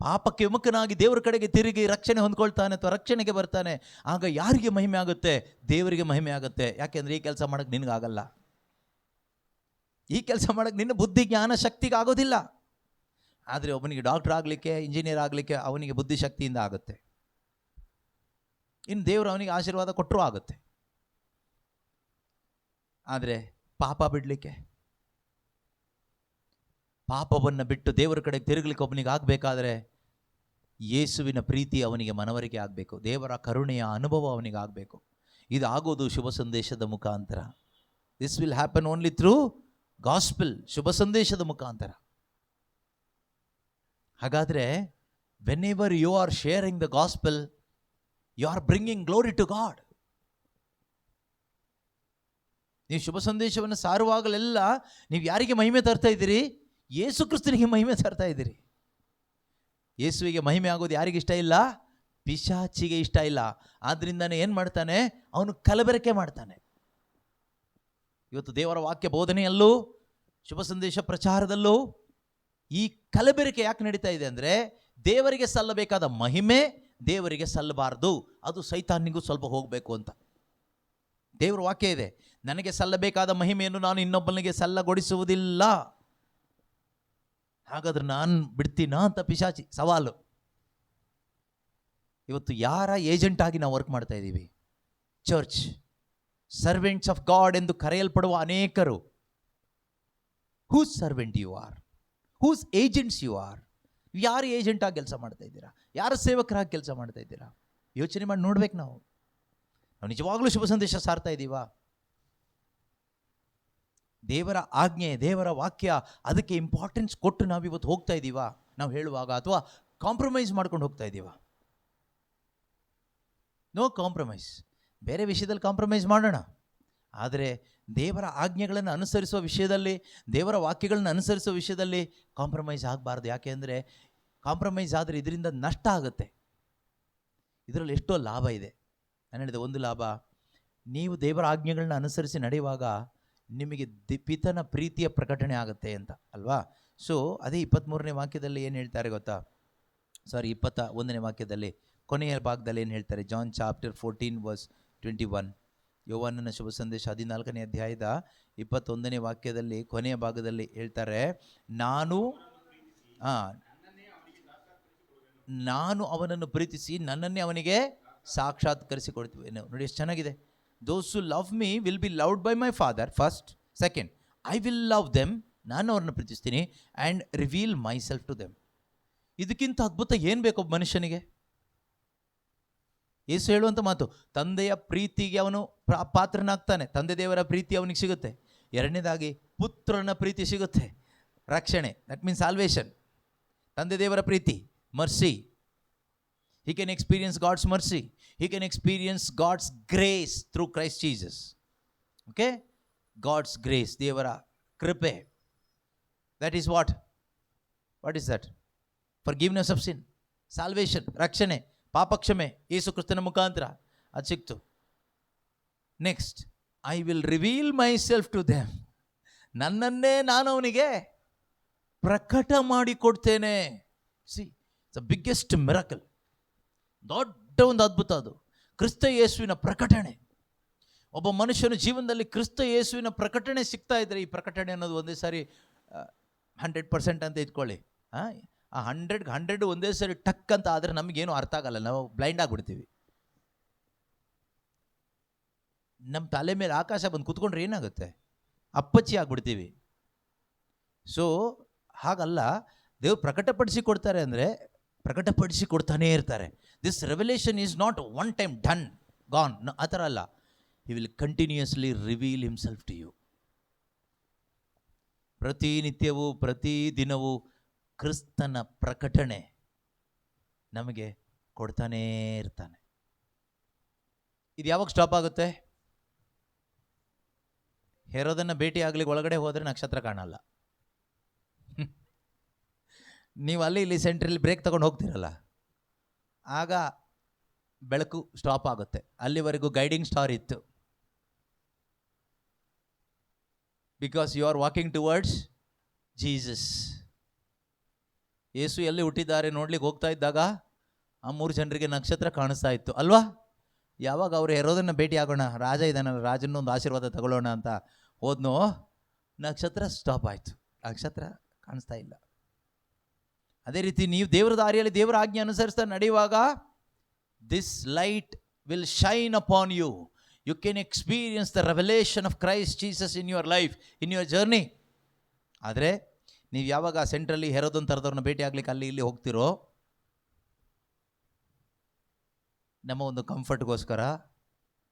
ಪಾಪಕ್ಕೆ ವಿಮುಖನಾಗಿ ದೇವರ ಕಡೆಗೆ ತಿರುಗಿ ರಕ್ಷಣೆ ಹೊಂದ್ಕೊಳ್ತಾನೆ ಅಥವಾ ರಕ್ಷಣೆಗೆ ಬರ್ತಾನೆ. ಆಗ ಯಾರಿಗೆ ಮಹಿಮೆ ಆಗುತ್ತೆ? ದೇವರಿಗೆ ಮಹಿಮೆ ಆಗುತ್ತೆ. ಯಾಕೆಂದರೆ ಈ ಕೆಲಸ ಮಾಡೋಕ್ಕೆ ನಿನಗಾಗಲ್ಲ. ಈ ಕೆಲಸ ಮಾಡೋಕ್ಕೆ ನಿನ್ನ ಬುದ್ಧಿ ಜ್ಞಾನ ಶಕ್ತಿಗೆ ಆಗೋದಿಲ್ಲ. ಆದರೆ ಒಬ್ಬನಿಗೆ ಡಾಕ್ಟರ್ ಆಗಲಿಕ್ಕೆ, ಇಂಜಿನಿಯರ್ ಆಗಲಿಕ್ಕೆ ಅವನಿಗೆ ಬುದ್ಧಿಶಕ್ತಿಯಿಂದ ಆಗುತ್ತೆ. ಇನ್ನು ದೇವರು ಅವನಿಗೆ ಆಶೀರ್ವಾದ ಕೊಟ್ಟರೂ ಆಗುತ್ತೆ. ಆದರೆ ಪಾಪ ಬಿಡಲಿಕ್ಕೆ, ಪಾಪವನ್ನು ಬಿಟ್ಟು ದೇವರ ಕಡೆಗೆ ತಿರುಗಲಿಕ್ಕೆ ಒಬ್ಬನಿಗೆ ಆಗಬೇಕಾದ್ರೆ ಯೇಸುವಿನ ಪ್ರೀತಿ ಅವನಿಗೆ ಮನವರಿಕೆ ಆಗಬೇಕು, ದೇವರ ಕರುಣೆಯ ಅನುಭವ ಅವನಿಗೆ ಆಗಬೇಕು. ಇದಾಗೋದು ಶುಭ ಸಂದೇಶದ ಮುಖಾಂತರ. This will happen only through gospel, ಶುಭ ಸಂದೇಶದ ಮುಖಾಂತರ. ಹಾಗಾದರೆ whenever you are sharing the gospel, you are bringing glory to God. ನೀವು ಶುಭ ಸಂದೇಶವನ್ನು ಸಾರುವಾಗಲೆಲ್ಲ ನೀವು ಯಾರಿಗೆ ಮಹಿಮೆ ತರ್ತಾ ಇದ್ದೀರಿ? ಯೇಸು ಕ್ರಿಸ್ತನಿಗೆ ಮಹಿಮೆ ತರ್ತಾ ಇದ್ದೀರಿ. ಯೇಸುವಿಗೆ ಮಹಿಮೆ ಆಗೋದು ಯಾರಿಗೆ ಇಷ್ಟ ಇಲ್ಲ? ಪಿಶಾಚಿಗೆ ಇಷ್ಟ ಇಲ್ಲ. ಆದ್ದರಿಂದನೇ ಏನು ಮಾಡ್ತಾನೆ? ಅವನು ಕಲಬೆರಕೆ ಮಾಡ್ತಾನೆ. ಇವತ್ತು ದೇವರ ವಾಕ್ಯ ಬೋಧನೆಯಲ್ಲೂ ಶುಭ ಸಂದೇಶ ಪ್ರಚಾರದಲ್ಲೂ ಈ ಕಲಬೆರಕೆ ಯಾಕೆ ನಡೀತಾ ಇದೆ ಅಂದರೆ, ದೇವರಿಗೆ ಸಲ್ಲಬೇಕಾದ ಮಹಿಮೆ ದೇವರಿಗೆ ಸಲ್ಲಬಾರ್ದು, ಅದು ಸೈತಾನಿಗೂ ಸ್ವಲ್ಪ ಹೋಗಬೇಕು ಅಂತ. ದೇವರ ವಾಕ್ಯ ಇದೆ, ನನಗೆ ಸಲ್ಲಬೇಕಾದ ಮಹಿಮೆಯನ್ನು ನಾನು ಇನ್ನೊಬ್ಬನಿಗೆ ಸಲ್ಲಗೊಡಿಸುವುದಿಲ್ಲ. ಹಾಗಾದ್ರೆ ನಾನು ಬಿಡ್ತೀನಾ ಅಂತ ಪಿಶಾಚಿ ಸವಾಲು. ಇವತ್ತು ಯಾರ ಏಜೆಂಟ್ ಆಗಿ ನಾವು ವರ್ಕ್ ಮಾಡ್ತಾ ಇದ್ದೀವಿ? ಚರ್ಚ್ ಸರ್ವೆಂಟ್ಸ್ ಆಫ್ ಗಾಡ್ ಎಂದು ಕರೆಯಲ್ಪಡುವ ಅನೇಕರು. Whose servant you are? Whose agents you are? ಯಾರು ಏಜೆಂಟ್ ಆಗಿ ಕೆಲಸ ಮಾಡ್ತಾ ಇದ್ದೀರಾ? ಯಾರು ಸೇವಕರಾಗಿ ಕೆಲಸ ಮಾಡ್ತಾ ಇದ್ದೀರಾ? ಯೋಚನೆ ಮಾಡಿ ನೋಡ್ಬೇಕು. ನಾವು ನಿಜವಾಗ್ಲೂ ಶುಭ ಸಂದೇಶ ಸಾರ್ತಾ ಇದ್ದೀವಾ? ದೇವರ ಆಜ್ಞೆ, ದೇವರ ವಾಕ್ಯ, ಅದಕ್ಕೆ ಇಂಪಾರ್ಟೆನ್ಸ್ ಕೊಟ್ಟು ನಾವಿವತ್ತು ಹೋಗ್ತಾ ಇದ್ದೀವಾ ನಾವು ಹೇಳುವಾಗ? ಅಥವಾ ಕಾಂಪ್ರಮೈಸ್ ಮಾಡ್ಕೊಂಡು ಹೋಗ್ತಾ ಇದ್ದೀವಾ? No compromise. ಬೇರೆ ವಿಷಯದಲ್ಲಿ ಕಾಂಪ್ರಮೈಸ್ ಮಾಡೋಣ, ಆದರೆ ದೇವರ ಆಜ್ಞೆಗಳನ್ನು ಅನುಸರಿಸುವ ವಿಷಯದಲ್ಲಿ, ದೇವರ ವಾಕ್ಯಗಳನ್ನು ಅನುಸರಿಸುವ ವಿಷಯದಲ್ಲಿ ಕಾಂಪ್ರಮೈಸ್ ಆಗಬಾರ್ದು. ಯಾಕೆ ಅಂದರೆ ಕಾಂಪ್ರಮೈಸ್ ಆದರೆ ಇದರಿಂದ ನಷ್ಟ ಆಗುತ್ತೆ. ಇದರಲ್ಲಿ ಎಷ್ಟೋ ಲಾಭ ಇದೆ. ನಾನು ಹೇಳಿದೆ, ಒಂದು ಲಾಭ, ನೀವು ದೇವರ ಆಜ್ಞೆಗಳನ್ನ ಅನುಸರಿಸಿ ನಡೆಯುವಾಗ ನಿಮಗೆ ಪಿತನ ಪ್ರೀತಿಯ ಪ್ರಕಟಣೆ ಆಗುತ್ತೆ ಅಂತ ಅಲ್ವಾ? ಸೊ ಅದೇ 23ನೇ ವಾಕ್ಯದಲ್ಲಿ ಏನು ಹೇಳ್ತಾರೆ ಗೊತ್ತಾ? 21ನೇ ವಾಕ್ಯದಲ್ಲಿ ಕೊನೆಯ ಭಾಗದಲ್ಲಿ ಏನು ಹೇಳ್ತಾರೆ? John chapter 14:21. ಯೋಹಾನನ ಶುಭ ಸಂದೇಶ 14ನೇ ಅಧ್ಯಾಯದ 21ನೇ ವಾಕ್ಯದಲ್ಲಿ ಕೊನೆಯ ಭಾಗದಲ್ಲಿ ಹೇಳ್ತಾರೆ, ನಾನು ನಾನು ಅವನನ್ನು ಪ್ರೀತಿಸಿ ನನ್ನನ್ನೇ ಅವನಿಗೆ ಸಾಕ್ಷಾತ್ಕರಿಸಿಕೊಡ್ತೀವಿ. ನೋಡಿ ಎಷ್ಟು ಚೆನ್ನಾಗಿದೆ. Those who love me will be loved by my father first. Second, I will love them, ನಾನು ಅವ್ರನ್ನ ಪ್ರೀತಿಸ್ತೀನಿ, and reveal myself to them. ಇದಕ್ಕಿಂತ ಅದ್ಭುತ ಏನು ಬೇಕು ಒಬ್ಬ ಮನುಷ್ಯನಿಗೆ? ಯೇಸು ಹೇಳುವಂಥ ಮಾತು, ತಂದೆಯ ಪ್ರೀತಿಗೆ ಅವನು ಪಾತ್ರನಾಗ್ತಾನೆ, ತಂದೆ ದೇವರ ಪ್ರೀತಿ ಅವನಿಗೆ ಸಿಗುತ್ತೆ. ಎರಡನೇದಾಗಿ ಪುತ್ರನ ಪ್ರೀತಿ ಸಿಗುತ್ತೆ, ರಕ್ಷಣೆ, ದಟ್ ಮೀನ್ಸ್ ಸಾಲ್ವೇಷನ್. ತಂದೆ ದೇವರ ಪ್ರೀತಿ, mercy. He can experience God's mercy. He can experience God's grace through Christ Jesus. Okay? God's grace, ದೇವರ ಕೃಪೆ. That is what? What is that? Forgiveness of sin, salvation, ರಕ್ಷಣೆ, ಪಾಪಕ್ಷಮೆ ಯೇಸು ಕ್ರಿಸ್ತನ ಮುಖಾಂತರ ಅದು ಸಿಕ್ತು. Next, I will reveal myself to them, ನನ್ನನ್ನೇ ನಾನು ಅವನಿಗೆ ಪ್ರಕಟ ಮಾಡಿಕೊಡ್ತೇನೆ. See, it's the biggest miracle. ದೊಡ್ಡ ಒಂದು ಅದ್ಭುತ ಅದು, ಕ್ರಿಸ್ತ ಯೇಸುವಿನ ಪ್ರಕಟಣೆ. ಒಬ್ಬ ಮನುಷ್ಯನ ಜೀವನದಲ್ಲಿ ಕ್ರಿಸ್ತ ಯೇಸುವಿನ ಪ್ರಕಟಣೆ ಸಿಗ್ತಾ ಇದ್ರೆ, ಈ ಪ್ರಕಟಣೆ ಅನ್ನೋದು ಒಂದೇ ಸಾರಿ 100% ಅಂತ ಇಟ್ಕೊಳ್ಳಿ. ಆ 100 ಒಂದೇ ಸಾರಿ ಟಕ್ ಅಂತ ಆದರೆ ನಮಗೇನು ಅರ್ಥ ಆಗಲ್ಲ, ನಾವು ಬ್ಲೈಂಡ್ ಆಗಿಬಿಡ್ತೀವಿ. ನಮ್ಮ ತಲೆ ಮೇಲೆ ಆಕಾಶ ಬಂದು ಕೂತ್ಕೊಂಡ್ರೆ ಏನಾಗುತ್ತೆ? ಅಪ್ಪಚ್ಚಿ ಆಗ್ಬಿಡ್ತೀವಿ. ಸೊ ಹಾಗಲ್ಲ, ದೇವ್ರು ಪ್ರಕಟಪಡಿಸಿ ಕೊಡ್ತಾರೆ ಅಂದರೆ ಪ್ರಕಟಪಡಿಸಿ ಕೊಡ್ತಾನೇ ಇರ್ತಾರೆ. This revolution is not one time done gone, ಆ ಥರ ಅಲ್ಲ. He will continuously reveal himself to you. ಪ್ರತಿನಿತ್ಯವೂ ಪ್ರತಿದಿನವೂ ಕ್ರಿಸ್ತನ ಪ್ರಕಟಣೆ ನಮಗೆ ಕೊಡ್ತಾನೇ ಇರ್ತಾನೆ. ಇದು ಯಾವಾಗ ಸ್ಟಾಪ್ ಆಗುತ್ತೆ? ಹೆರೋದನ್ನು ಭೇಟಿ ಆಗ್ಲಿಕ್ಕೆ ಒಳಗಡೆ ಹೋದರೆ ನಕ್ಷತ್ರ ಕಾಣಲ್ಲ. ನೀವು ಅಲ್ಲಿ ಇಲ್ಲಿ ಸೆಂಟ್ರಲ್ಲಿ ಬ್ರೇಕ್ ತಗೊಂಡು ಹೋಗ್ತೀರಲ್ಲ, ಆಗ ಬೆಳಕು ಸ್ಟಾಪ್ ಆಗುತ್ತೆ. ಅಲ್ಲಿವರೆಗೂ ಗೈಡಿಂಗ್ ಸ್ಟಾರ್ ಇತ್ತು. Because you are walking towards Jesus. ಯೇಸು ಎಲ್ಲಿ ಹುಟ್ಟಿದ್ದಾರೆ ನೋಡ್ಲಿಕ್ಕೆ ಹೋಗ್ತಾ ಇದ್ದಾಗ ಆ 3 ಜನರಿಗೆ ನಕ್ಷತ್ರ ಕಾಣಿಸ್ತಾ ಇತ್ತು ಅಲ್ವಾ? ಯಾವಾಗ ಅವರು ಹೆರೋದನ್ನು ಭೇಟಿ ಆಗೋಣ, ರಾಜ ಇದ್ದಾನಲ್ಲ, ರಾಜನೊಂದು ಆಶೀರ್ವಾದ ತಗೊಳ್ಳೋಣ ಅಂತ ಹೋದ್ನೋ, ನಕ್ಷತ್ರ ಸ್ಟಾಪ್ ಆಯಿತು, ನಕ್ಷತ್ರ ಕಾಣಿಸ್ತಾ ಇಲ್ಲ. ಅದೇ ರೀತಿ ನೀವು ದೇವರ ದಾರಿಯಲ್ಲಿ ದೇವರ ಆಜ್ಞೆ ಅನುಸರಿಸ್ತಾ ನಡೆಯುವಾಗ this light will shine upon you. You can experience the revelation of Christ Jesus in your life, in your journey. ಆದರೆ ನೀವು ಯಾವಾಗ ಸೆಂಟ್ರಲ್ಲಿ ಹೆರೋದನ್ ಥರದವ್ರನ್ನ ಭೇಟಿ ಆಗ್ಲಿಕ್ಕೆ ಅಲ್ಲಿ ಇಲ್ಲಿ ಹೋಗ್ತಿರೋ, ನಮ್ಮ ಒಂದು ಕಂಫರ್ಟ್ಗೋಸ್ಕರ,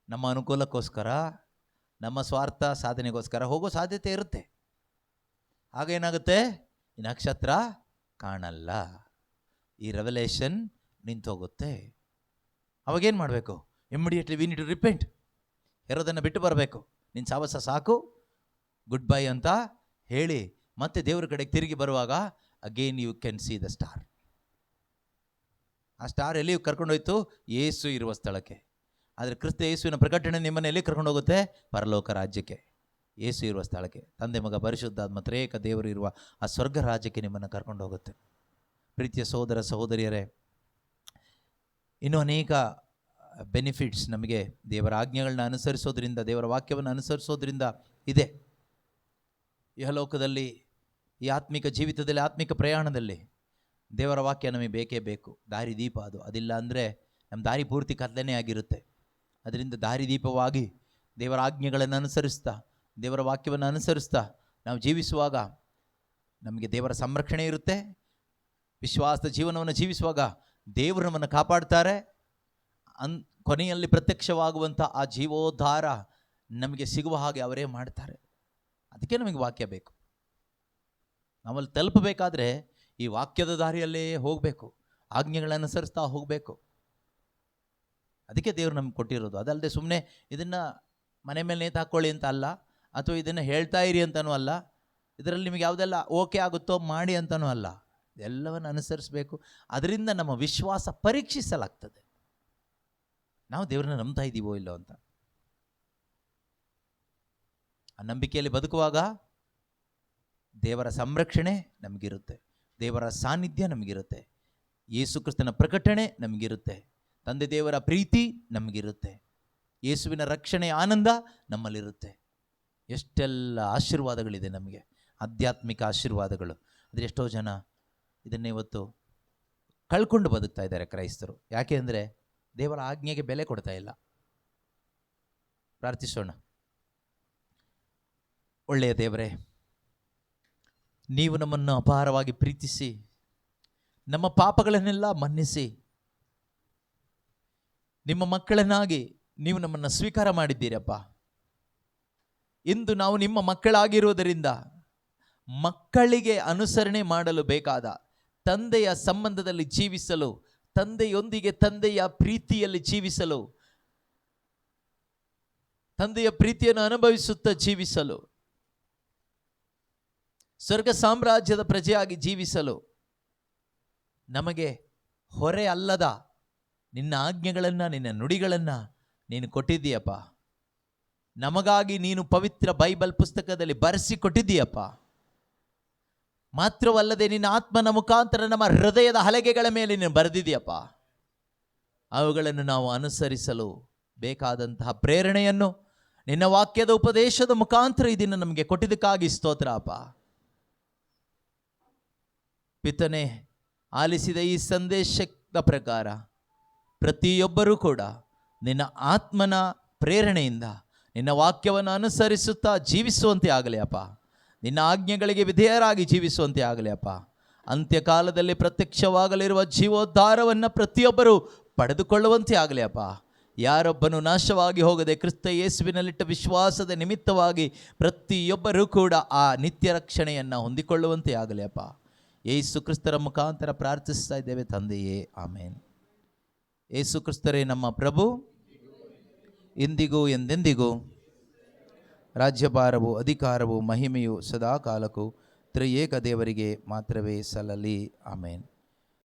ನಮ್ಮ ಅನುಕೂಲಕ್ಕೋಸ್ಕರ, ನಮ್ಮ ಸ್ವಾರ್ಥ ಸಾಧನೆಗೋಸ್ಕರ ಹೋಗೋ ಸಾಧ್ಯತೆ ಇರುತ್ತೆ. ಆಗೇನಾಗುತ್ತೆ? ಈ ನಕ್ಷತ್ರ ಕಾಣಲ್ಲ, ಈ ರೆವಲೇಷನ್ ನಿಂತೋಗುತ್ತೆ. ಅವಾಗೇನು ಮಾಡಬೇಕು? Immediately we need to repent. ಹೆರೋದನ್ನು ಬಿಟ್ಟು ಬರಬೇಕು. ನಿನ್ನ ಸಾವಸ ಸಾಕು, ಗುಡ್ ಬೈ ಅಂತ ಹೇಳಿ ಮತ್ತೆ ದೇವ್ರ ಕಡೆಗೆ ತಿರುಗಿ ಬರುವಾಗ again you can see the star. ಆ ಸ್ಟಾರ್ ಎಲ್ಲಿ ಕರ್ಕೊಂಡೋಯ್ತು? ಯೇಸು ಇರುವ ಸ್ಥಳಕ್ಕೆ. ಆದರೆ ಕ್ರಿಸ್ತ ಯೇಸುವಿನ ಪ್ರಕಟಣೆ ನಿಮ್ಮನ್ನು ಎಲ್ಲಿ ಕರ್ಕೊಂಡು ಹೋಗುತ್ತೆ? ಪರಲೋಕ ರಾಜ್ಯಕ್ಕೆ, ಯೇಸು ಇರುವ ಸ್ಥಳಕ್ಕೆ, ತಂದೆ ಮಗ ಪರಿಶುದ್ಧಾತ್ಮ ತ್ರೇಕ ದೇವರು ಇರುವ ಆ ಸ್ವರ್ಗ ರಾಜ್ಯಕ್ಕೆ ನಿಮ್ಮನ್ನು ಕರ್ಕೊಂಡು ಹೋಗುತ್ತೆ. ಪ್ರೀತಿಯ ಸಹೋದರ ಸಹೋದರಿಯರೇ, ಇನ್ನೂ ಅನೇಕ ಬೆನಿಫಿಟ್ಸ್ ನಮಗೆ ದೇವರ ಆಜ್ಞೆಗಳನ್ನ ಅನುಸರಿಸೋದ್ರಿಂದ, ದೇವರ ವಾಕ್ಯವನ್ನು ಅನುಸರಿಸೋದ್ರಿಂದ ಇದೆ. ಇಹಲೋಕದಲ್ಲಿ, ಈ ಆತ್ಮಿಕ ಜೀವಿತದಲ್ಲಿ, ಆತ್ಮಿಕ ಪ್ರಯಾಣದಲ್ಲಿ ದೇವರ ವಾಕ್ಯ ನಮಗೆ ಬೇಕೇ ಬೇಕು. ದಾರಿದೀಪ ಅದು. ಅದಿಲ್ಲ ಅಂದರೆ ನಮ್ಮ ದಾರಿ ಪೂರ್ತಿ ಕತ್ತಲೆನೇ ಆಗಿರುತ್ತೆ. ಅದರಿಂದ ದಾರಿದೀಪವಾಗಿ ದೇವರ ಆಜ್ಞೆಗಳನ್ನು ಅನುಸರಿಸ್ತಾ, ದೇವರ ವಾಕ್ಯವನ್ನು ಅನುಸರಿಸ್ತಾ ನಾವು ಜೀವಿಸುವಾಗ ನಮಗೆ ದೇವರ ಸಂರಕ್ಷಣೆ ಇರುತ್ತೆ. ವಿಶ್ವಾಸದ ಜೀವನವನ್ನು ಜೀವಿಸುವಾಗ ದೇವರು ನಮ್ಮನ್ನು ಕಾಪಾಡ್ತಾರೆ. ಕೊನೆಯಲ್ಲಿ ಪ್ರತ್ಯಕ್ಷವಾಗುವಂಥ ಆ ಜೀವೋದ್ಧಾರ ನಮಗೆ ಸಿಗುವ ಹಾಗೆ ಅವರೇ ಮಾಡ್ತಾರೆ. ಅದಕ್ಕೆ ನಮಗೆ ವಾಕ್ಯ ಬೇಕು. ನಾವಲ್ಲಿ ತಲುಪಬೇಕಾದ್ರೆ ಈ ವಾಕ್ಯದ ದಾರಿಯಲ್ಲೇ ಹೋಗಬೇಕು, ಆಜ್ಞೆಗಳನ್ನು ಅನುಸರಿಸ್ತಾ ಹೋಗಬೇಕು. ಅದಕ್ಕೆ ದೇವರು ನಮ್ಗೆ ಕೊಟ್ಟಿರೋದು. ಅದಲ್ಲದೆ ಸುಮ್ಮನೆ ಇದನ್ನು ಮನೆ ಮೇಲೆ ನೇತು ಹಾಕ್ಕೊಳ್ಳಿ ಅಂತ ಅಲ್ಲ, ಅಥವಾ ಇದನ್ನು ಹೇಳ್ತಾ ಇರಿ ಅಂತನೂ ಅಲ್ಲ, ಇದರಲ್ಲಿ ನಿಮಗೆ ಯಾವುದೆಲ್ಲ ಓಕೆ ಆಗುತ್ತೋ ಮಾಡಿ ಅಂತನೂ ಅಲ್ಲ. ಎಲ್ಲವನ್ನು ಅನುಸರಿಸಬೇಕು. ಅದರಿಂದ ನಮ್ಮ ವಿಶ್ವಾಸ ಪರೀಕ್ಷಿಸಲಾಗ್ತದೆ, ನಾವು ದೇವರನ್ನ ನಂಬ್ತಾ ಇದ್ದೀವೋ ಇಲ್ಲೋ ಅಂತ. ಆ ನಂಬಿಕೆಯಲ್ಲಿ ಬದುಕುವಾಗ ದೇವರ ಸಂರಕ್ಷಣೆ ನಮಗಿರುತ್ತೆ, ದೇವರ ಸಾನ್ನಿಧ್ಯ ನಮಗಿರುತ್ತೆ, ಯೇಸು ಕ್ರಿಸ್ತನ ಪ್ರಕಟಣೆ ನಮಗಿರುತ್ತೆ, ತಂದೆ ದೇವರ ಪ್ರೀತಿ ನಮಗಿರುತ್ತೆ, ಯೇಸುವಿನ ರಕ್ಷಣೆಯ ಆನಂದ ನಮ್ಮಲ್ಲಿರುತ್ತೆ. ಎಷ್ಟೆಲ್ಲ ಆಶೀರ್ವಾದಗಳಿದೆ ನಮಗೆ, ಆಧ್ಯಾತ್ಮಿಕ ಆಶೀರ್ವಾದಗಳು. ಆದರೆ ಎಷ್ಟೋ ಜನ ಇದನ್ನೇ ಇವತ್ತು ಕಳ್ಕೊಂಡು ಬದುಕ್ತಾ ಇದ್ದಾರೆ ಕ್ರೈಸ್ತರು. ಯಾಕೆ ಅಂದರೆ ದೇವರ ಆಜ್ಞೆಗೆ ಬೆಲೆ ಕೊಡ್ತಾ ಇಲ್ಲ. ಪ್ರಾರ್ಥಿಸೋಣ. ಒಳ್ಳೆಯ ದೇವರೇ, ನೀವು ನಮ್ಮನ್ನು ಅಪಾರವಾಗಿ ಪ್ರೀತಿಸಿ ನಮ್ಮ ಪಾಪಗಳನ್ನೆಲ್ಲ ಮನ್ನಿಸಿ ನಿಮ್ಮ ಮಕ್ಕಳನ್ನಾಗಿ ನೀವು ನಮ್ಮನ್ನು ಸ್ವೀಕಾರ ಮಾಡಿದ್ದೀರಪ್ಪ. ಇಂದು ನಾವು ನಿಮ್ಮ ಮಕ್ಕಳಾಗಿರುವುದರಿಂದ ಮಕ್ಕಳಿಗೆ ಅನುಸರಣೆ ಮಾಡಲು ಬೇಕಾದ ತಂದೆಯ ಸಂಬಂಧದಲ್ಲಿ ಜೀವಿಸಲು, ತಂದೆಯೊಂದಿಗೆ ತಂದೆಯ ಪ್ರೀತಿಯಲ್ಲಿ ಜೀವಿಸಲು, ತಂದೆಯ ಪ್ರೀತಿಯನ್ನು ಅನುಭವಿಸುತ್ತಾ ಜೀವಿಸಲು, ಸ್ವರ್ಗ ಸಾಮ್ರಾಜ್ಯದ ಪ್ರಜೆಯಾಗಿ ಜೀವಿಸಲು ನಮಗೆ ಹೊರೆ ಅಲ್ಲದ ನಿನ್ನ ಆಜ್ಞೆಗಳನ್ನು, ನಿನ್ನ ನುಡಿಗಳನ್ನು ನೀನು ಕೊಟ್ಟಿದ್ದೀಯಪ್ಪ. ನಮಗಾಗಿ ನೀನು ಪವಿತ್ರ ಬೈಬಲ್ ಪುಸ್ತಕದಲ್ಲಿ ಬರೆಸಿಕೊಟ್ಟಿದ್ದೀಯಪ್ಪ. ಮಾತ್ರವಲ್ಲದೆ ನಿನ್ನ ಆತ್ಮನ ಮುಖಾಂತರ ನಮ್ಮ ಹೃದಯದ ಹಲಗೆಗಳ ಮೇಲೆ ನೀನು ಬರೆದಿದೆಯಪ್ಪ. ಅವುಗಳನ್ನು ನಾವು ಅನುಸರಿಸಲು ಬೇಕಾದಂತಹ ಪ್ರೇರಣೆಯನ್ನು ನಿನ್ನ ವಾಕ್ಯದ ಉಪದೇಶದ ಮುಖಾಂತರ ಇದನ್ನು ನಮಗೆ ಕೊಟ್ಟಿದ್ದಕ್ಕಾಗಿ ಸ್ತೋತ್ರ ಅಪ್ಪ. ಪಿತನೇ, ಆಲಿಸಿದ ಈ ಸಂದೇಶದ ಪ್ರಕಾರ ಪ್ರತಿಯೊಬ್ಬರೂ ಕೂಡ ನಿನ್ನ ಆತ್ಮನ ಪ್ರೇರಣೆಯಿಂದ ನಿನ್ನ ವಾಕ್ಯವನ್ನು ಅನುಸರಿಸುತ್ತಾ ಜೀವಿಸುವಂತೆ ಆಗಲಿ ಅಪ್ಪ. ನಿನ್ನ ಆಜ್ಞೆಗಳಿಗೆ ವಿಧೇಯರಾಗಿ ಜೀವಿಸುವಂತೆ ಆಗಲಿ ಅಪ್ಪ. ಅಂತ್ಯಕಾಲದಲ್ಲಿ ಪ್ರತ್ಯಕ್ಷವಾಗಲಿರುವ ಜೀವೋದ್ಧಾರವನ್ನು ಪ್ರತಿಯೊಬ್ಬರೂ ಪಡೆದುಕೊಳ್ಳುವಂತೆ ಆಗಲಿ ಅಪ್ಪ. ಯಾರೊಬ್ಬನು ನಾಶವಾಗಿ ಹೋಗದೆ ಕ್ರಿಸ್ತ ಯೇಸುವಿನಲ್ಲಿಟ್ಟ ವಿಶ್ವಾಸದ ನಿಮಿತ್ತವಾಗಿ ಪ್ರತಿಯೊಬ್ಬರೂ ಕೂಡ ಆ ನಿತ್ಯ ರಕ್ಷಣೆಯನ್ನು ಹೊಂದಿಕೊಳ್ಳುವಂತೆ ಆಗಲಿ ಅಪ್ಪ. ಯೇಸು ಕ್ರಿಸ್ತರ ಮುಖಾಂತರ ಪ್ರಾರ್ಥಿಸ್ತಾ ಇದ್ದೇವೆ ತಂದೆಯೇ, ಆಮೇನ್. ಯೇಸು ಕ್ರಿಸ್ತರೇ ನಮ್ಮ ಪ್ರಭು, ಇಂದಿಗೂ ಎಂದೆಂದಿಗೂ ರಾಜ್ಯಭಾರವು, ಅಧಿಕಾರವು, ಮಹಿಮೆಯು ಸದಾ ಕಾಲಕ್ಕೂ ತ್ರಿಯೇಕ ದೇವರಿಗೆ ಮಾತ್ರವೇ ಸಲ್ಲಲಿ. ಆಮೇನ್.